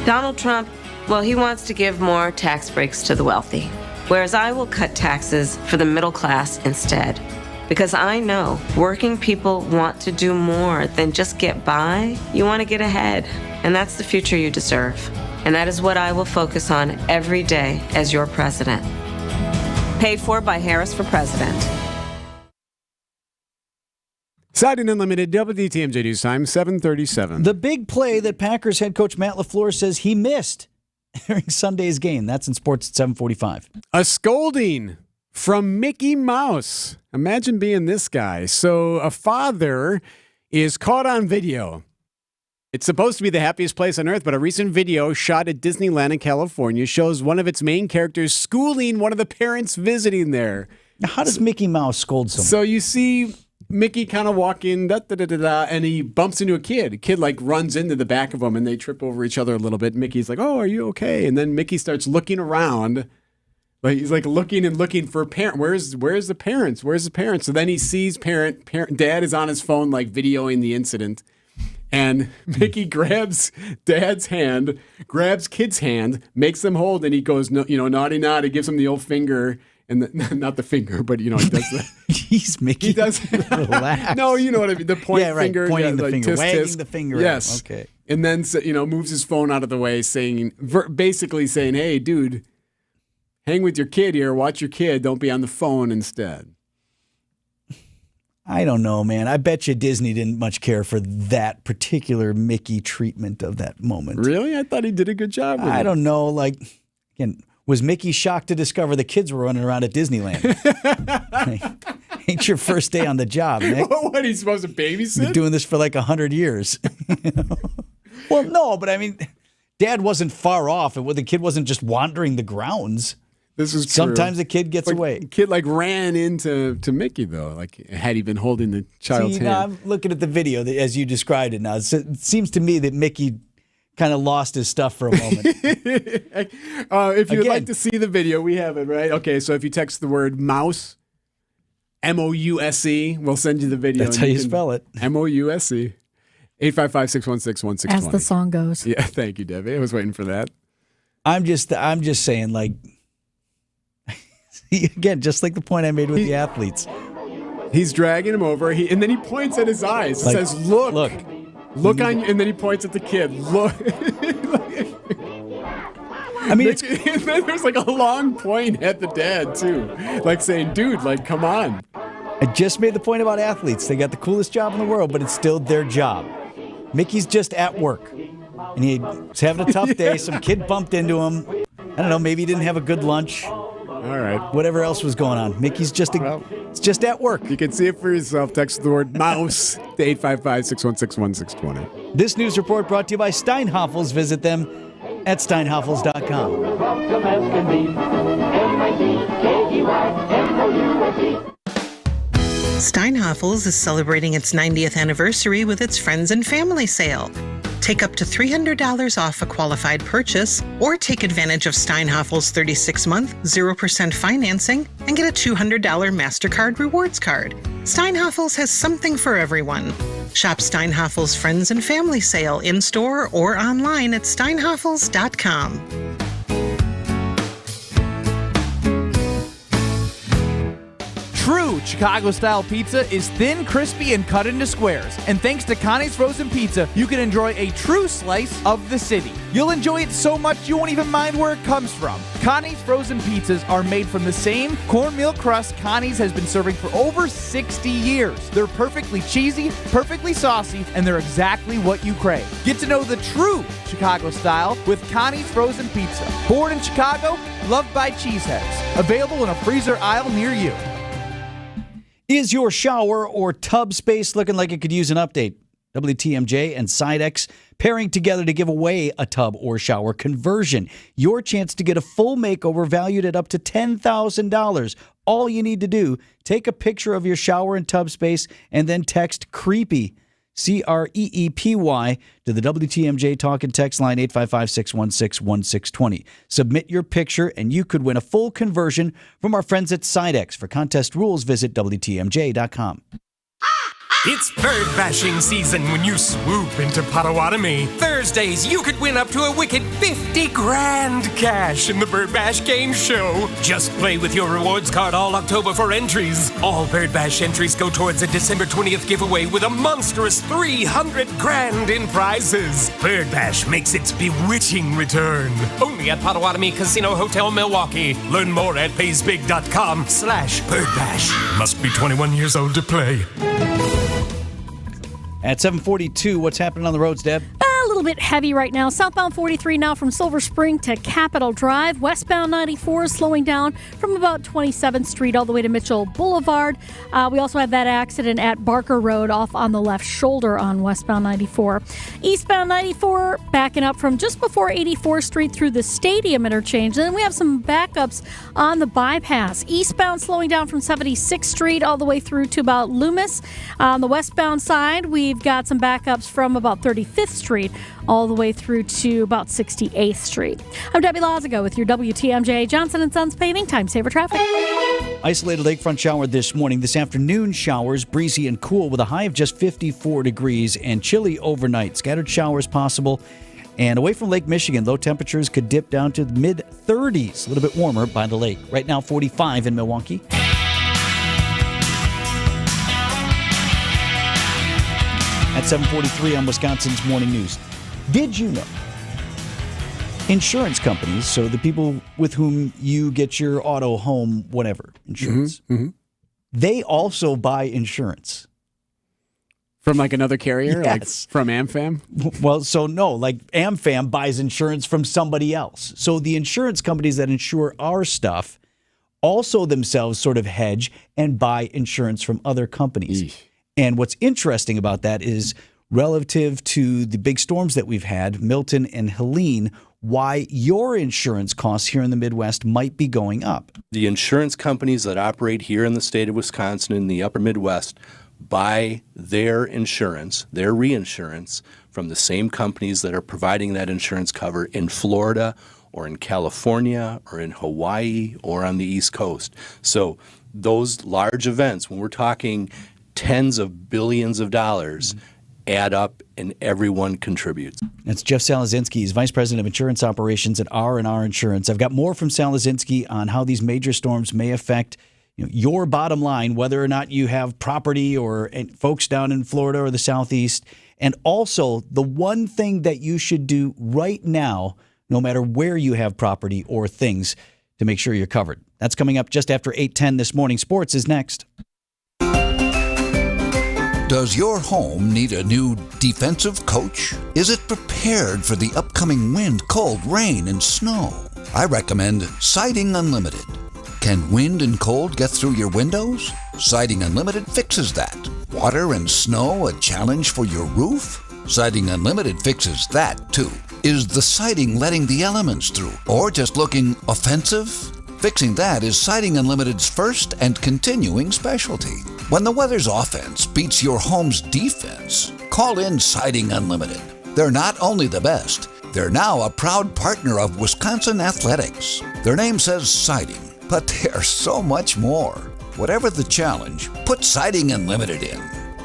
S22: Donald Trump, well, he wants to give more tax breaks to the wealthy, whereas I will cut taxes for the middle class instead. Because I know working people want to do more than just get by. You want to get ahead, and that's the future you deserve. And that is what I will focus on every day as your president. Paid for by Harris for President.
S6: Siding Unlimited, WTMJ News Time, 7:37.
S5: The big play that Packers head coach Matt LaFleur says he missed during Sunday's game. That's in sports at 7:45.
S6: A scolding from Mickey Mouse. Imagine being this guy. So a father is caught on video. It's supposed to be the happiest place on earth, but a recent video shot at Disneyland in California shows one of its main characters schooling one of the parents visiting there.
S5: Now, how does Mickey Mouse scold someone?
S6: So you see Mickey kind of walking, and he bumps into a kid. A kid like runs into the back of him, and they trip over each other a little bit. Mickey's like, "Oh, are you okay?" And then Mickey starts looking around. Like he's like looking for a parent. Where's the parents? Where's the parents? So then he sees parent. Dad is on his phone like videoing the incident. And Mickey grabs Dad's hand, grabs Kid's hand, makes them hold, and he goes, no, naughty, naughty, gives him the old finger. And not the finger, but he does the.
S5: Jeez, Mickey.
S6: He does.
S5: Relax.
S6: No, you know what I mean. The point finger,
S5: pointing the finger,
S6: tisk,
S5: wagging
S6: tisk.
S5: the finger.
S6: Yes.
S5: Out. Okay.
S6: And then moves his phone out of the way, basically saying, "Hey, dude, hang with your kid here. Watch your kid. Don't be on the phone instead."
S5: I don't know, man. I bet you Disney didn't much care for that particular Mickey treatment of that moment.
S6: Really? I thought he did a good job with it.
S5: I don't know. Like, again. Was Mickey shocked to discover the kids were running around at Disneyland? Ain't your first day on the job, Nick.
S6: What, he's supposed to babysit?
S5: Been doing this for like 100 years. Well, no, but I mean, Dad wasn't far off. The kid wasn't just wandering the grounds.
S6: This is true.
S5: Sometimes the kid gets away.
S6: The kid ran into Mickey, though. Like, had he been holding the child's hand.
S5: I'm looking at the video as you described it now. It seems to me that Mickey kind of lost his stuff for a moment.
S6: If you would like to see the video, we have it, right? Okay, so if you text the word mouse, MOUSE, we'll send you the video.
S5: That's how you spell it.
S6: MOUSE. 855-616-1620.
S7: As the song goes.
S6: Yeah, thank you, Debbie. I was waiting for that.
S5: I'm just saying, like, again, just like the point I made with the athletes.
S6: He's dragging him over, and then he points at his eyes. He says, look on you, and then he points at the kid. Look.
S5: I mean,
S6: and then there's like a long point at the dad, too. Like saying, dude, like, come on.
S5: I just made the point about athletes. They got the coolest job in the world, but it's still their job. Mickey's just at work. And he's having a tough day. Some kid bumped into him. I don't know, maybe he didn't have a good lunch.
S6: All right.
S5: Whatever else was going on. Mickey's just it's just at work.
S6: You can see it for yourself. Text the word mouse to 855-616-1620.
S5: This news report brought to you by Steinhoffels. Visit them at steinhoffels.com.
S16: Steinhoffels is celebrating its 90th anniversary with its Friends and Family Sale. Take up to $300 off a qualified purchase, or take advantage of Steinhoffels' 36-month, 0% financing and get a $200 MasterCard rewards card. Steinhoffels has something for everyone. Shop Steinhoffels' Friends and Family Sale in-store or online at steinhoffels.com.
S3: True Chicago-style pizza is thin, crispy, and cut into squares. And thanks to Connie's Frozen Pizza, you can enjoy a true slice of the city. You'll enjoy it so much you won't even mind where it comes from. Connie's Frozen Pizzas are made from the same cornmeal crust Connie's has been serving for over 60 years. They're perfectly cheesy, perfectly saucy, and they're exactly what you crave. Get to know the true Chicago style with Connie's Frozen Pizza. Born in Chicago, loved by cheeseheads. Available in a freezer aisle near you.
S5: Is your shower or tub space looking like it could use an update? WTMJ and Sidex pairing together to give away a tub or shower conversion. Your chance to get a full makeover valued at up to $10,000. All you need to do, take a picture of your shower and tub space and then text CREEPY, CREEPY, to the WTMJ talk and text line 855-616-1620. Submit your picture and you could win a full conversion from our friends at Sidex. For contest rules, visit WTMJ.com.
S9: It's bird bashing season when you swoop into Potawatomi. Thursdays, you could win up to a wicked 50 grand cash in the Bird Bash Game Show. Just play with your rewards card all October for entries. All Bird Bash entries go towards a December 20th giveaway with a monstrous 300 grand in prizes. Bird Bash makes its bewitching return. Only at Potawatomi Casino Hotel, Milwaukee. Learn more at paysbig.com/birdbash. Must be 21 years old to play.
S5: At 7:42, what's happening on the roads, Deb?
S7: A little bit heavy right now. Southbound 43 now from Silver Spring to Capitol Drive. Westbound 94 slowing down from about 27th Street all the way to Mitchell Boulevard. We also have that accident at Barker Road off on the left shoulder on westbound 94. Eastbound 94 backing up from just before 84th Street through the Stadium interchange. Then we have some backups on the bypass. Eastbound slowing down from 76th Street all the way through to about Loomis. On the westbound side, we've got some backups from about 35th Street all the way through to about 68th Street. I'm Debbie Lazago with your WTMJ Johnson & Sons Paving Time Saver Traffic.
S5: Isolated lakefront shower this morning. This afternoon, showers, breezy and cool with a high of just 54 degrees and chilly overnight. Scattered showers possible. And away from Lake Michigan, low temperatures could dip down to the mid-30s, a little bit warmer by the lake. Right now, 45 in Milwaukee. At 7:43 on Wisconsin's Morning News. Did you know insurance companies, so the people with whom you get your auto, home, whatever insurance, they also buy insurance.
S6: From like another carrier?
S5: Yes.
S6: Like from AmFam?
S5: Well, so no, like AmFam buys insurance from somebody else. So the insurance companies that insure our stuff also themselves sort of hedge and buy insurance from other companies. Eesh. And what's interesting about that is relative to the big storms that we've had, Milton and Helene, why your insurance costs here in the Midwest might be going up.
S4: The insurance companies that operate here in the state of Wisconsin in the upper Midwest buy their insurance, their reinsurance, from the same companies that are providing that insurance cover in Florida or in California or in Hawaii or on the East Coast. So those large events, when we're talking tens of billions of dollars, add up and everyone contributes. That's
S5: Jeff Salazinski. He's Vice President of Insurance Operations at R&R Insurance. I've got more from Salazinski on how these major storms may affect your bottom line, whether or not you have property or folks down in Florida or the Southeast. And also the one thing that you should do right now, no matter where you have property or things, to make sure you're covered. That's coming up just after 8:10 this morning. Sports is next.
S11: Does your home need a new defensive coach? Is it prepared for the upcoming wind, cold, rain, and snow? I recommend Siding Unlimited. Can wind and cold get through your windows? Siding Unlimited fixes that. Water and snow a challenge for your roof? Siding Unlimited fixes that too. Is the siding letting the elements through or just looking offensive? Fixing that is Siding Unlimited's first and continuing specialty. When the weather's offense beats your home's defense, call in Siding Unlimited. They're not only the best, they're now a proud partner of Wisconsin Athletics. Their name says siding, but they are so much more. Whatever the challenge, put Siding Unlimited in.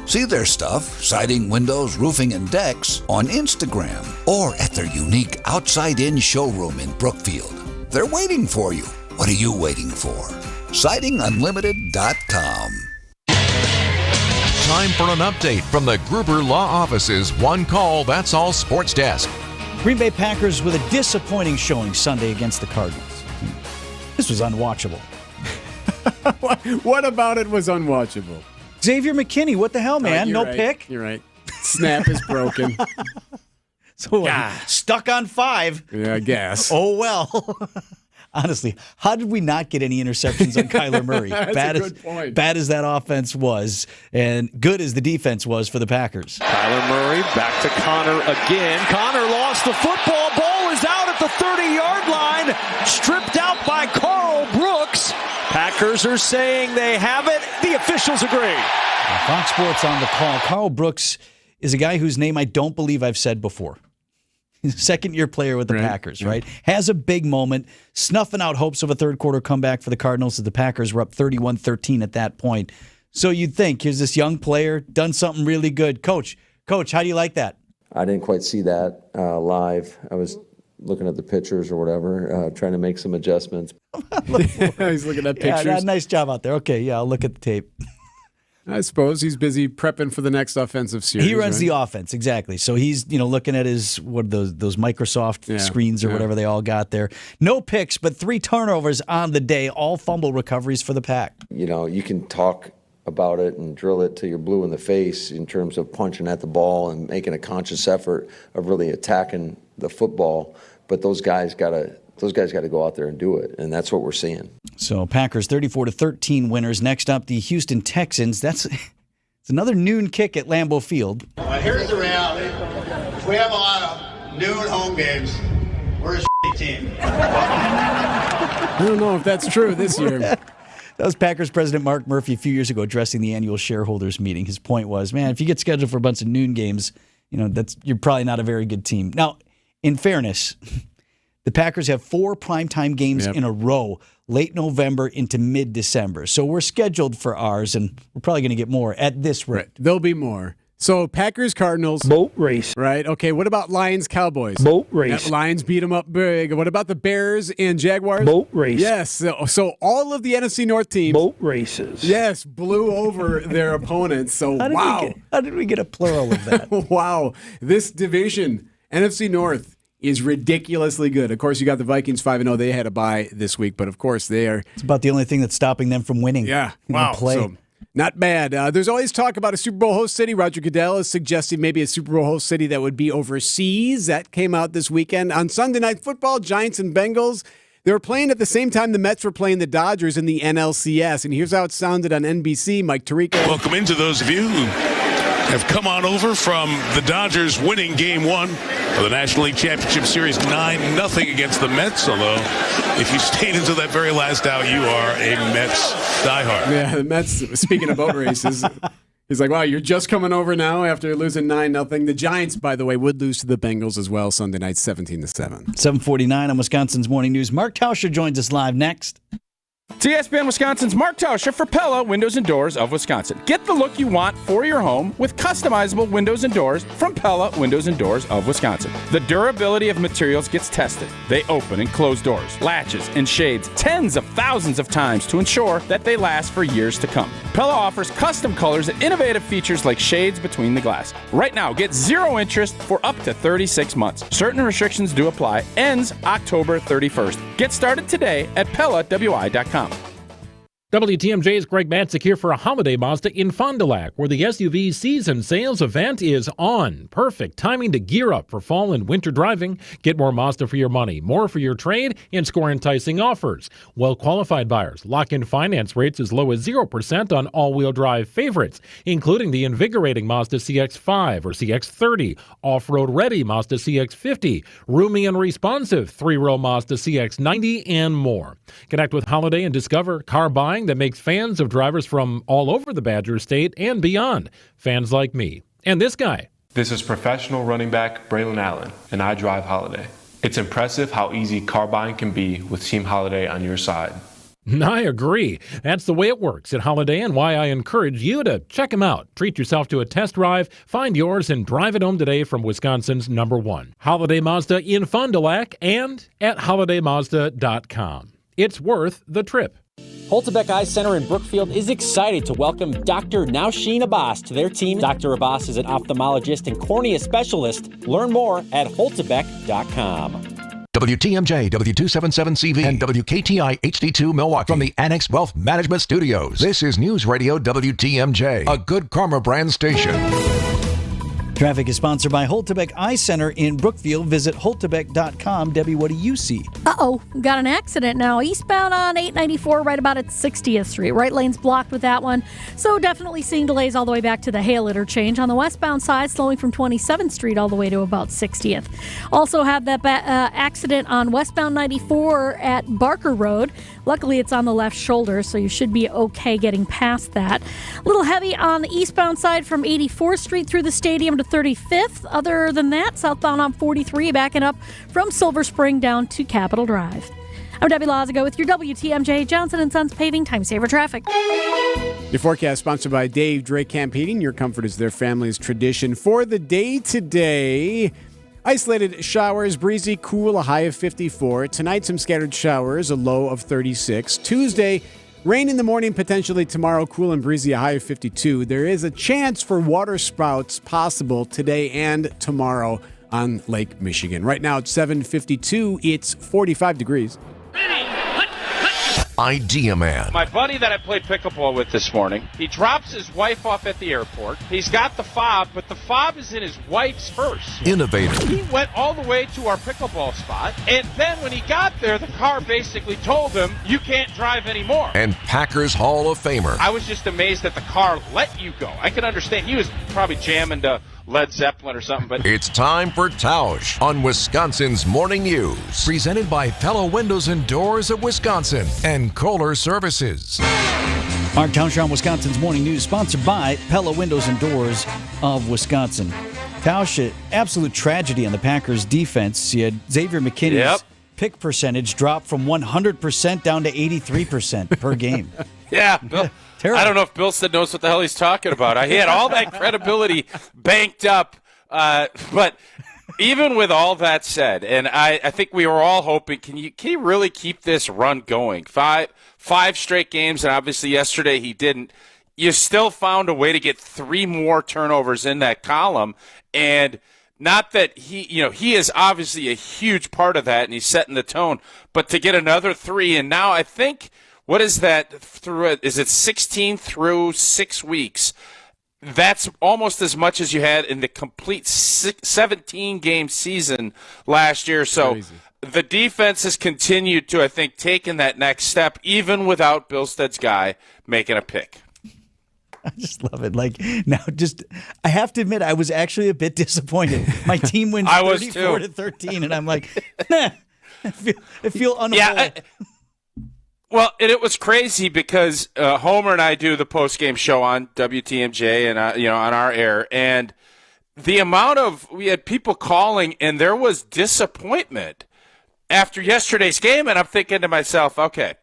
S11: See their stuff, siding, windows, roofing, and decks, on Instagram or at their unique outside-in showroom in Brookfield. They're waiting for you. What are you waiting for? SidingUnlimited.com.
S8: Time for an update from the Gruber Law Office's One Call, That's All Sports Desk.
S5: Green Bay Packers with a disappointing showing Sunday against the Cardinals. This was unwatchable.
S6: What about it was unwatchable?
S5: Xavier McKinney, what the hell, man? No
S6: right.
S5: pick?
S6: You're right. Snap is broken.
S5: So stuck on 5.
S6: Yeah, I guess.
S5: Oh, well. Honestly, how did we not get any interceptions on Kyler Murray?
S6: That's a good point.
S5: Bad as that offense was, and good as the defense was for the Packers.
S12: Kyler Murray back to Connor again. Connor lost the football. Ball is out at the 30-yard line. Stripped out by Carl Brooks. Packers are saying they have it. The officials agree.
S5: Fox Sports on the call. Carl Brooks is a guy whose name I don't believe I've said before. He's a second-year player with the Packers, right? Has a big moment, snuffing out hopes of a third-quarter comeback for the Cardinals as the Packers were up 31-13 at that point. So you'd think, here's this young player, done something really good. Coach, how do you like that?
S13: I didn't quite see that live. I was looking at the pictures or whatever, trying to make some adjustments.
S6: He's looking at pictures.
S5: Yeah, nice job out there. Okay, yeah, I'll look at the tape.
S6: I suppose he's busy prepping for the next offensive series.
S5: He runs the offense, exactly. So he's looking at his those Microsoft screens or whatever they all got there. No picks, but 3 turnovers on the day, all fumble recoveries for the Pack.
S13: You can talk about it and drill it till you're blue in the face in terms of punching at the ball and making a conscious effort of really attacking the football, but those guys got to go out there and do it, and that's what we're seeing.
S5: So Packers 34-13 winners. Next up, the Houston Texans. It's another noon kick at Lambeau Field.
S15: Here's the reality. If we have a lot of noon home games, we're a shitty team.
S6: I don't know if that's true this year.
S5: That was Packers President Mark Murphy a few years ago addressing the annual shareholders meeting. His point was, man, if you get scheduled for a bunch of noon games, you're probably not a very good team. Now, in fairness, the Packers have 4 primetime games in a row, late November into mid-December. So we're scheduled for ours, and we're probably going to get more at this rate.
S6: Right. There'll be more. So Packers, Cardinals.
S1: Boat race.
S6: Right. Okay. What about Lions, Cowboys?
S1: Boat race.
S6: Lions beat them up big. What about the Bears and Jaguars?
S1: Boat race.
S6: Yes. So all of the NFC North teams.
S1: Boat races.
S6: Yes. Blew over their opponents. So
S5: How did we get a plural of that?
S6: Wow. This division, NFC North, is ridiculously good. Of course, you got the Vikings 5-0. They had a bye this week, but of course they are.
S5: It's about the only thing that's stopping them from winning.
S6: Yeah.
S5: In
S6: Wow.
S5: the play.
S6: So, not bad. There's always talk about a Super Bowl host city. Roger Goodell is suggesting maybe a Super Bowl host city that would be overseas. That came out this weekend. On Sunday Night Football, Giants and Bengals, they were playing at the same time the Mets were playing the Dodgers in the NLCS. And here's how it sounded on NBC. Mike Tirico.
S10: Welcome into those of you who have come on over from the Dodgers winning Game 1 of the National League Championship Series 9-0 against the Mets. Although, if you stayed until that very last out, you are a Mets diehard.
S6: Yeah, the Mets, speaking of boat races, he's like, wow, you're just coming over now after losing 9-0. The Giants, by the way, would lose to the Bengals as well Sunday night, 17-7.
S5: 7:49 on Wisconsin's Morning News. Mark Tauscher joins us live next.
S14: TSPN Wisconsin's Mark Tauscher for Pella Windows and Doors of Wisconsin. Get the look you want for your home with customizable windows and doors from Pella Windows and Doors of Wisconsin. The durability of materials gets tested. They open and close doors, latches, and shades tens of thousands of times to ensure that they last for years to come. Pella offers custom colors and innovative features like shades between the glass. Right now, get 0 interest for up to 36 months. Certain restrictions do apply. Ends October 31st. Get started today at PellaWI.com.
S18: WTMJ's Greg Matzik here for a holiday Mazda in Fond du Lac, where the SUV season sales event is on. Perfect timing to gear up for fall and winter driving. Get more Mazda for your money, more for your trade, and score enticing offers. Well-qualified buyers lock in finance rates as low as 0% on all-wheel drive favorites, including the invigorating Mazda CX-5 or CX-30, off-road ready Mazda CX-50, roomy and responsive 3-row Mazda CX-90, and more. Connect with Holiday and discover car buying that makes fans of drivers from all over the Badger State and beyond. Fans like me. And this guy.
S23: This is professional running back Braylon Allen, and I drive Holiday. It's impressive how easy car buying can be with Team Holiday on your side.
S18: I agree. That's the way it works at Holiday and why I encourage you to check them out. Treat yourself to a test drive, find yours, and drive it home today from Wisconsin's #1. Holiday Mazda in Fond du Lac and at holidaymazda.com. It's worth the trip.
S24: Holtebeck Eye Center in Brookfield is excited to welcome Dr. Nausheen Abbas to their team. Dr. Abbas is an ophthalmologist and cornea specialist. Learn more at holtebeck.com.
S8: WTMJ, W277CV, and WKTI HD2 Milwaukee from the Annex Wealth Management Studios. This is News Radio WTMJ, a Good Karma brand station.
S5: Traffic is sponsored by Holtebeck Eye Center in Brookfield. Visit holtebeck.com. Debbie, what do you see?
S7: Uh-oh, got an accident now. Eastbound on 894, right about at 60th Street. Right lane's blocked with that one. So definitely seeing delays all the way back to the Hale interchange. On the westbound side, slowing from 27th Street all the way to about 60th. Also have that accident on westbound 94 at Barker Road. Luckily, it's on the left shoulder, so you should be okay getting past that. A little heavy on the eastbound side from 84th Street through the stadium to 35th. Other than that, southbound on 43, backing up from Silver Spring down to Capitol Drive. I'm Debbie Lazago with your WTMJ Johnson & Sons Paving Time Saver Traffic.
S6: Your forecast sponsored by Dave Drake Camp Heating. Your comfort is their family's tradition. For the day today, isolated showers, breezy, cool, a high of 54. Tonight, some scattered showers, a low of 36. Tuesday, rain in the morning, potentially tomorrow, cool and breezy, a high of 52. There is a chance for water spouts possible today and tomorrow on Lake Michigan. Right now, it's 7:52. It's 45 degrees.
S8: Idea Man.
S27: My buddy that I played pickleball with this morning, he drops his wife off at the airport. He's got the fob, but the fob is in his wife's purse.
S8: Innovative.
S27: He went all the way to our pickleball spot, and then when he got there, the car basically told him, you can't drive anymore.
S8: And Packers Hall of Famer.
S27: I was just amazed that the car let you go. I could understand. He was probably jamming to Led Zeppelin or something, but
S8: it's time for Tausch on Wisconsin's Morning News. Presented by Pella Windows and Doors of Wisconsin and Kohler Services.
S5: Mark Tauscher on Wisconsin's Morning News, sponsored by Pella Windows and Doors of Wisconsin. Tausch, absolute tragedy on the Packers defense. You had Xavier McKinney's pick percentage drop from 100% down to 83% per game.
S27: Yeah, Bill, I don't know if Bilstad knows what the hell he's talking about. He had all that credibility banked up, but even with all that said, and I think we were all hoping, can you really keep this run going? Five straight games, and obviously yesterday he didn't. You still found a way to get 3 more turnovers in that column, and not that he is obviously a huge part of that, and he's setting the tone, but to get another 3, and now I think, what is that, is it 16 through 6 weeks? That's almost as much as you had in the complete 17-game season last year. So crazy. The defense has continued to, I think, taking that next step, even without Bilstad's guy making a pick.
S5: I just love it. I have to admit, I was actually a bit disappointed. My team wins 34-13, and I'm like, I feel unwhole. Yeah,
S27: well, and it was crazy because Homer and I do the post-game show on WTMJ and on our air, and the amount we had people calling, and there was disappointment after yesterday's game, and I'm thinking to myself, okay,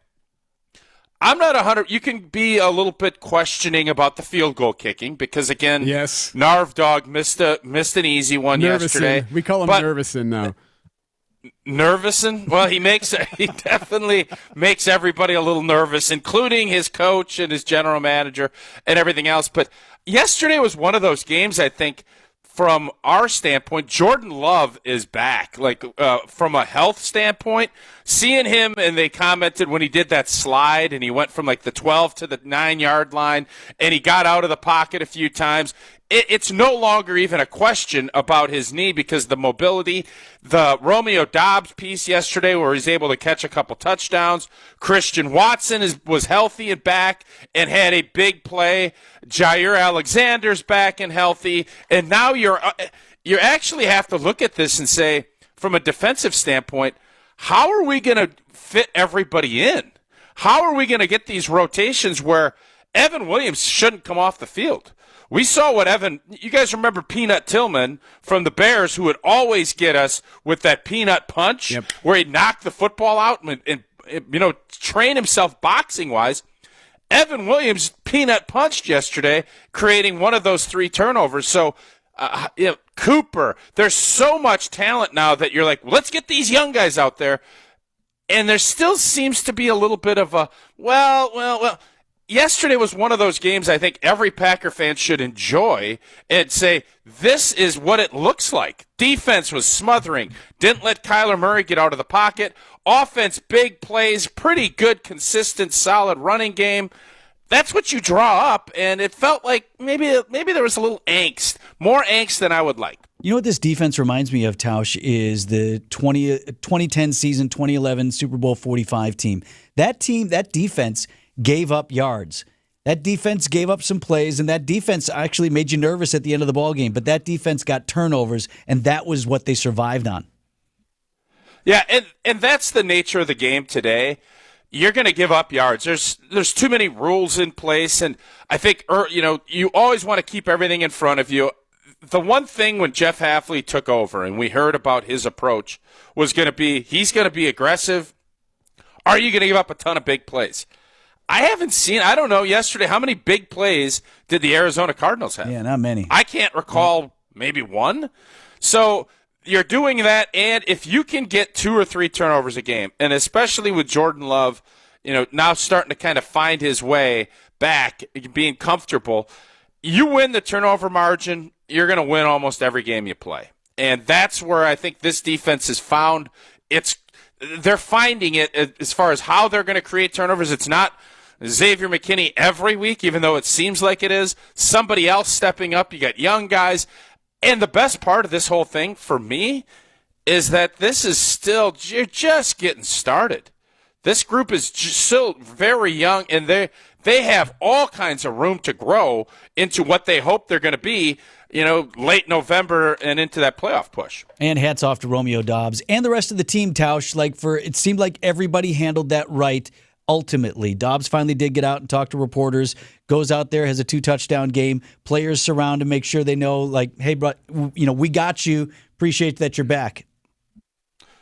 S27: I'm not 100. You can be a little bit questioning about the field goal kicking because, again, Narv Dog missed an easy one yesterday.
S6: We call him Nervousin now.
S27: Nervousin? Well, he definitely makes everybody a little nervous, including his coach and his general manager and everything else. But yesterday was one of those games, I think, from our standpoint, Jordan Love is back. From a health standpoint, seeing him, and they commented when he did that slide and he went from the 12 to the 9-yard line and he got out of the pocket a few times. It's no longer even a question about his knee because the mobility, the Romeo Doubs piece yesterday where he's able to catch a couple touchdowns. Christian Watson was healthy and back and had a big play. Jair Alexander's back and healthy. And now you actually have to look at this and say, from a defensive standpoint, how are we going to fit everybody in? How are we going to get these rotations where Evan Williams shouldn't come off the field? We saw what you guys remember Peanut Tillman from the Bears, who would always get us with that peanut punch where he'd knock the football out and train himself boxing-wise. Evan Williams peanut punched yesterday, creating one of those 3 turnovers. So, Cooper, there's so much talent now that you're like, let's get these young guys out there. And there still seems to be a little bit of a, well. Yesterday was one of those games I think every Packer fan should enjoy and say, this is what it looks like. Defense was smothering, didn't let Kyler Murray get out of the pocket. Offense, big plays, pretty good, consistent, solid running game. That's what you draw up, and it felt like maybe there was a little angst, more angst than I would like.
S5: You know what this defense reminds me of, Tausch, is the 2010 season, 2011 Super Bowl 45 team. That defense gave up yards. That defense gave up some plays, and that defense actually made you nervous at the end of the ballgame. But that defense got turnovers, and that was what they survived on.
S27: Yeah, and that's the nature of the game today. You're going to give up yards. There's too many rules in place, and I think you always want to keep everything in front of you. The one thing when Jeff Hafley took over, and we heard about his approach, was going to be he's going to be aggressive. Are you going to give up a ton of big plays? I haven't seen, I don't know, yesterday, how many big plays did the Arizona Cardinals have?
S5: Yeah, not many.
S27: I can't recall maybe one. So you're doing that, and if you can get 2 or 3 turnovers a game, and especially with Jordan Love, now starting to kind of find his way back, being comfortable, you win the turnover margin, you're going to win almost every game you play. And that's where I think this defense has found they're finding it as far as how they're going to create turnovers. It's not Xavier McKinney every week, even though it seems like it is. Somebody else stepping up. You got young guys. And the best part of this whole thing for me is that this is still, you're just getting started. This group is still very young, and they have all kinds of room to grow into what they hope they're going to be, late November and into that playoff push.
S5: And hats off to Romeo Doubs and the rest of the team, Tausch. It seemed like everybody handled that right ultimately. Dobbs finally did get out and talk to reporters, goes out there, has a 2-touchdown game. Players surround him, make sure they know, like, hey, bro, we got you. Appreciate that you're back.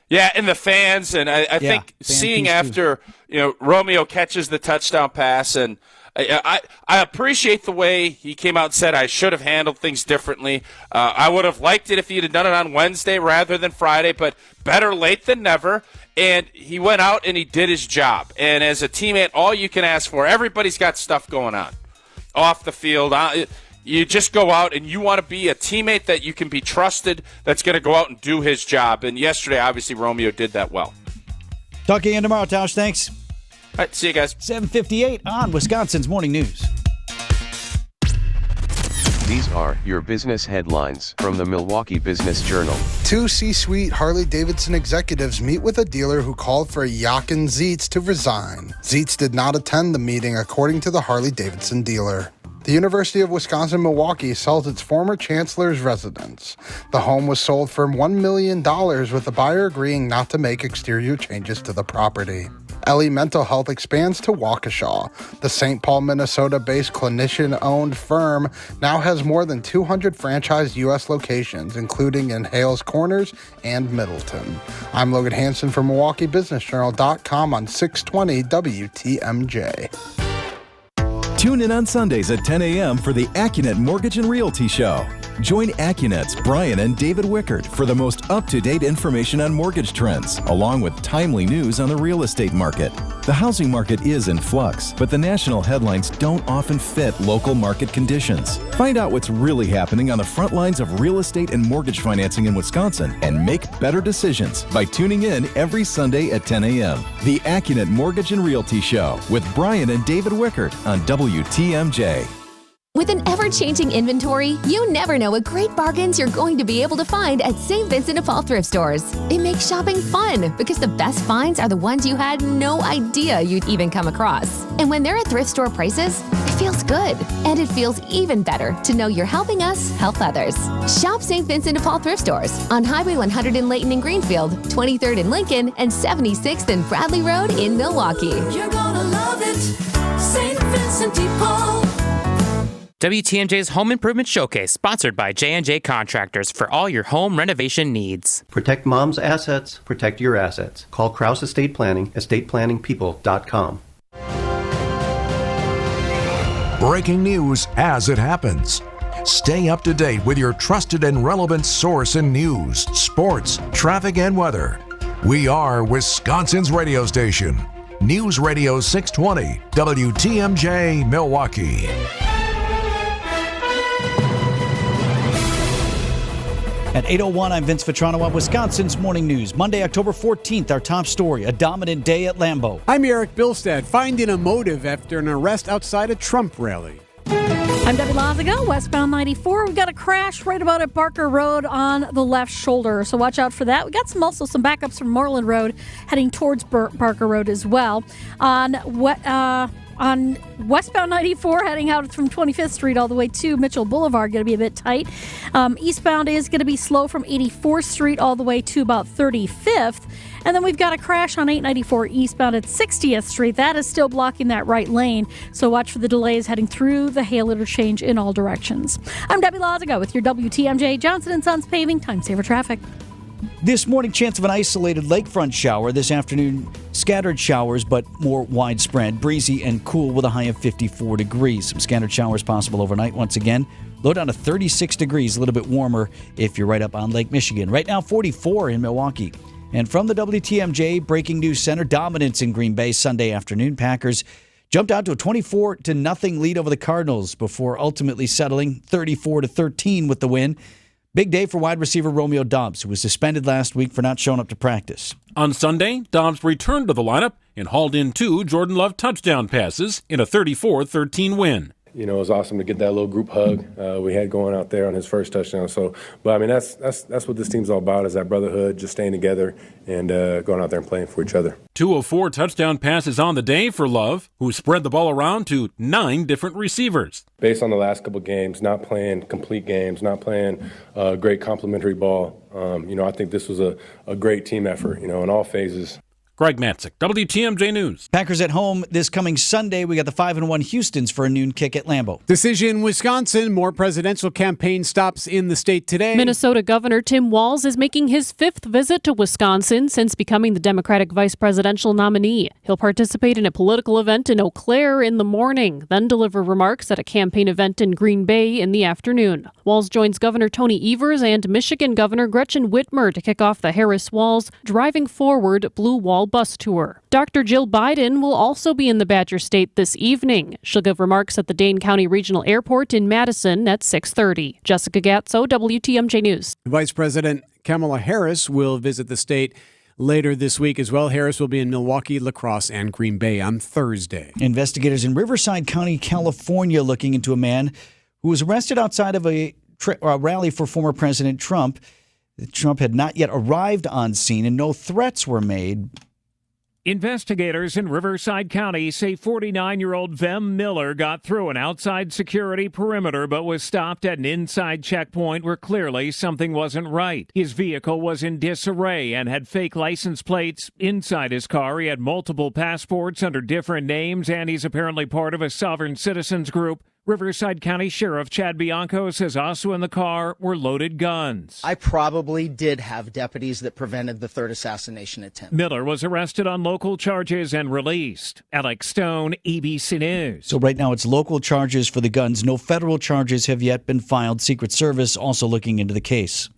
S27: Yeah, and the fans, and I think seeing after Romeo catches the touchdown pass, and I appreciate the way he came out and said I should have handled things differently. I would have liked it if he'd have done it on Wednesday rather than Friday, but better late than never. And he went out and he did his job. And as a teammate, all you can ask for, everybody's got stuff going on off the field. You just go out and you want to be a teammate that you can be trusted, that's going to go out and do his job. And yesterday, obviously, Romeo did that well.
S5: Talk again tomorrow, Tausch. Thanks.
S27: All right, see you guys.
S5: 7:58 on Wisconsin's Morning News.
S1: These are your business headlines from the Milwaukee Business Journal.
S2: 2 C-suite Harley-Davidson executives meet with a dealer who called for Jochen Zeitz to resign. Zeitz did not attend the meeting, according to the Harley-Davidson dealer. The University of Wisconsin-Milwaukee sells its former chancellor's residence. The home was sold for $1 million, with the buyer agreeing not to make exterior changes to the property. LE Mental Health expands to Waukesha. The St. Paul, Minnesota-based clinician-owned firm now has more than 200 franchised U.S. locations, including in Hales Corners and Middleton. I'm Logan Hansen from MilwaukeeBusinessJournal.com on 620 WTMJ.
S17: Tune in on Sundays at 10 a.m. for the AccuNet Mortgage and Realty Show. Join AccuNet's Brian and David Wickert for the most up-to-date information on mortgage trends, along with timely news on the real estate market. The housing market is in flux, but the national headlines don't often fit local market conditions. Find out what's really happening on the front lines of real estate and mortgage financing in Wisconsin and make better decisions by tuning in every Sunday at 10 a.m. The AccuNet Mortgage and Realty Show with Brian and David Wickert on WTMJ.
S19: With an ever-changing inventory, you never know what great bargains you're going to be able to find at St. Vincent de Paul thrift stores. It makes shopping fun because the best finds are the ones you had no idea you'd even come across. And when they're at thrift store prices, it feels good. And it feels even better to know you're helping us help others. Shop St. Vincent de Paul thrift stores on Highway 100 in Layton and Greenfield, 23rd in Lincoln, and 76th and Bradley Road in Milwaukee.
S20: You're gonna love it, St. Vincent de Paul.
S25: WTMJ's Home Improvement Showcase, sponsored by J&J Contractors for all your home renovation needs.
S26: Protect mom's assets, protect your assets. Call Kraus Estate Planning, estateplanningpeople.com.
S8: Breaking news as it happens. Stay up to date with your trusted and relevant source in news, sports, traffic, and weather. We are Wisconsin's radio station. News Radio 620, WTMJ, Milwaukee.
S5: At 8:01, I'm Vince Vitrano on Wisconsin's Morning News. Monday, October 14th, our top story, a dominant day at Lambeau.
S6: I'm Erik Bilstad, finding a motive after an arrest outside a Trump rally.
S7: I'm Debbie Lazago, westbound 94. We've got a crash right about at Barker Road on the left shoulder, so watch out for that. We got some backups from Moreland Road heading towards Barker Road as well. On westbound 94, heading out from 25th Street all the way to Mitchell Boulevard, going to be a bit tight. Eastbound is going to be slow from 84th Street all the way to about 35th. And then we've got a crash on 894 eastbound at 60th Street. That is still blocking that right lane, so watch for the delays heading through the Hale interchange in all directions. I'm Debbie Lazago with your WTMJ Johnson & Sons Paving Time Saver Traffic.
S5: This morning, chance of an isolated lakefront shower. This afternoon, scattered showers, but more widespread. Breezy and cool with a high of 54 degrees. Some scattered showers possible overnight once again. Low down to 36 degrees, a little bit warmer if you're right up on Lake Michigan. Right now, 44 in Milwaukee. And from the WTMJ Breaking News Center, dominance in Green Bay Sunday afternoon. Packers jumped out to a 24-0 lead over the Cardinals before ultimately settling 34-13 with the win. Big day for wide receiver Romeo Doubs, who was suspended last week for not showing up to practice.
S18: On Sunday, Doubs returned to the lineup and hauled in 2 Jordan Love touchdown passes in a 34-13 win.
S28: You know, it was awesome to get that little group hug we had going out there on his first touchdown. So, but I mean, that's what this team's all about, is that brotherhood, just staying together and going out there and playing for each other.
S18: 2 of 4 touchdown passes on the day for Love, who spread the ball around to 9 different receivers.
S28: Based on the last couple games, not playing complete games, not playing great complementary ball, I think this was a great team effort, in all phases.
S18: Greg Matzik, WTMJ News.
S5: Packers at home this coming Sunday. We got the 5-1 Houstons for a noon kick at Lambeau.
S6: Decision, Wisconsin. More presidential campaign stops in the state today.
S3: Minnesota Governor Tim Walz is making his 5th visit to Wisconsin since becoming the Democratic vice presidential nominee. He'll participate in a political event in Eau Claire in the morning, then deliver remarks at a campaign event in Green Bay in the afternoon. Walz joins Governor Tony Evers and Michigan Governor Gretchen Whitmer to kick off the Harris-Walz Driving Forward Blue Wall bus tour. Dr. Jill Biden will also be in the Badger State this evening. She'll give remarks at the Dane County Regional Airport in Madison at 6:30. Jessica Gatso, WTMJ News.
S6: Vice President Kamala Harris will visit the state later this week as well. Harris will be in Milwaukee, La Crosse, and Green Bay on Thursday.
S5: Investigators in Riverside County, California, looking into a man who was arrested outside of a rally for former President Trump. Trump had not yet arrived on scene and no threats were made.
S4: Investigators in Riverside County say 49-year-old Vem Miller got through an outside security perimeter but was stopped at an inside checkpoint where clearly something wasn't right. His vehicle was in disarray and had fake license plates. Inside his car, he had multiple passports under different names, and he's apparently part of a sovereign citizens group. Riverside County Sheriff Chad Bianco says also in the car were loaded guns.
S9: I probably did have deputies that prevented the third assassination attempt.
S4: Miller was arrested on local charges and released. Alex Stone, ABC News.
S5: So right now it's local charges for the guns. No federal charges have yet been filed. Secret Service also looking into the case.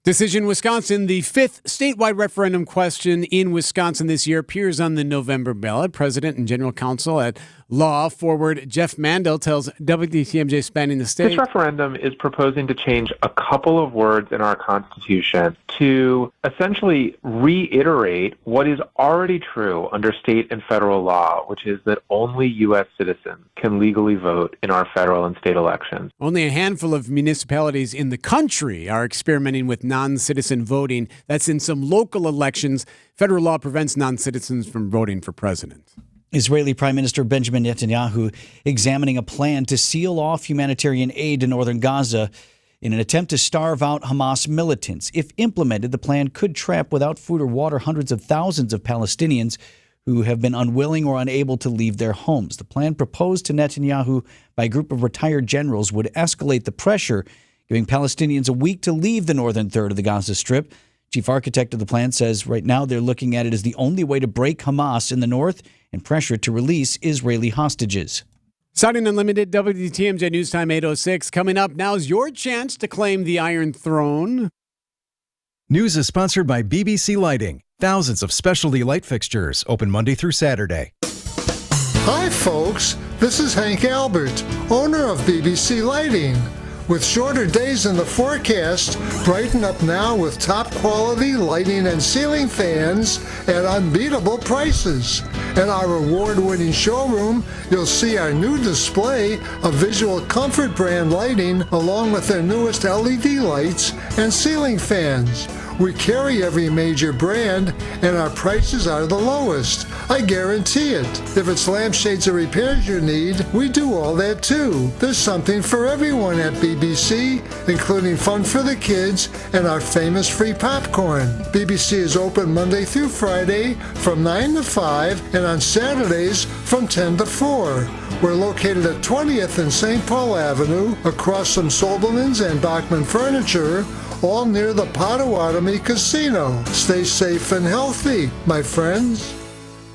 S6: Decision, Wisconsin. The 5th statewide referendum question in Wisconsin this year appears on the November ballot. President and General Counsel at Law Forward Jeff Mandel tells WTMJ Spanning the State.
S11: This referendum is proposing to change a couple of words in our Constitution to essentially reiterate what is already true under state and federal law, which is that only U.S. citizens can legally vote in our federal and state elections.
S6: Only a handful of municipalities in the country are experimenting with non-citizen voting. That's in some local elections. Federal law prevents non-citizens from voting for president.
S5: Israeli Prime Minister Benjamin Netanyahu examining a plan to seal off humanitarian aid to northern Gaza in an attempt to starve out Hamas militants. If implemented, the plan could trap without food or water hundreds of thousands of Palestinians who have been unwilling or unable to leave their homes. The plan proposed to Netanyahu by a group of retired generals would escalate the pressure, giving Palestinians a week to leave the northern third of the Gaza Strip. Chief architect of the plan says right now they're looking at it as the only way to break Hamas in the north and pressure to release Israeli hostages.
S6: Starting Unlimited, WTMJ News Time 8:06. Coming up, now's your chance to claim the Iron Throne.
S17: News is sponsored by BBC Lighting. Thousands of specialty light fixtures open Monday through Saturday.
S12: Hi, folks. This is Hank Albert, owner of BBC Lighting. With shorter days in the forecast, brighten up now with top quality lighting and ceiling fans at unbeatable prices. In our award-winning showroom, you'll see our new display of Visual Comfort brand lighting along with their newest LED lights and ceiling fans. We carry every major brand, and our prices are the lowest. I guarantee it. If it's lampshades or repairs you need, we do all that too. There's something for everyone at BBC, including fun for the kids and our famous free popcorn. BBC is open Monday through Friday from 9 to 5 and on Saturdays from 10 to 4. We're located at 20th and St. Paul Avenue, across from Sobelman's and Bachman Furniture, all near the Potawatomi Casino. Stay safe and healthy, my friends.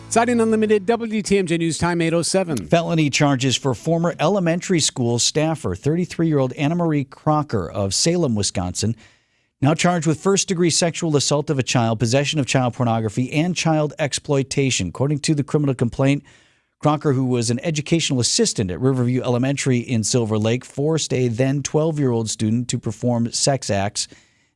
S6: Citing Unlimited, WTMJ News Time 8:07.
S5: Felony charges for former elementary school staffer, 33-year-old Anna Marie Crocker of Salem, Wisconsin, now charged with first-degree sexual assault of a child, possession of child pornography, and child exploitation. According to the criminal complaint, Crocker, who was an educational assistant at Riverview Elementary in Silver Lake, forced a then 12-year-old student to perform sex acts.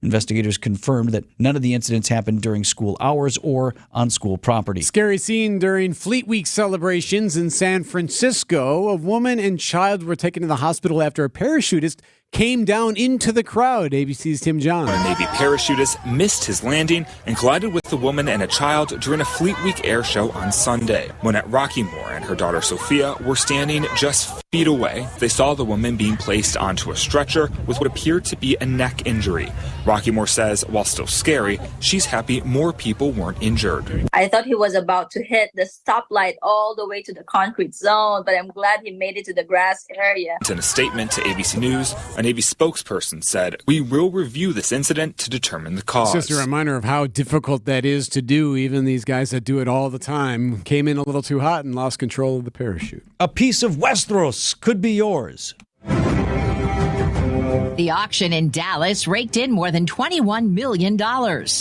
S5: Investigators confirmed that none of the incidents happened during school hours or on school property.
S6: Scary scene during Fleet Week celebrations in San Francisco. A woman and child were taken to the hospital after a parachutist came down into the crowd. ABC's Tim John.
S10: A Navy parachutist missed his landing and collided with a woman and a child during a Fleet Week air show on Sunday. When at Rockymore and her daughter Sophia were standing just feet away, they saw the woman being placed onto a stretcher with what appeared to be a neck injury. Rockymore says, while still scary, she's happy more people weren't injured.
S13: I thought he was about to hit the stoplight all the way to the concrete zone, but I'm glad he made it to the grass area.
S10: In a statement to ABC News, a Navy spokesperson said, "We will review this incident to determine the cause."
S6: It's just a reminder of how difficult that is to do. Even these guys that do it all the time came in a little too hot and lost control of the parachute.
S5: A piece of Westeros could be yours.
S14: The auction in Dallas raked in more than $21 million.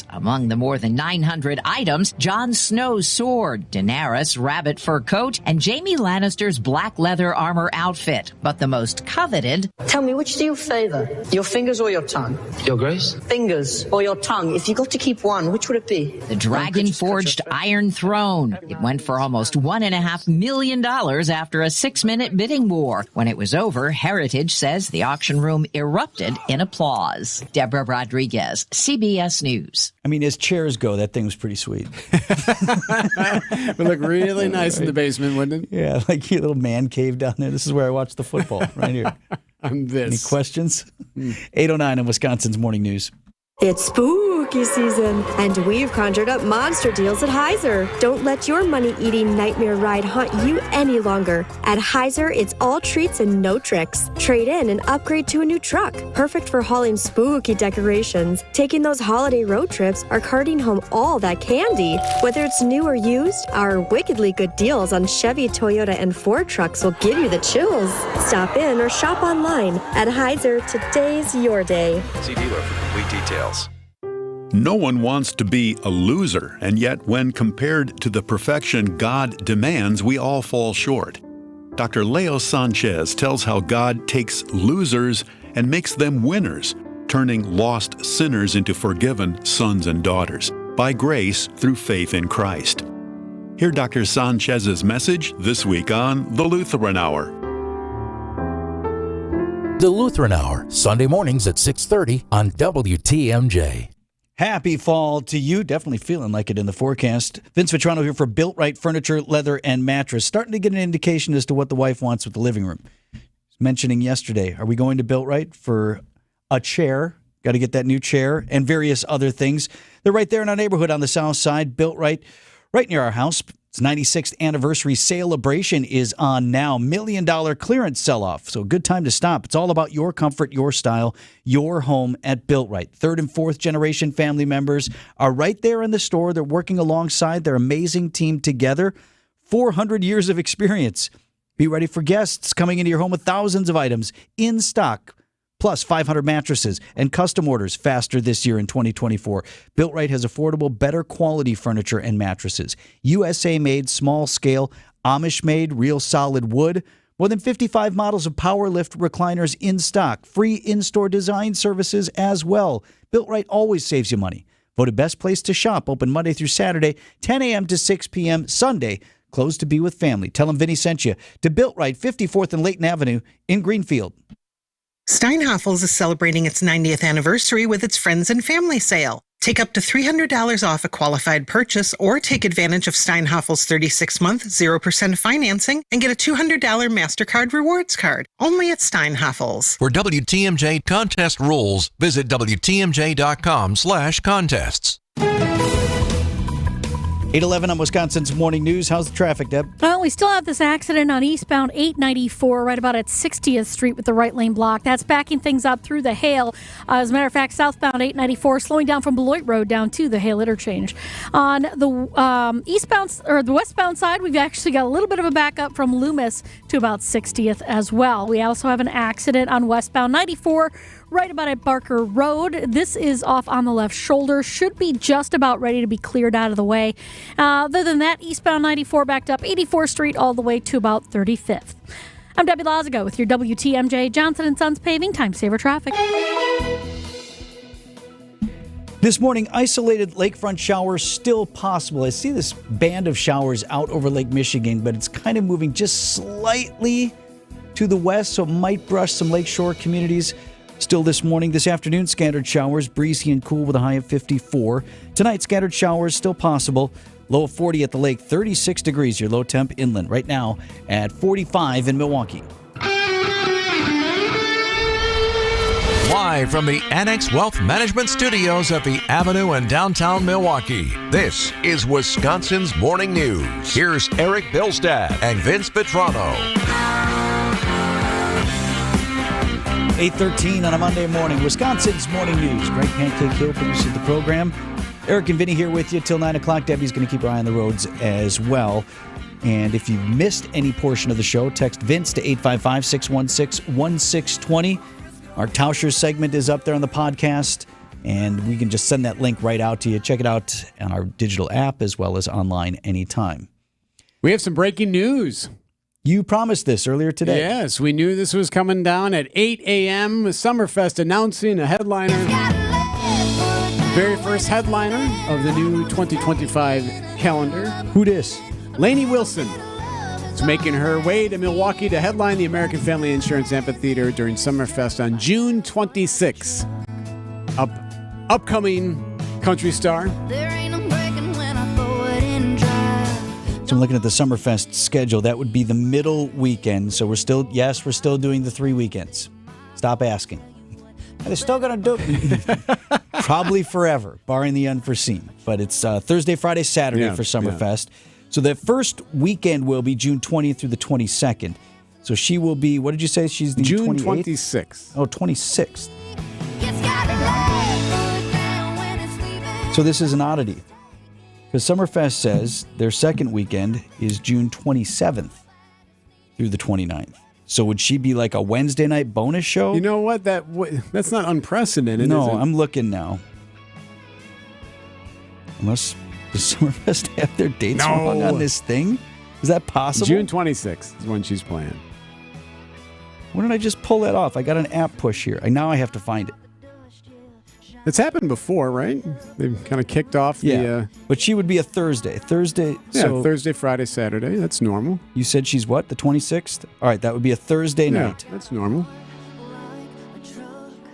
S14: Among the more than 900 items, Jon Snow's sword, Daenerys' rabbit fur coat, and Jaime Lannister's black leather armor outfit. But the most coveted...
S15: Tell me, which do you favor? Your fingers or your tongue?
S10: Your Grace?
S15: Fingers or your tongue. If you got to keep one, which would it be?
S14: The dragon-forged Iron Throne. It went for almost $1.5 million after a 6-minute bidding war. When it was over, Heritage says the auction room erupted in applause. Deborah Rodriguez, CBS News.
S5: I mean, as chairs go, that thing was pretty sweet.
S6: It would look really nice in the basement, wouldn't it?
S5: Yeah, like your little man cave down there. This is where I watch the football, right here.
S6: On this.
S5: Any questions? 8:09 in Wisconsin's Morning News.
S16: It's spooky season, and we've conjured up monster deals at Heiser. Don't let your money-eating nightmare ride haunt you any longer. At Heiser, it's all treats and no tricks. Trade in and upgrade to a new truck, perfect for hauling spooky decorations, taking those holiday road trips, or carting home all that candy. Whether it's new or used, our wickedly good deals on Chevy, Toyota, and Ford trucks will give you the chills. Stop in or shop online. At Heiser, today's your day.
S21: See dealer for complete details.
S22: No one wants to be a loser, and yet when compared to the perfection God demands, we all fall short. Dr. Leo Sanchez tells how God takes losers and makes them winners, turning lost sinners into forgiven sons and daughters, by grace through faith in Christ. Hear Dr. Sanchez's message this week on The Lutheran Hour.
S23: The Lutheran Hour, Sunday mornings at 6:30 on WTMJ.
S5: Happy fall to you. Definitely feeling like it in the forecast. Vince Vitrano here for Built Right Furniture, Leather, and Mattress. Starting to get an indication as to what the wife wants with the living room. Mentioning yesterday, are we going to Built Right for a chair? Got to get that new chair and various other things. They're right there in our neighborhood on the south side. Built Right near our house. Its 96th anniversary celebration is on now. $1 million clearance sell-off. So good time to stop. It's all about your comfort, your style, your home at Built Right. Third and fourth generation family members are right there in the store. They're working alongside their amazing team together. 400 years of experience. Be ready for guests coming into your home with thousands of items in stock. Plus 500 mattresses and custom orders faster this year in 2024. Built Right has affordable, better quality furniture and mattresses. USA-made, small-scale, Amish-made, real solid wood. More than 55 models of power lift recliners in stock. Free in-store design services as well. Built Right always saves you money. Voted best place to shop. Open Monday through Saturday, 10 a.m. to 6 p.m. Sunday, closed to be with family. Tell them Vinny sent you. To Built Right, 54th and Layton Avenue in Greenfield.
S29: Steinhafels is celebrating its 90th anniversary with its Friends and Family Sale. Take up to $300 off a qualified purchase or take advantage of Steinhafel's 36-month 0% financing and get a $200 MasterCard rewards card. Only at Steinhafel's.
S8: For WTMJ contest rules, visit WTMJ.com/contests.
S5: 8:11 on Wisconsin's Morning News. How's the traffic, Deb?
S7: Well, we still have this accident on eastbound 894 right about at 60th Street with the right lane blocked. That's backing things up through the Hale. As a matter of fact, southbound 894 slowing down from Beloit Road down to the Hale interchange. On the eastbound or the westbound side, we've actually got a little bit of a backup from Loomis to about 60th as well. We also have an accident on westbound 94 right about at Barker Road. This is off on the left shoulder. Should be just about ready to be cleared out of the way. Other than that, eastbound 94 backed up 84th Street all the way to about 35th. I'm Debbie Lazago with your WTMJ Johnson & Sons Paving Time Saver Traffic.
S5: This morning, isolated lakefront showers still possible. I see this band of showers out over Lake Michigan, but it's kind of moving just slightly to the west, so it might brush some lakeshore communities. Still this morning, this afternoon, scattered showers, breezy and cool with a high of 54. Tonight, scattered showers still possible. Low of 40 at the lake, 36 degrees, your low temp inland. Right now at 45 in Milwaukee.
S8: Live from the Annex Wealth Management Studios at the Avenue in downtown Milwaukee, this is Wisconsin's Morning News. Here's Erik Bilstad and Vince Vitrano.
S5: 8:13 on a Monday morning. Wisconsin's Morning News. Greg Pancake Hill produces the program. Erik and Vinny here with you till 9 o'clock. Debbie's going to keep her eye on the roads as well. And if you've missed any portion of the show, text Vince to 855-616-1620. Our Tauscher segment is up there on the podcast, and we can just send that link right out to you. Check it out on our digital app as well as online anytime.
S6: We have some breaking news.
S5: You promised this earlier today.
S6: Yes, we knew this was coming down at 8 a.m. Summerfest announcing a headliner. Very first headliner of the new 2025 calendar.
S5: Who dis?
S6: Lainey Wilson is making her way to Milwaukee to headline the American Family Insurance Amphitheater during Summerfest on June 26th. Upcoming country star.
S5: So I'm looking at the Summerfest schedule. That would be the middle weekend. So we're still doing the 3 weekends. Stop asking. Are they still going to do it? Probably forever, barring the unforeseen. But it's Thursday, Friday, Saturday for Summerfest. Yeah. So the first weekend will be June 20th through the 22nd. So she will be, what did you say? She's the
S6: June
S5: 28th?
S6: 26th.
S5: Oh, 26th. So this is an oddity. Because Summerfest says their second weekend is June 27th through the 29th. So would she be like a Wednesday night bonus show?
S6: You know what? That's not unprecedented,
S5: no,
S6: is it?
S5: I'm looking now. Unless... Does Summerfest have their dates wrong on this thing? Is that possible?
S6: June 26th is when she's playing.
S5: When did I just pull that off? I got an app push here. Now I have to find it.
S6: It's happened before, right? They've kind of kicked off the...
S5: But she would be a Thursday.
S6: Yeah, Thursday, Friday, Saturday. That's normal.
S5: You said she's what, the 26th? All right, that would be a Thursday night.
S6: That's normal.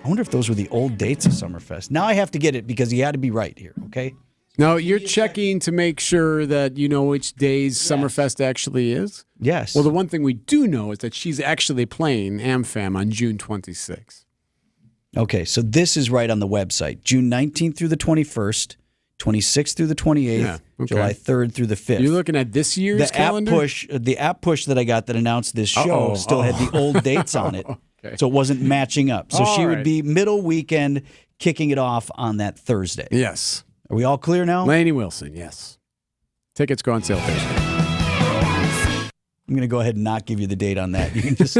S5: I wonder if those were the old dates of Summerfest. Now I have to get it because you had to be right here, okay?
S6: No, you're checking to make sure that you know which days Summerfest actually is?
S5: Yes.
S6: Well, the one thing we do know is that she's actually playing AmFam on June 26th.
S5: Okay, so this is right on the website. June 19th through the 21st, 26th through the 28th, July 3rd through the 5th.
S6: You're looking at this year's calendar?
S5: The app push that I got that announced this show still had the old dates on it, so it wasn't matching up. So she would be middle weekend kicking it off on that Thursday.
S6: Yes.
S5: Are we all clear now?
S6: Lainey Wilson, yes. Tickets go on sale Thursday.
S5: I'm going to go ahead and not give you the date on that. You can just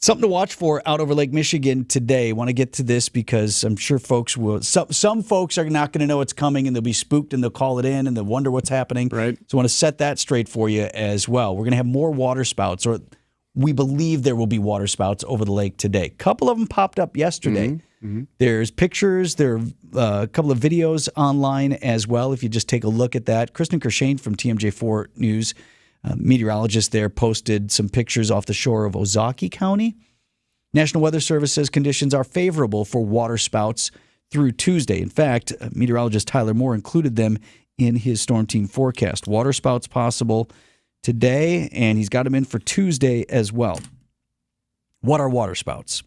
S5: something to watch for out over Lake Michigan today. I want to get to this because I'm sure folks will. Some folks are not going to know it's coming and they'll be spooked and they'll call it in and they'll wonder what's happening.
S6: Right.
S5: So I want to set that straight for you as well. We're going to have more water spouts, or we believe there will be water spouts over the lake today. A couple of them popped up yesterday. Mm-hmm. Mm-hmm. There's pictures, there are a couple of videos online as well if you just take a look at that. Kristen Kershane from TMJ4 News, meteorologist there, posted some pictures off the shore of Ozaukee County. National Weather Service says conditions are favorable for water spouts through Tuesday. In fact, meteorologist Tyler Moore included them in his storm team forecast. Water spouts possible today, and he's got them in for Tuesday as well. What are water spouts?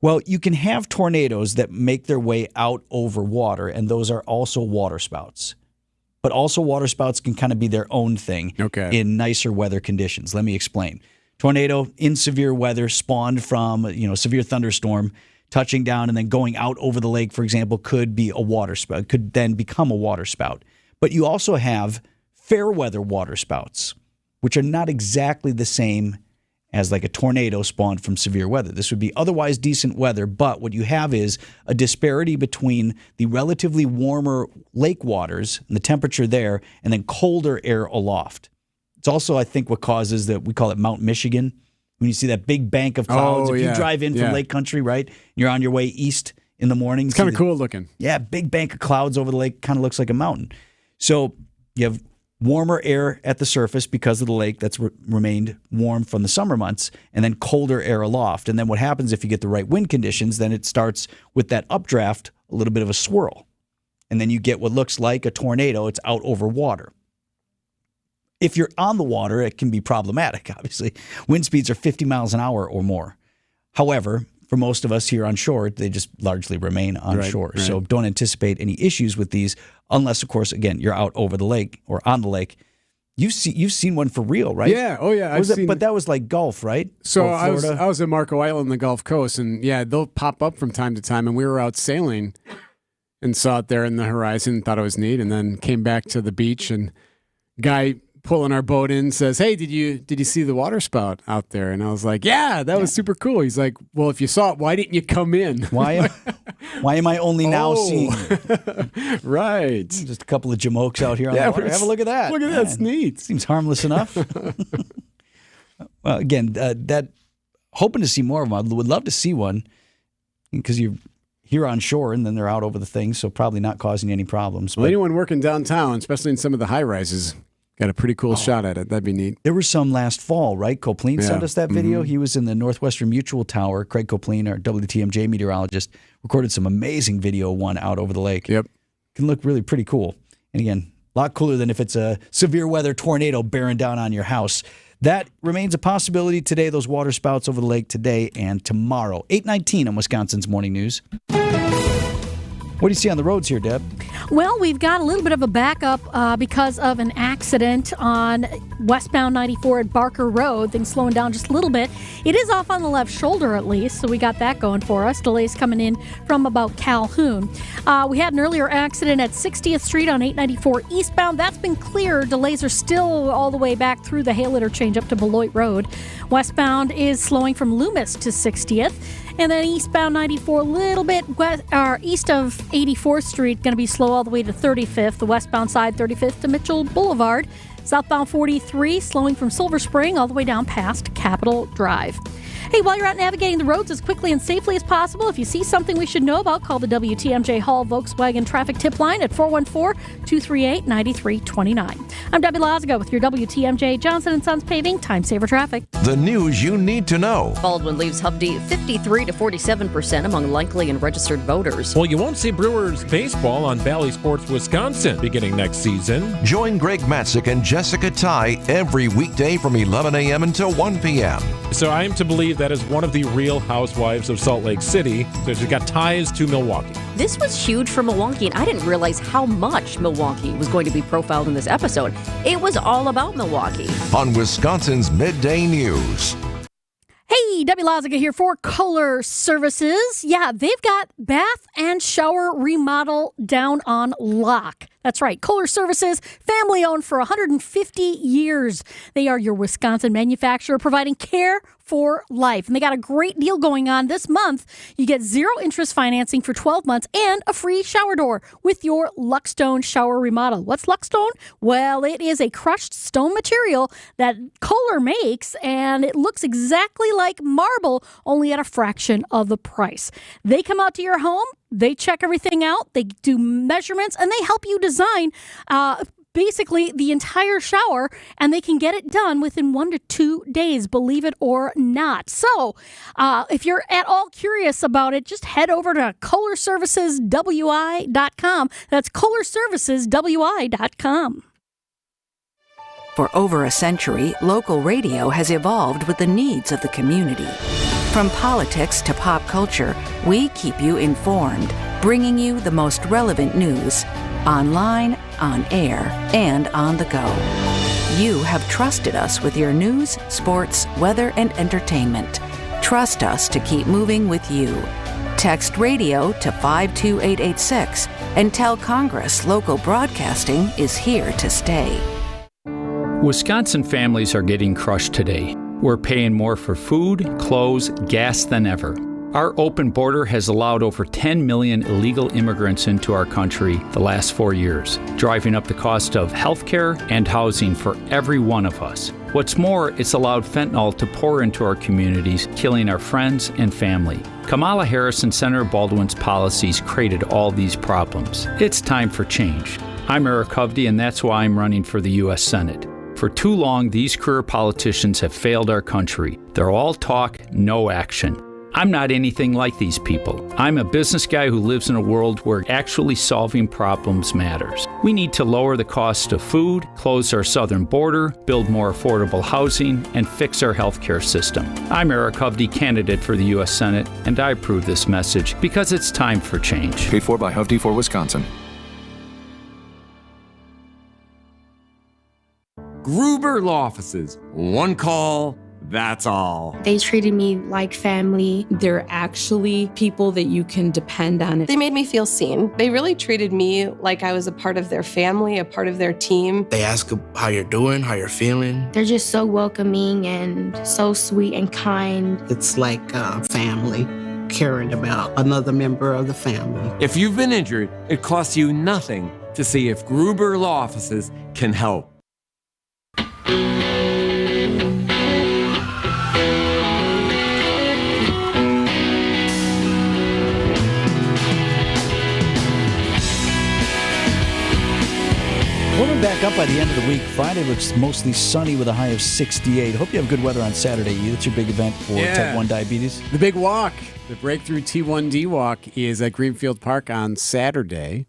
S5: Well, you can have tornadoes that make their way out over water, and those are also water spouts. But also water spouts can kind of be their own thing in nicer weather conditions. Let me explain. Tornado in severe weather spawned from severe thunderstorm, touching down and then going out over the lake, for example, could be a water spout, could then become a water spout. But you also have fair weather water spouts, which are not exactly the same as like a tornado spawned from severe weather. This would be otherwise decent weather, but what you have is a disparity between the relatively warmer lake waters and the temperature there and then colder air aloft. It's also, I think, what causes that we call it Mount Michigan. When you see that big bank of clouds, if you drive in from Lake Country, right, you're on your way east in the morning.
S6: It's kind of cool looking.
S5: Yeah, big bank of clouds over the lake, kind of looks like a mountain. So you have warmer air at the surface because of the lake that's remained warm from the summer months, and then colder air aloft. And then what happens if you get the right wind conditions, then it starts with that updraft, a little bit of a swirl. And then you get what looks like a tornado. It's out over water. If you're on the water, it can be problematic, obviously. Wind speeds are 50 miles an hour or more. However, for most of us here on shore, they just largely remain on shore. Right. So don't anticipate any issues with these unless, of course, again, you're out over the lake or on the lake. You've seen one for real, right?
S6: Yeah. Oh, yeah.
S5: But that was like Gulf, right?
S6: So I was at Marco Island, the Gulf Coast, and yeah, they'll pop up from time to time. And we were out sailing and saw it there in the horizon, thought it was neat, and then came back to the beach, and guy pulling our boat in says, "Hey, did you see the water spout out there?" And I was like, "Yeah, that was super cool." He's like, "Well, if you saw it, why didn't you come in?"
S5: Why am I only now seeing it?
S6: Right.
S5: Just a couple of jamokes out here on the water. Have a look at that.
S6: Look at that. It's neat.
S5: Seems harmless enough. Well, again, that hoping to see more of them. I would love to see one because you're here on shore and then they're out over the thing, so probably not causing any problems.
S6: Well, anyone working downtown, especially in some of the high rises, got a pretty cool shot at it. That'd be neat.
S5: There were some last fall, right? Copeland sent us that video. Mm-hmm. He was in the Northwestern Mutual Tower. Craig Copeland, our WTMJ meteorologist, recorded some amazing video one out over the lake.
S6: Yep.
S5: Can look really pretty cool. And again, a lot cooler than if it's a severe weather tornado bearing down on your house. That remains a possibility today, those water spouts over the lake today and tomorrow. 8:19 on Wisconsin's Morning News. What do you see on the roads here, Deb?
S7: Well, we've got a little bit of a backup because of an accident on westbound 94 at Barker Road. Things slowing down just a little bit. It is off on the left shoulder at least, so we got that going for us. Delays coming in from about Calhoun. We had an earlier accident at 60th Street on 894 eastbound. That's been cleared. Delays are still all the way back through the Hale interchange up to Beloit Road. Westbound is slowing from Loomis to 60th. And then eastbound 94, a little bit east of 84th Street, going to be slow all the way to 35th. The westbound side, 35th to Mitchell Boulevard. Southbound 43, slowing from Silver Spring all the way down past Capitol Drive. Hey, while you're out navigating the roads as quickly and safely as possible, if you see something we should know about, call the WTMJ Hall Volkswagen Traffic Tip Line at 414-238-9329. I'm Debbie Lazago with your WTMJ Johnson & Sons Paving Time Saver Traffic.
S8: The news you need to know.
S1: Baldwin leaves Hovde 53 to 47% among likely and registered voters.
S18: Well, you won't see Brewers baseball on Valley Sports Wisconsin beginning next season.
S8: Join Greg Matzik and Jessica Ty every weekday from 11 a.m. until 1 p.m.
S18: So I am to believe that is one of the Real Housewives of Salt Lake City. So she's got ties to Milwaukee.
S1: This was huge for Milwaukee, and I didn't realize how much Milwaukee was going to be profiled in this episode. It was all about Milwaukee.
S8: On Wisconsin's Midday News.
S7: Hey, Debbie Lazaga here for Kohler Services. Yeah, they've got bath and shower remodel down on lock. That's right. Kohler Services, family owned for 150 years. They are your Wisconsin manufacturer providing care for life. And they got a great deal going on this month. You get 0 interest financing for 12 months and a free shower door with your Luckstone shower remodel. What's Luckstone? Well, it is a crushed stone material that Kohler makes, and it looks exactly like marble, only at a fraction of the price. They come out to your home. They check everything out, they do measurements, and they help you design basically the entire shower, and they can get it done within 1 to 2 days, believe it or not. So if you're at all curious about it, just head over to KohlerServicesWI.com. That's KohlerServicesWI.com.
S2: For over a century, local radio has evolved with the needs of the community. From politics to pop culture, we keep you informed, bringing you the most relevant news, online, on air, and on the go. You have trusted us with your news, sports, weather, and entertainment. Trust us to keep moving with you. Text radio to 52886 and tell Congress local broadcasting is here to stay.
S19: Wisconsin families are getting crushed today. We're paying more for food, clothes, gas than ever. Our open border has allowed over 10 million illegal immigrants into our country the last 4 years, driving up the cost of health care and housing for every one of us. What's more, it's allowed fentanyl to pour into our communities, killing our friends and family. Kamala Harris and Senator Baldwin's policies created all these problems. It's time for change. I'm Erik Hovde, and that's why I'm running for the U.S. Senate. For too long, these career politicians have failed our country. They're all talk, no action. I'm not anything like these people. I'm a business guy who lives in a world where actually solving problems matters. We need to lower the cost of food, close our southern border, build more affordable housing, and fix our healthcare system. I'm Erik Hovde, candidate for the U.S. Senate, and I approve this message because it's time for change.
S21: Paid for by Hovde for Wisconsin.
S3: Gruber Law Offices. One call, that's all.
S4: They treated me like family.
S9: They're actually people that you can depend on.
S20: They made me feel seen. They really treated me like I was a part of their family, a part of their team.
S24: They ask how you're doing, how you're feeling.
S4: They're just so welcoming and so sweet and kind.
S25: It's like family, caring about another member of the family.
S3: If you've been injured, it costs you nothing to see if Gruber Law Offices can help.
S5: Warming back up by the end of the week. Friday looks mostly sunny with a high of 68. Hope you have good weather on Saturday. That's your big event for type 1 diabetes.
S6: The big walk, the Breakthrough T1D walk, is at Greenfield Park on Saturday.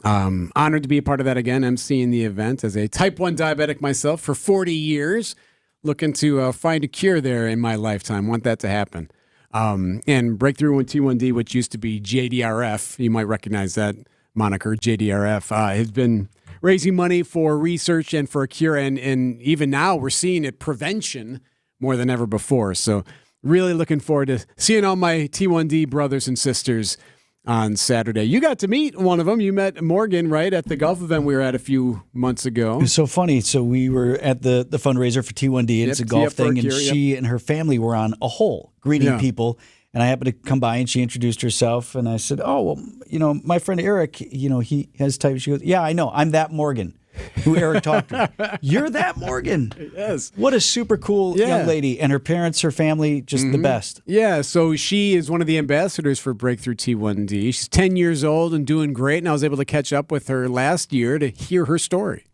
S6: Honored to be a part of that again, emceeing the event as a type 1 diabetic myself for 40 years. Looking to find a cure there in my lifetime. Want that to happen. And Breakthrough T1D, which used to be JDRF, you might recognize that moniker, JDRF, has been raising money for research and for a cure. And even now we're seeing it prevention more than ever before. So really looking forward to seeing all my T1D brothers and sisters on Saturday. You got to meet one of them. You met Morgan, right, at the golf event we were at a few months ago.
S5: It was so funny. So we were at the fundraiser for T1D. And it's a golf thing. And she and her family were on a hole greeting people. And I happened to come by and she introduced herself. And I said, oh, well, my friend Erik, he has type. She goes, yeah, I know. I'm that Morgan who Erik talked to. You're that Morgan.
S6: Yes.
S5: What a super cool young lady. And her parents, her family, just the best.
S6: Yeah. So she is one of the ambassadors for Breakthrough T1D. She's 10 years old and doing great. And I was able to catch up with her last year to hear her story.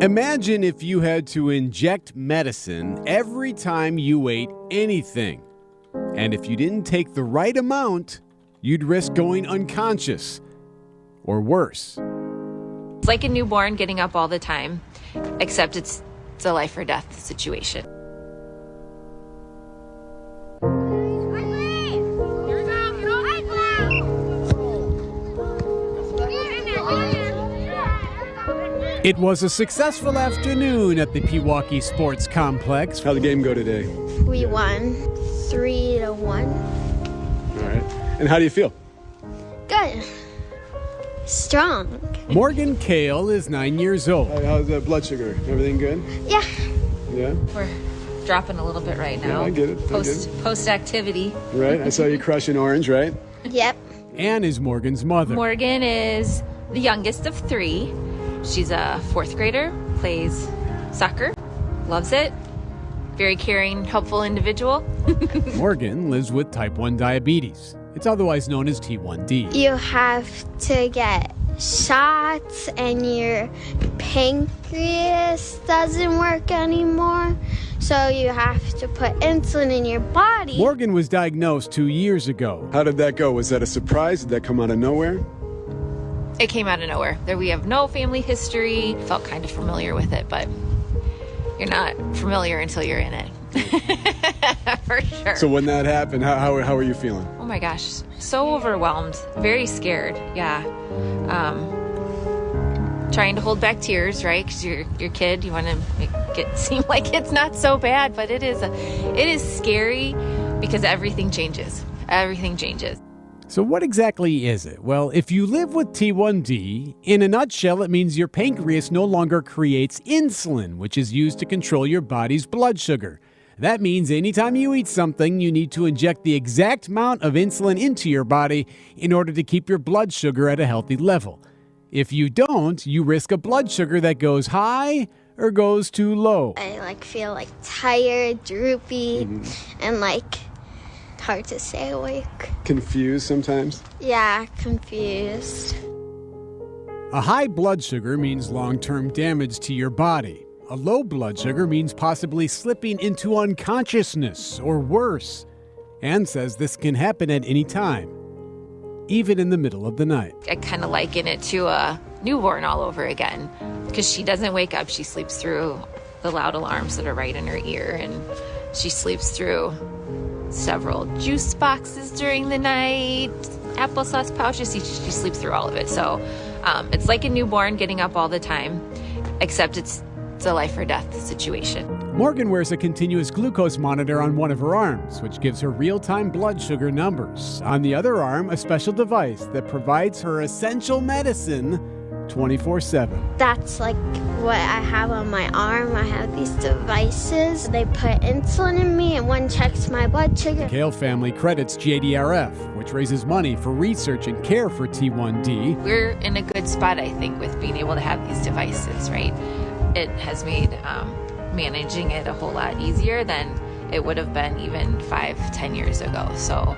S6: Imagine if you had to inject medicine every time you ate anything. And if you didn't take the right amount, you'd risk going unconscious or worse.
S26: It's like a newborn getting up all the time, except it's a life or death situation.
S6: It was a successful afternoon at the Pewaukee Sports Complex. How'd the game go today?
S27: We won 3-1.
S6: All right. And how do you feel?
S27: Good. Strong.
S6: Morgan Kale is 9 years old. How's that blood sugar? Everything good?
S27: Yeah.
S6: Yeah?
S26: We're dropping a little bit right now.
S6: Yeah, I get it.
S26: Post activity.
S6: Right? I saw you crush an orange, right?
S27: Yep.
S6: Anne is Morgan's mother.
S26: Morgan is the youngest of three. She's a fourth grader, plays soccer, loves it. Very caring, helpful individual.
S6: Morgan lives with type 1 diabetes. It's otherwise known as T1D.
S27: You have to get shots and your pancreas doesn't work anymore. So you have to put insulin in your body.
S6: Morgan was diagnosed 2 years ago. How did that go? Was that a surprise? Did that come out of nowhere?
S26: It came out of nowhere. We have no family history. Felt kind of familiar with it, but you're not familiar until you're in it. For sure.
S6: So when that happened, how are you feeling?
S26: Oh my gosh, so overwhelmed, very scared. Yeah. Trying to hold back tears, right? Because you're your kid. You want to make it seem like it's not so bad, but it is scary because everything changes. Everything changes.
S6: So what exactly is it? Well, if you live with T1D, in a nutshell, it means your pancreas no longer creates insulin, which is used to control your body's blood sugar. That means anytime you eat something, you need to inject the exact amount of insulin into your body in order to keep your blood sugar at a healthy level. If you don't, you risk a blood sugar that goes high or goes too low.
S27: I feel tired, droopy, and hard to stay awake.
S6: Confused sometimes?
S27: Yeah, confused.
S6: A high blood sugar means long-term damage to your body. A low blood sugar means possibly slipping into unconsciousness or worse. Anne says this can happen at any time, even in the middle of the night.
S26: I kind of liken it to a newborn all over again because she doesn't wake up. She sleeps through the loud alarms that are right in her ear, and she sleeps through several juice boxes during the night, applesauce pouches. She sleeps through all of it. So it's like a newborn getting up all the time, except it's a life or death situation.
S6: Morgan wears a continuous glucose monitor on one of her arms, which gives her real-time blood sugar numbers. On the other arm, a special device that provides her essential medicine 24/7.
S27: That's like what I have on my arm. I have these devices. They put insulin in me and one checks my blood sugar.
S6: The Kale family credits JDRF, which raises money for research and care for T1D.
S26: We're in a good spot, I think, with being able to have these devices, right? It has made managing it a whole lot easier than it would have been even 5-10 years ago. So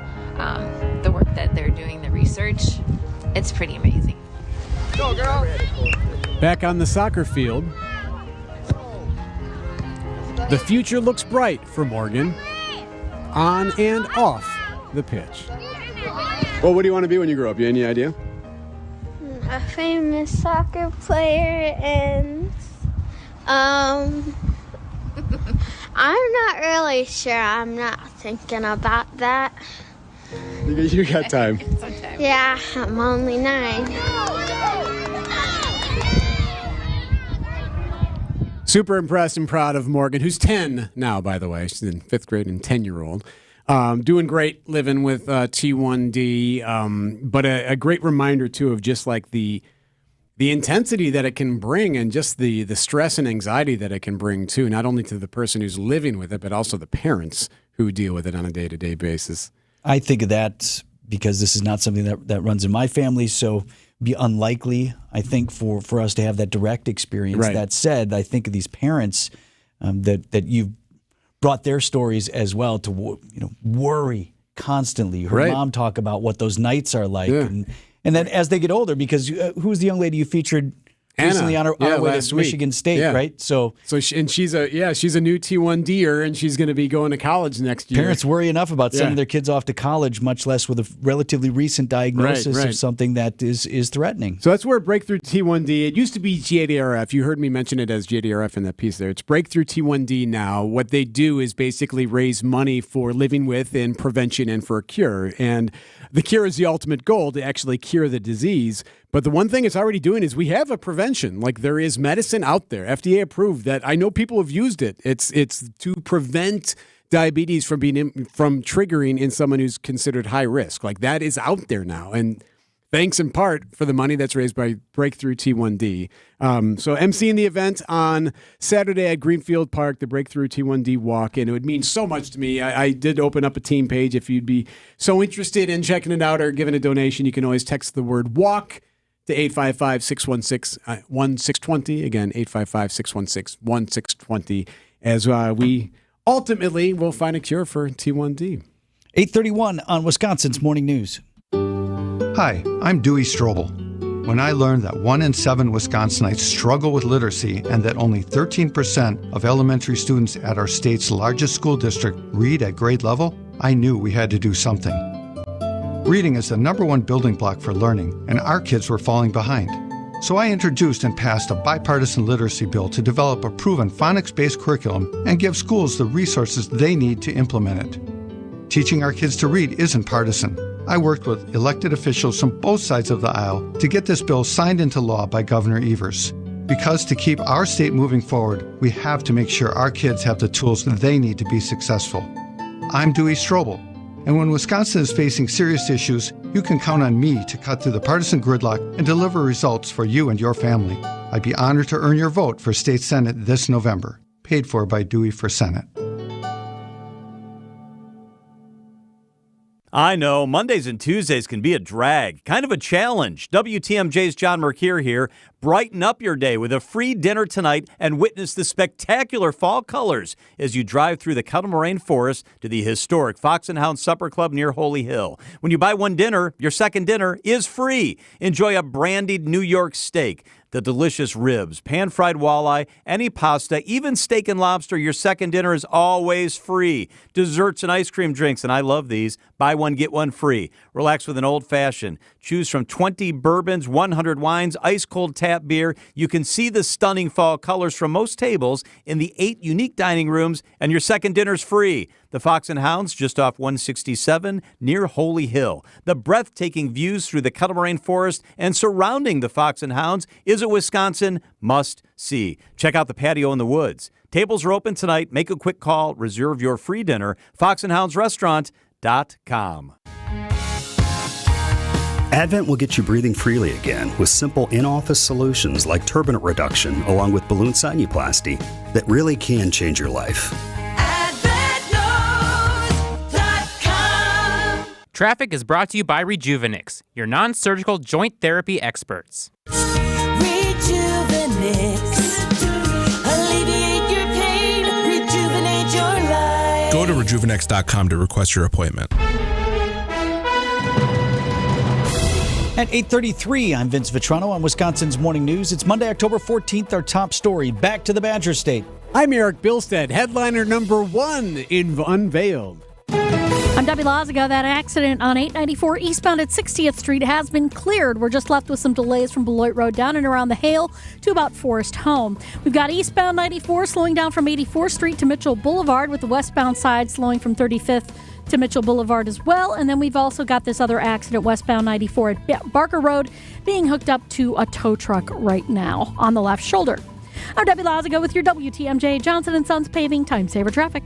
S26: the work that they're doing, the research, it's pretty amazing.
S6: Go, girl! Back on the soccer field, the future looks bright for Morgan, on and off the pitch. Well, what do you want to be when you grow up? You have any idea?
S27: A famous soccer player, and I'm not really sure. I'm not thinking about that.
S6: You got time.
S27: Yeah, I'm only 9.
S6: Super impressed and proud of Morgan, who's 10 now, by the way. She's in 5th grade and 10-year-old. Doing great living with T1D, but a great reminder, too, of just like the intensity that it can bring and just the stress and anxiety that it can bring, too, not only to the person who's living with it, but also the parents who deal with it on a day-to-day basis.
S5: I think of that because this is not something that runs in my family, so be unlikely, I think, for us to have that direct experience.
S6: Right.
S5: That said, I think of these parents that you've brought their stories as well to worry constantly. You heard Mom talk about what those nights are like, and then as they get older, because who's the young lady you featured recently on our way to Michigan State, right? So
S6: she's a new T1D'er, and she's going to be going to college next year.
S5: Parents worry enough about sending their kids off to college, much less with a relatively recent diagnosis of something that is threatening.
S6: So that's where Breakthrough T1D, it used to be JDRF. You heard me mention it as JDRF in that piece there. It's Breakthrough T1D now. What they do is basically raise money for living with and prevention and for a cure. And the cure is the ultimate goal, to actually cure the disease. But the one thing it's already doing is we have a prevention. Like, there is medicine out there, FDA approved, that I know people have used it. It's to prevent diabetes from triggering in someone who's considered high risk. Like, that is out there now. And thanks in part for the money that's raised by Breakthrough T1D. So emceeing the event on Saturday at Greenfield Park, the Breakthrough T1D walk, and it would mean so much to me. I did open up a team page. If you'd be so interested in checking it out or giving a donation, you can always text the word WALK to 855-616-1620. Again, 855-616-1620, as we ultimately will find a cure for T1D.
S5: 8:31 on Wisconsin's Morning News.
S10: Hi, I'm Dewey Strobel. When I learned that 1 in 7 Wisconsinites struggle with literacy and that only 13% of elementary students at our state's largest school district read at grade level, I knew we had to do something. Reading is the #1 building block for learning, and our kids were falling behind. So I introduced and passed a bipartisan literacy bill to develop a proven phonics-based curriculum and give schools the resources they need to implement it. Teaching our kids to read isn't partisan. I worked with elected officials from both sides of the aisle to get this bill signed into law by Governor Evers. Because to keep our state moving forward, we have to make sure our kids have the tools they need to be successful. I'm Dewey Strobel. And when Wisconsin is facing serious issues, you can count on me to cut through the partisan gridlock and deliver results for you and your family. I'd be honored to earn your vote for State Senate this November. Paid for by Dewey for Senate.
S11: I know, Mondays and Tuesdays can be a drag, kind of a challenge. WTMJ's John Mercure here. Brighten up your day with a free dinner tonight and witness the spectacular fall colors as you drive through the Kettle Moraine Forest to the historic Fox and Hound Supper Club near Holy Hill. When you buy one dinner, your second dinner is free. Enjoy a brandied New York steak, the delicious ribs, pan-fried walleye, any pasta, even steak and lobster. Your second dinner is always free. Desserts and ice cream drinks, and I love these. Buy one, get one free. Relax with an old-fashioned. Choose from 20 bourbons, 100 wines, ice-cold tap beer. You can see the stunning fall colors from most tables in the 8 unique dining rooms, and your second dinner's free. The Fox and Hounds, just off 167 near Holy Hill. The breathtaking views through the Kettle Moraine Forest and surrounding the Fox and Hounds is a Wisconsin must-see. Check out the patio in the woods. Tables are open tonight. Make a quick call. Reserve your free dinner. foxandhoundsrestaurant.com.
S12: Advent will get you breathing freely again with simple in-office solutions like turbinate reduction along with balloon sinuplasty that really can change your life.
S13: Traffic is brought to you by Rejuvenix, your non-surgical joint therapy experts.
S14: Rejuvenix. Alleviate your pain. Rejuvenate your life.
S15: Go to rejuvenix.com to request your appointment.
S5: At 8:33, I'm Vince Vitrano on Wisconsin's Morning News. It's Monday, October 14th, our top story. Back to the Badger State.
S6: I'm Erik Bilstad, headliner number 1 in Unveiled.
S7: I'm Debbie Lazaga. That accident on 894 eastbound at 60th Street has been cleared. We're just left with some delays from Beloit Road down and around the Hale to about Forest Home. We've got eastbound 94 slowing down from 84th Street to Mitchell Boulevard, with the westbound side slowing from 35th to Mitchell Boulevard as well. And then we've also got this other accident westbound 94 at Barker Road being hooked up to a tow truck right now on the left shoulder. I'm Debbie Lazaga with your WTMJ Johnson & Sons Paving Time Saver Traffic.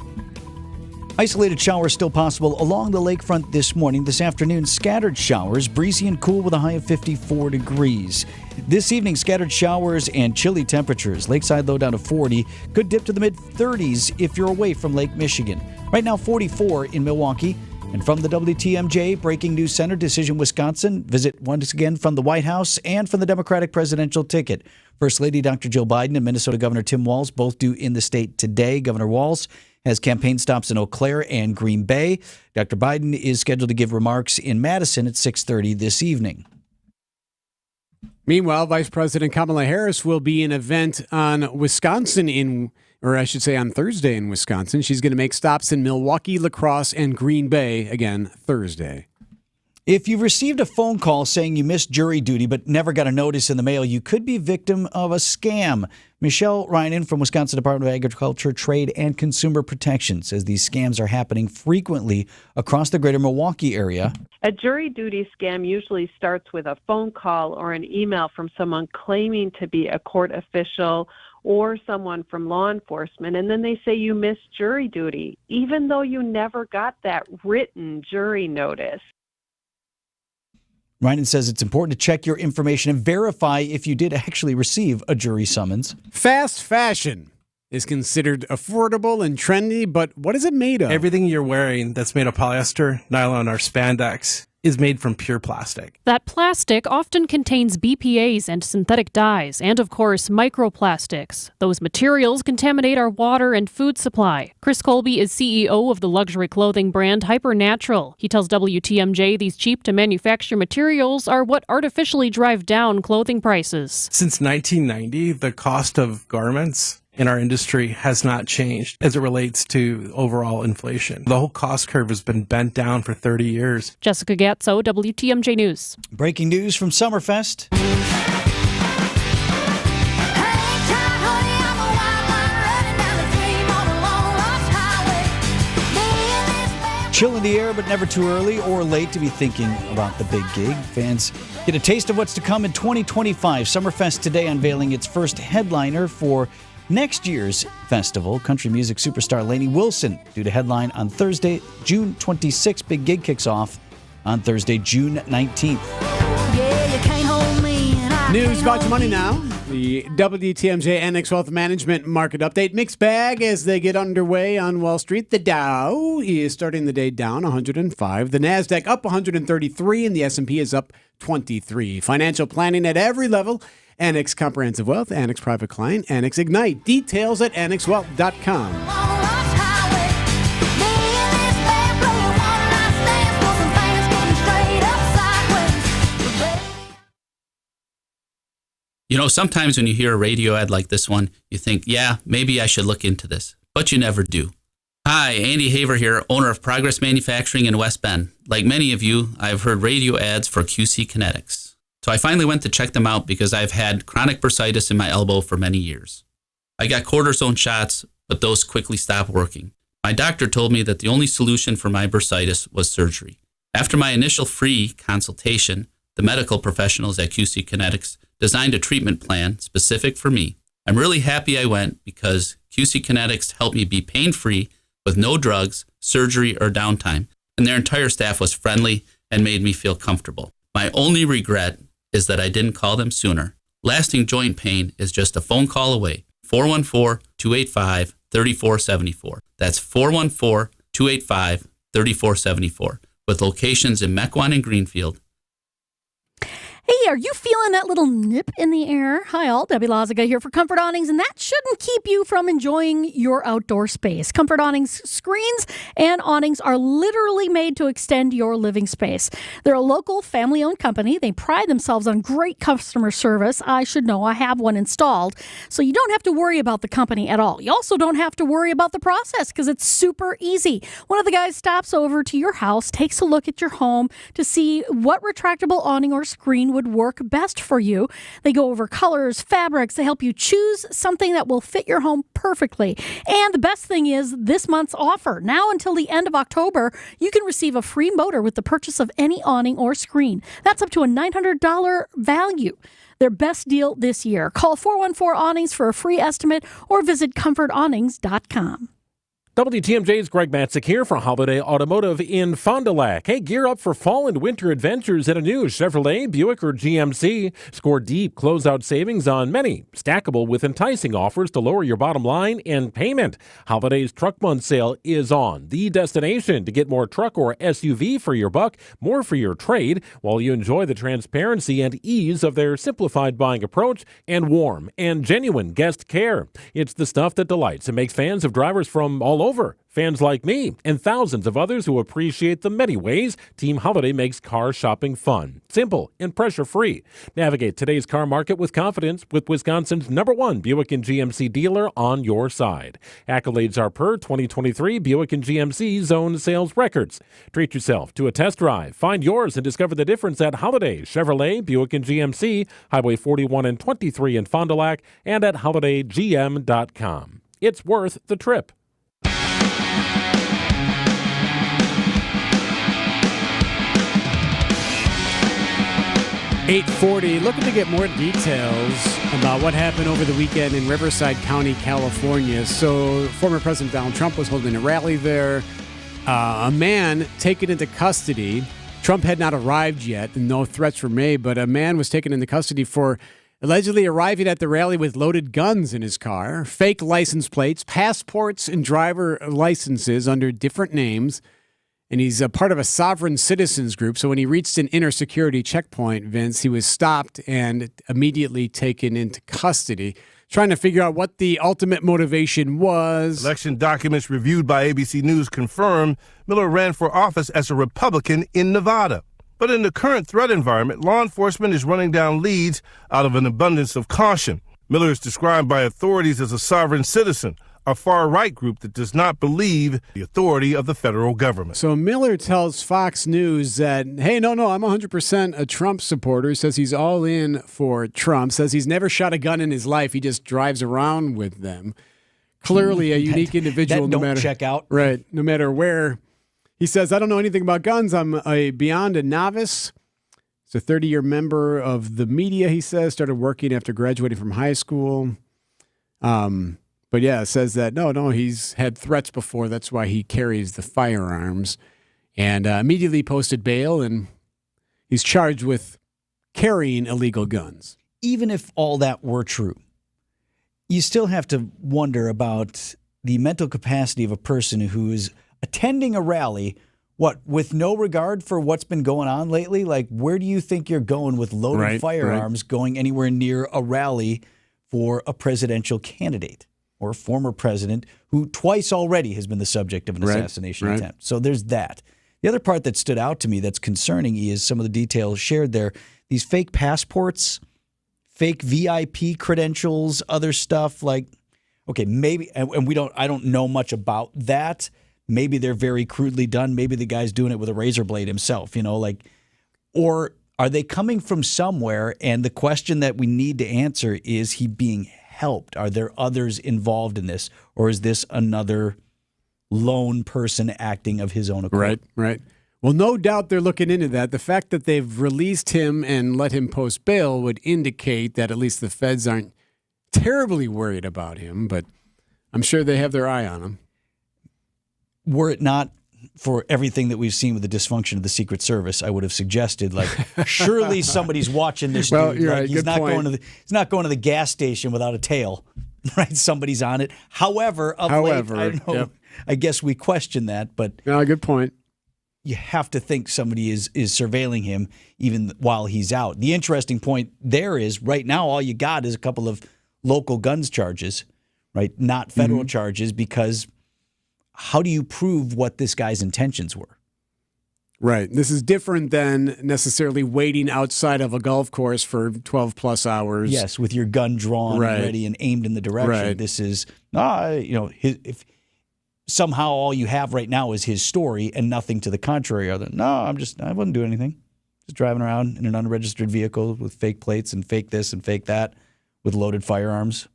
S5: Isolated showers still possible along the lakefront this morning. This afternoon, scattered showers, breezy and cool with a high of 54 degrees. This evening, scattered showers and chilly temperatures. Lakeside low down to 40. Could dip to the mid-30s if you're away from Lake Michigan. Right now, 44 in Milwaukee. And from the WTMJ Breaking News Center, Decision, Wisconsin, visit once again from the White House and from the Democratic presidential ticket. First Lady Dr. Jill Biden and Minnesota Governor Tim Walz both due in the state today. Governor Walz has campaign stops in Eau Claire and Green Bay. Dr. Biden is scheduled to give remarks in Madison at 6:30 this evening.
S6: Meanwhile, Vice President Kamala Harris will be in an event on on Thursday in Wisconsin. She's going to make stops in Milwaukee, La Crosse, and Green Bay again Thursday.
S5: If you've received a phone call saying you missed jury duty but never got a notice in the mail, you could be victim of a scam. Michelle Reinen from Wisconsin Department of Agriculture, Trade, and Consumer Protection says these scams are happening frequently across the greater Milwaukee area.
S16: A jury duty scam usually starts with a phone call or an email from someone claiming to be a court official or someone from law enforcement, and then they say you missed jury duty, even though you never got that written jury notice.
S5: Reinen says it's important to check your information and verify if you did actually receive a jury summons.
S6: Fast fashion is considered affordable and trendy, but what is it made of?
S17: Everything you're wearing that's made of polyester, nylon, or spandex is made from pure plastic.
S22: That plastic often contains BPAs and synthetic dyes, and of course, microplastics. Those materials contaminate our water and food supply. Chris Colby is CEO of the luxury clothing brand Hypernatural. He tells WTMJ these cheap-to-manufacture materials are what artificially drive down clothing prices.
S17: Since 1990, the cost of garments in our industry has not changed as it relates to overall inflation. The whole cost curve has been bent down for 30 years.
S22: Jessica Gatso, WTMJ News.
S5: Breaking news from Summerfest. Chill in the air, but never too early or late to be thinking about the big gig. Fans get a taste of what's to come in 2025. Summerfest today unveiling its first headliner for next year's festival. Country music superstar Lainey Wilson due to headline on Thursday, June 26th. Big gig kicks off on Thursday, June 19th.
S6: News about your money now. The 8:40, WTMJ Annex Wealth Management Market Update. Mixed bag as they get underway on Wall Street. The Dow is starting the day down 105. The NASDAQ up 133, and the S&P is up 23. Financial planning at every level. Annex Comprehensive Wealth, Annex Private Client, Annex Ignite. Details at annexwealth.com.
S1: You know, sometimes when you hear a radio ad like this one, you think, yeah, maybe I should look into this, but you never do. Hi, Andy Haver here, owner of Progress Manufacturing in West Bend. Like many of you, I've heard radio ads for QC Kinetics. So I finally went to check them out because I've had chronic bursitis in my elbow for many years. I got cortisone shots, but those quickly stopped working. My doctor told me that the only solution for my bursitis was surgery. After my initial free consultation, the medical professionals at QC Kinetics designed a treatment plan specific for me. I'm really happy I went because QC Kinetics helped me be pain-free with no drugs, surgery, or downtime, and their entire staff was friendly and made me feel comfortable. My only regret is that I didn't call them sooner. Lasting joint pain is just a phone call away. 414-285-3474. That's 414-285-3474 with locations in Mequon and Greenfield.
S7: Hey, are you feeling that little nip in the air? Hi all, Debbie Lazaga here for Comfort Awnings, and that shouldn't keep you from enjoying your outdoor space. Comfort Awnings screens and awnings are literally made to extend your living space. They're a local family-owned company. They pride themselves on great customer service. I should know, I have one installed, so you don't have to worry about the company at all. You also don't have to worry about the process because it's super easy. One of the guys stops over to your house, takes a look at your home to see what retractable awning or screen would work best for you. They go over colors, fabrics. They help you choose something that will fit your home perfectly. And the best thing is this month's offer. Now until the end of October, you can receive a free motor with the purchase of any awning or screen. That's up to a $900 value. Their best deal this year. Call 414-AWNINGS for a free estimate or visit comfortawnings.com.
S2: WTMJ's Greg Matzik here for Holiday Automotive in Fond du Lac. Hey, gear up for fall and winter adventures at a new Chevrolet, Buick, or GMC. Score deep closeout savings on many, stackable with enticing offers to lower your bottom line and payment. Holiday's Truck Month sale is on. The destination to get more truck or SUV for your buck, more for your trade, while you enjoy the transparency and ease of their simplified buying approach and warm and genuine guest care. It's the stuff that delights and makes fans of drivers from all over. Fans like me and thousands of others who appreciate the many ways Team Holiday makes car shopping fun, simple, and pressure-free. Navigate today's car market with confidence with Wisconsin's #1 Buick and GMC dealer on your side. Accolades are per 2023 Buick and GMC zone sales records. Treat yourself to a test drive. Find yours and discover the difference at Holiday, Chevrolet, Buick and GMC, Highway 41 and 23 in Fond du Lac, and at holidaygm.com. It's worth the trip.
S6: 8:40, looking to get more details about what happened over the weekend in Riverside County, California. So former President Donald Trump was holding a rally there. A man taken into custody. Trump had not arrived yet, and no threats were made, but a man was taken into custody for allegedly arriving at the rally with loaded guns in his car, fake license plates, passports, and driver licenses under different names. And he's a part of a sovereign citizens group. So when he reached an inner security checkpoint, Vince, he was stopped and immediately taken into custody, trying to figure out what the ultimate motivation was.
S8: Election documents reviewed by ABC News confirm Miller ran for office as a Republican in Nevada. But in the current threat environment, law enforcement is running down leads out of an abundance of caution. Miller is described by authorities as a sovereign citizen, a far-right group that does not believe the authority of the federal government.
S6: So Miller tells Fox News that, hey, no, I'm 100% a Trump supporter, says he's all in for Trump, says he's never shot a gun in his life, he just drives around with them. Clearly a unique individual.
S5: That don't check out.
S6: Right, no matter where. He says, I don't know anything about guns, I'm beyond a novice. He's a 30-year member of the media, he says, started working after graduating from high school. But yeah, it says that, no, he's had threats before. That's why he carries the firearms. And immediately posted bail, and he's charged with carrying illegal guns.
S5: even if all that were true, you still have to wonder about the mental capacity of a person who is attending a rally, with no regard for what's been going on lately? Like, where do you think you're going with loaded firearms going anywhere near a rally for a presidential candidate or a former president who twice already has been the subject of an assassination attempt? So there's that. The other part that stood out to me that's concerning is some of the details shared there. These fake passports, fake VIP credentials, other stuff like, okay, maybe, and I don't know much about that. Maybe they're very crudely done. Maybe the guy's doing it with a razor blade himself, or are they coming from somewhere? And the question that we need to answer is he being helped? Are there others involved in this? Or is this another lone person acting of his own accord?
S6: Right. Well, no doubt they're looking into that. The fact that they've released him and let him post bail would indicate that at least the feds aren't terribly worried about him, but I'm sure they have their eye on him.
S5: Were it not for everything that we've seen with the dysfunction of the Secret Service, I would have suggested, surely somebody's watching this dude.
S6: You're right.
S5: He's not going to the gas station without a tail, right? Somebody's on it. However, late, I guess we question that, but
S6: good point.
S5: You have to think somebody is surveilling him even while he's out. The interesting point there is right now all you got is a couple of local guns charges, right? Not federal charges, because how do you prove what this guy's intentions were?
S6: Right. This is different than necessarily waiting outside of a golf course for 12 plus hours.
S5: Yes, with your gun drawn and ready and aimed in the direction.
S6: Right.
S5: This is, if somehow all you have right now is his story and nothing to the contrary other than, I wasn't doing anything. Just driving around in an unregistered vehicle with fake plates and fake this and fake that with loaded firearms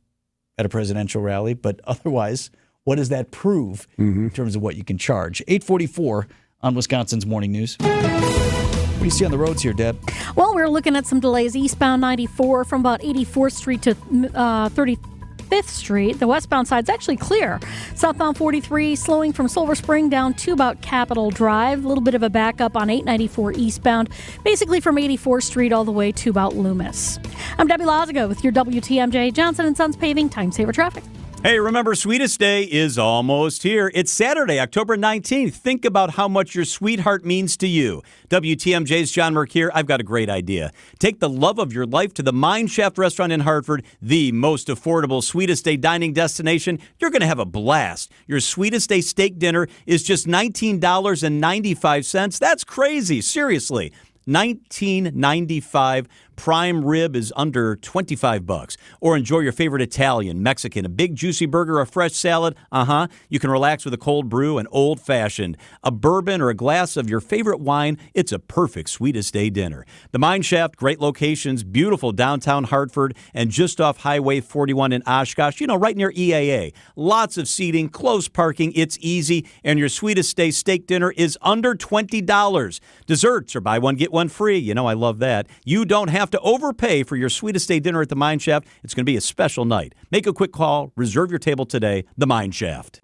S5: at a presidential rally. But otherwise, what does that prove in terms of what you can charge? 8:44 on Wisconsin's Morning News. What do you see on the roads here, Deb?
S7: Well, we're looking at some delays eastbound 94 from about 84th Street to 35th Street. The westbound side's actually clear. Southbound 43 slowing from Silver Spring down to about Capitol Drive. A little bit of a backup on 894 eastbound, basically from 84th Street all the way to about Loomis. I'm Debbie Lazago with your WTMJ Johnson & Sons Paving Time Saver Traffic.
S11: Hey, remember, Sweetest Day is almost here. It's Saturday, October 19th. Think about how much your sweetheart means to you. WTMJ's John Mercure, I've got a great idea. Take the love of your life to the Mine Shaft Restaurant in Hartford, the most affordable Sweetest Day dining destination. You're going to have a blast. Your Sweetest Day steak dinner is just $19.95. That's crazy, seriously. $19.95. Prime rib is under $25. Or enjoy your favorite Italian, Mexican, a big juicy burger, a fresh salad. You can relax with a cold brew, an old fashioned, a bourbon, or a glass of your favorite wine. It's a perfect Sweetest Day dinner. The Mine Shaft, great locations, beautiful downtown Hartford, and just off Highway 41 in Oshkosh, right near EAA. Lots of seating, close parking, it's easy, and your Sweetest Day steak dinner is under $20. Desserts are buy one, get one free. I love that. You don't have to overpay for your Sweetest Day dinner at the Mine Shaft. It's going to be a special night. Make a quick call. Reserve your table today. The Mine Shaft.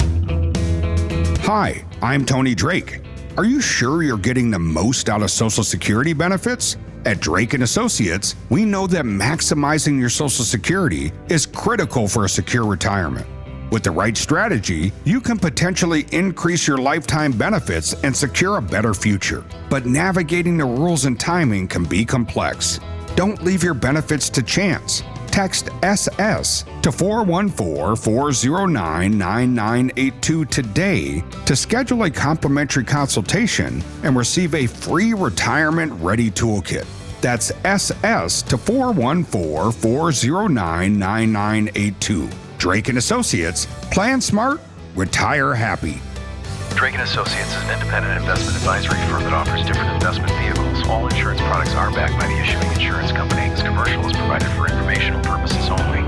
S9: Hi, I'm Tony Drake. Are you sure you're getting the most out of Social Security benefits? At Drake & Associates, we know that maximizing your Social Security is critical for a secure retirement. With the right strategy, you can potentially increase your lifetime benefits and secure a better future. But navigating the rules and timing can be complex. Don't leave your benefits to chance. Text SS to 414-409-9982 today to schedule a complimentary consultation and receive a free retirement ready toolkit. That's SS to 414-409-9982. Drake & Associates. Plan smart, retire happy.
S18: Drake & Associates is an independent investment advisory firm that offers different investment vehicles. All insurance products are backed by the issuing insurance company. This commercial is provided for informational purposes only.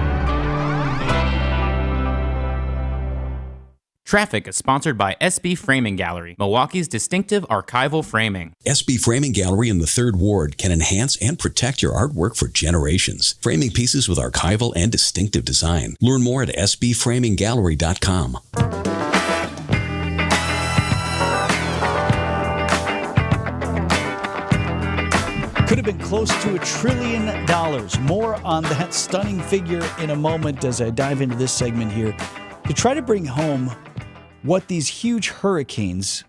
S13: Traffic is sponsored by SB Framing Gallery, Milwaukee's distinctive archival framing.
S19: SB Framing Gallery in the 3rd Ward can enhance and protect your artwork for generations. Framing pieces with archival and distinctive design. Learn more at sbframinggallery.com.
S5: could have been close to $1 trillion. More on that stunning figure in a moment as I dive into this segment here to try to bring home what these huge hurricanes,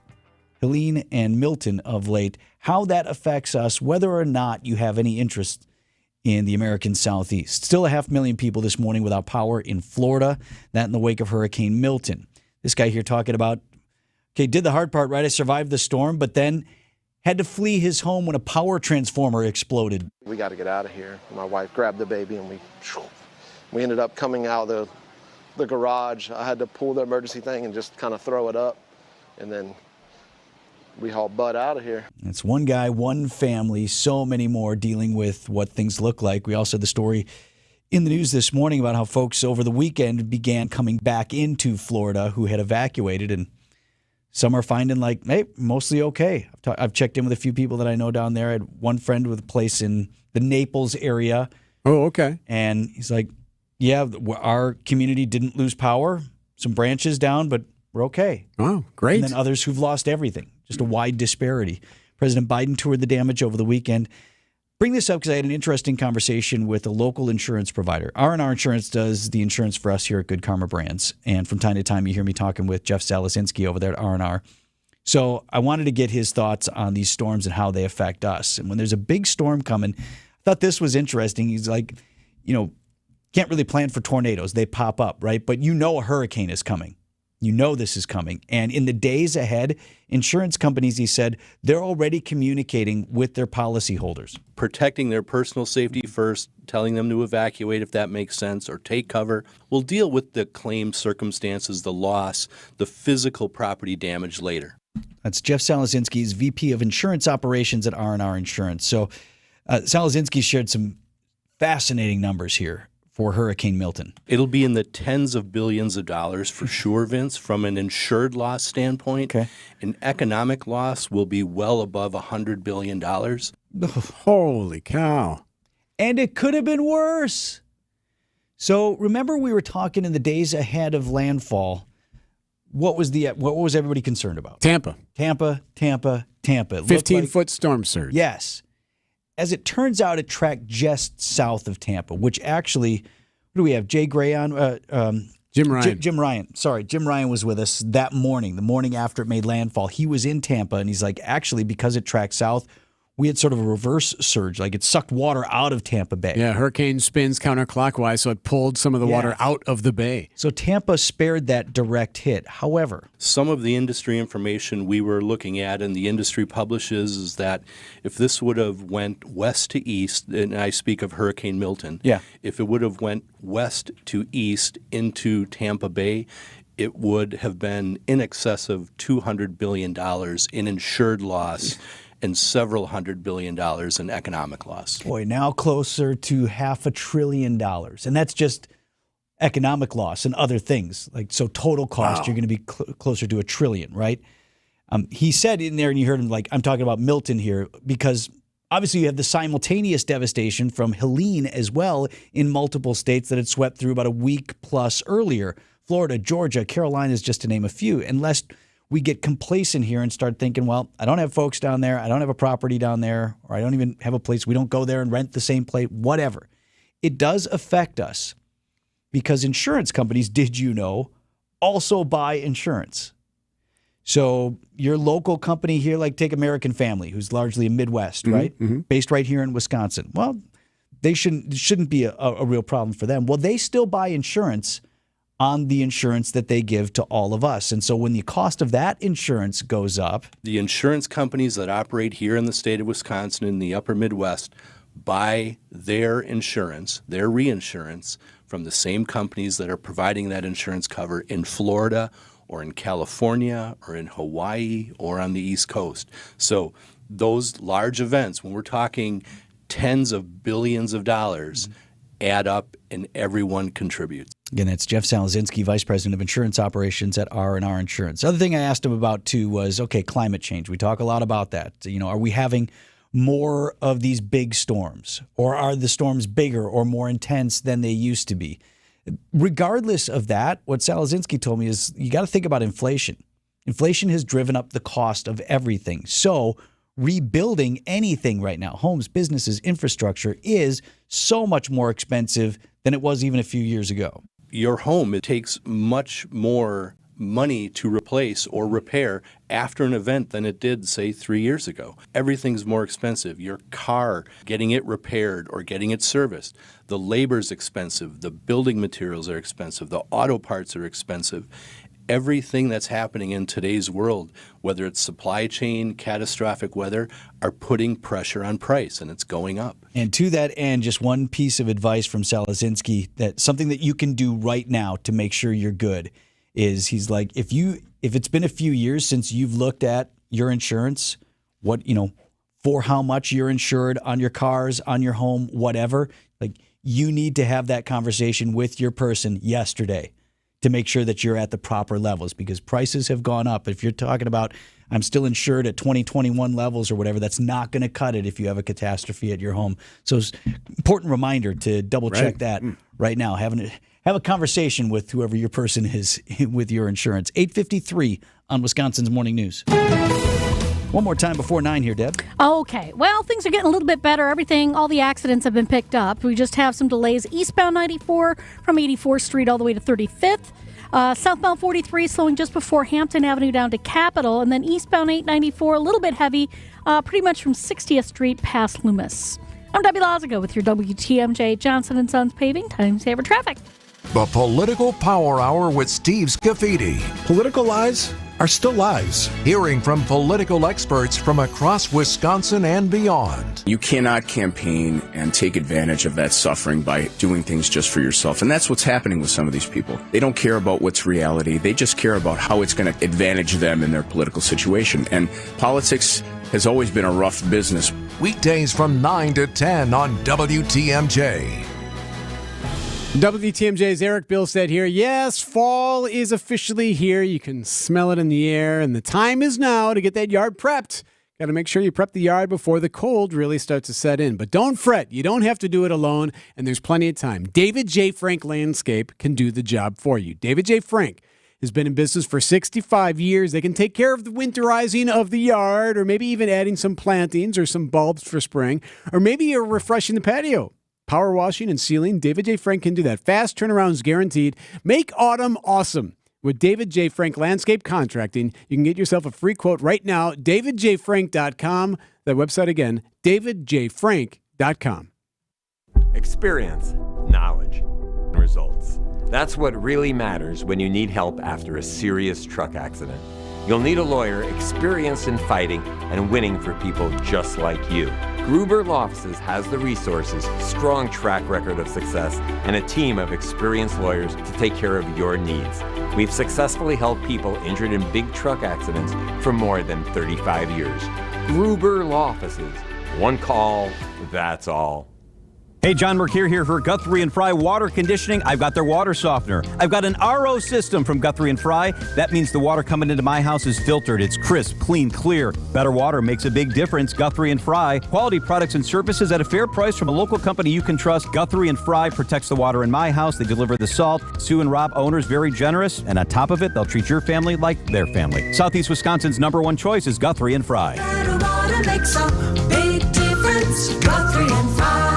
S5: Helene and Milton of late, how that affects us, whether or not you have any interest in the American Southeast. Still 500,000 people this morning without power in Florida, that in the wake of Hurricane Milton. This guy here talking about, okay, did the hard part, right? I survived the storm, but then had to flee his home when a power transformer exploded.
S3: We got to get out of here. My wife grabbed the baby and we ended up coming out of the garage. I had to pull the emergency thing and just kind of throw it up, and then we hauled butt out of here.
S5: It's one guy, one family, so many more dealing with what things look like. We also had the story in the news this morning about how folks over the weekend began coming back into Florida who had evacuated, and some are finding like, hey, mostly okay. I've checked in with a few people that I know down there. I had one friend with a place in the Naples area.
S6: Oh, okay.
S5: And he's like, yeah, our community didn't lose power. Some branches down, but we're okay.
S6: Oh, great.
S5: And then others who've lost everything. Just a wide disparity. President Biden toured the damage over the weekend. Bring this up because I had an interesting conversation with a local insurance provider. R&R Insurance does the insurance for us here at Good Karma Brands. And from time to time, you hear me talking with Jeff Salasinski over there at R&R. So I wanted to get his thoughts on these storms and how they affect us. And when there's a big storm coming, I thought this was interesting. He's like, can't really plan for tornadoes. They pop up, right? But a hurricane is coming. You know this is coming. And in the days ahead, insurance companies, he said, they're already communicating with their policyholders.
S4: Protecting their personal safety first, telling them to evacuate if that makes sense, or take cover. We'll deal with the claim circumstances, the loss, the physical property damage later. That's
S5: Jeff Salasinski, VP of Insurance Operations at R&R Insurance. So Salasinski shared some fascinating numbers here for Hurricane Milton.
S4: It'll be in the tens of billions of dollars for sure, Vince, from an insured loss standpoint.
S5: Okay.
S4: An economic loss will be well above $100 billion.
S6: Holy cow.
S5: And it could have been worse. So remember we were talking in the days ahead of landfall. What was everybody concerned about?
S6: Tampa.
S5: 15-foot
S6: storm surge.
S5: Yes. As it turns out, it tracked just south of Tampa, which actually, what do we have? Jay Gray on?
S6: Jim Ryan.
S5: Jim Ryan. Sorry, Jim Ryan was with us that morning, the morning after it made landfall. He was in Tampa, and he's like, actually, because it tracked south, we had sort of a reverse surge. Like it sucked water out of Tampa Bay.
S6: Yeah, hurricane spins counterclockwise, so it pulled some of the water out of the bay.
S5: So Tampa spared that direct hit. However,
S4: some of the industry information we were looking at and the industry publishes is that if this would have went west to east, and I speak of Hurricane Milton, if it would have went west to east into Tampa Bay, it would have been in excess of $200 billion in insured loss and several $100 billion in economic loss.
S5: Boy, now closer to $500 billion. And that's just economic loss and other things. So total cost, You're going to be closer to $1 trillion, right? He said in there, and you heard him I'm talking about Milton here, because obviously you have the simultaneous devastation from Helene as well in multiple states that had swept through about a week plus earlier. Florida, Georgia, Carolinas, just to name a few. Unless we get complacent here and start thinking, well, I don't have folks down there, I don't have a property down there, or I don't even have a place, we don't go there and rent the same place, whatever. It does affect us because insurance companies, did you know, also buy insurance. So your local company here, like take American Family, who's largely a Midwest, right?
S6: Mm-hmm.
S5: Based right here in Wisconsin. Well, it shouldn't be a real problem for them. Well, they still buy insurance on the insurance that they give to all of us. And so when the cost of that insurance goes up,
S4: the insurance companies that operate here in the state of Wisconsin in the upper Midwest buy their insurance, their reinsurance, from the same companies that are providing that insurance cover in Florida or in California or in Hawaii or on the East Coast. So those large events, when we're talking tens of billions of dollars, add up and everyone contributes.
S5: Again, that's Jeff Salasinski, Vice President of Insurance Operations at R&R Insurance. The other thing I asked him about, too, was, okay, climate change. We talk a lot about that. Are we having more of these big storms? Or are the storms bigger or more intense than they used to be? Regardless of that, what Salasinski told me is you got to think about inflation. Inflation has driven up the cost of everything. So rebuilding anything right now, homes, businesses, infrastructure, is so much more expensive than it was even a few years ago.
S4: Your home, it takes much more money to replace or repair after an event than it did, say, 3 years ago. Everything's more expensive. Your car, getting it repaired or getting it serviced, the labor's expensive, the building materials are expensive, the auto parts are expensive. Everything that's happening in today's world, whether it's supply chain, catastrophic weather, are putting pressure on price, and it's going up.
S5: And to that end, just one piece of advice from Salazinski, that something that you can do right now to make sure you're good is, he's like, if it's been a few years since you've looked at your insurance, for how much you're insured on your cars, on your home, whatever, like, you need to have that conversation with your person yesterday to make sure that you're at the proper levels, because prices have gone up. If you're talking about, I'm still insured at 2021 levels or whatever, that's not going to cut it if you have a catastrophe at your home. So it's an important reminder to double check that right now. Have a conversation with whoever your person is with your insurance. 8:53 on Wisconsin's Morning News. One more time before 9 here, Deb.
S7: Okay. Well, things are getting a little bit better. All the accidents have been picked up. We just have some delays eastbound 94 from 84th Street all the way to 35th. Southbound 43 slowing just before Hampton Avenue down to Capitol. And then eastbound 894, a little bit heavy, pretty much from 60th Street past Loomis. I'm Debbie Lazago with your WTMJ Johnson & Sons Paving Time Saver Traffic.
S20: The Political Power Hour with Steve Scafidi.
S21: Political lies are still lies.
S20: Hearing from political experts from across Wisconsin and beyond.
S23: You cannot campaign and take advantage of that suffering by doing things just for yourself. And that's what's happening with some of these people. They don't care about what's reality. They just care about how it's going to advantage them in their political situation. And politics has always been a rough business.
S20: Weekdays from 9 to 10 on WTMJ.
S6: WTMJ's Erik Bilstad here. Yes, fall is officially here. You can smell it in the air, and the time is now to get that yard prepped. Got to make sure you prep the yard before the cold really starts to set in. But don't fret. You don't have to do it alone, and there's plenty of time. David J. Frank Landscape can do the job for you. David J. Frank has been in business for 65 years. They can take care of the winterizing of the yard, or maybe even adding some plantings or some bulbs for spring, or maybe you're refreshing the patio. Power washing and sealing, David J. Frank can do that. Fast turnarounds guaranteed. Make autumn awesome. With David J. Frank Landscape Contracting, you can get yourself a free quote right now, davidjfrank.com. That website again, davidjfrank.com.
S24: Experience, knowledge, results. That's what really matters when you need help after a serious truck accident. You'll need a lawyer experienced in fighting and winning for people just like you. Gruber Law Offices has the resources, strong track record of success, and a team of experienced lawyers to take care of your needs. We've successfully helped people injured in big truck accidents for more than 35 years. Gruber Law Offices. One call, that's all.
S25: Hey, John Mercure here for Guthrie & Fry Water Conditioning. I've got their water softener. I've got an RO system from Guthrie & Fry. That means the water coming into my house is filtered. It's crisp, clean, clear. Better water makes a big difference. Guthrie & Fry. Quality products and services at a fair price from a local company you can trust. Guthrie & Fry protects the water in my house. They deliver the salt. Sue and Rob, owners, very generous. And on top of it, they'll treat your family like their family. Southeast Wisconsin's #1 choice is Guthrie & Fry.
S14: Better water makes a big difference. Guthrie & Fry.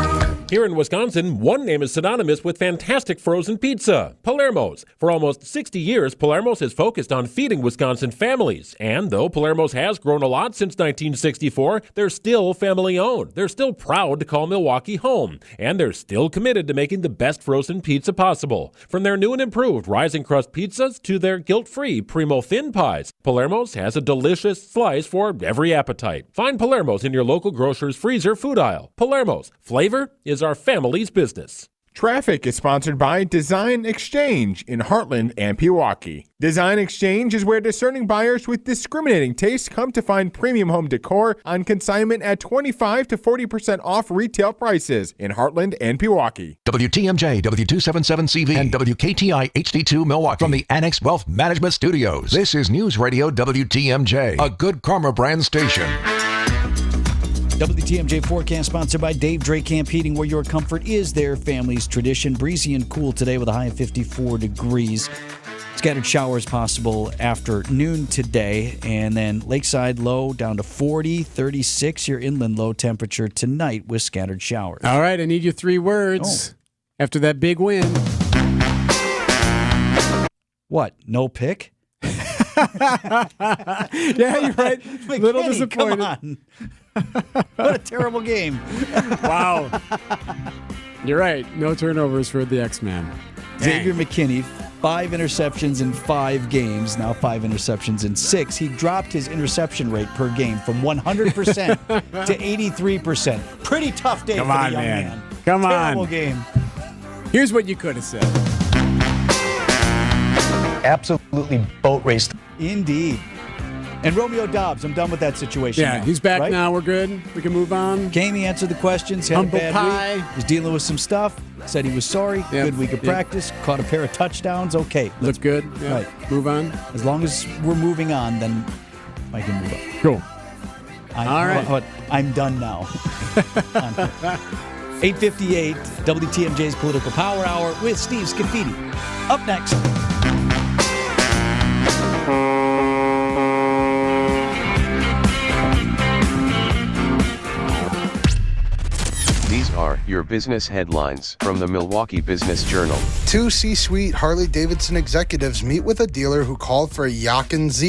S2: Here in Wisconsin, one name is synonymous with fantastic frozen pizza, Palermo's. For almost 60 years, Palermo's has focused on feeding Wisconsin families. And though Palermo's has grown a lot since 1964, they're still family-owned. They're still proud to call Milwaukee home. And they're still committed to making the best frozen pizza possible. From their new and improved rising crust pizzas to their guilt-free Primo thin pies, Palermo's has a delicious slice for every appetite. Find Palermo's in your local grocer's freezer food aisle. Palermo's. Flavor is our family's business.
S26: Traffic is sponsored by Design Exchange in Heartland and Pewaukee. Design Exchange is where discerning buyers with discriminating tastes come to find premium home decor on consignment at 25 to 40% off retail prices in Heartland and Pewaukee.
S20: WTMJ, W277CV, and WKTI HD2 Milwaukee from the Annex Wealth Management Studios. This is News Radio WTMJ, a Good Karma brand station.
S5: WTMJ forecast sponsored by Dave Drake Camp Heating, where your comfort is their family's tradition. Breezy and cool today with a high of 54 degrees. Scattered showers possible after noon today. And then lakeside low down to 40, 36 your inland low temperature tonight with scattered showers.
S6: All right, I need your 3 words after that big win.
S5: What? No pick?
S6: Yeah, you're right.
S5: McKinney,
S6: Little disappointed.
S5: Come on. What a terrible game.
S6: Wow. You're right. No turnovers for the X-Man.
S5: Xavier McKinney, 5 interceptions in 5 games, now 5 interceptions in 6. He dropped his interception rate per game from 100% to 83%. Pretty tough day for the young man.
S6: Come on.
S5: Terrible game.
S6: Here's what you could have said.
S5: Absolutely boat raced. Indeed. And Romeo Dobbs, I'm done with that situation
S6: Yeah,
S5: now,
S6: he's back
S5: right?
S6: now. We're good. We can move on.
S5: Came, he answered the questions, had
S6: Humble
S5: a bad
S6: pie.
S5: week, was dealing with some stuff, said he was sorry, good week of practice, caught a pair of touchdowns, okay.
S6: Look good. Yeah.
S5: Right.
S6: Move on.
S5: As long as we're moving on, then I can move on.
S6: Cool.
S5: All right. I'm done now. 8:58, WTMJ's Political Power Hour with Steve Scafidi. Up next.
S10: These are your business headlines from the Milwaukee Business Journal.
S12: 2 C-suite Harley-Davidson executives meet with a dealer who called for a Yakin Z.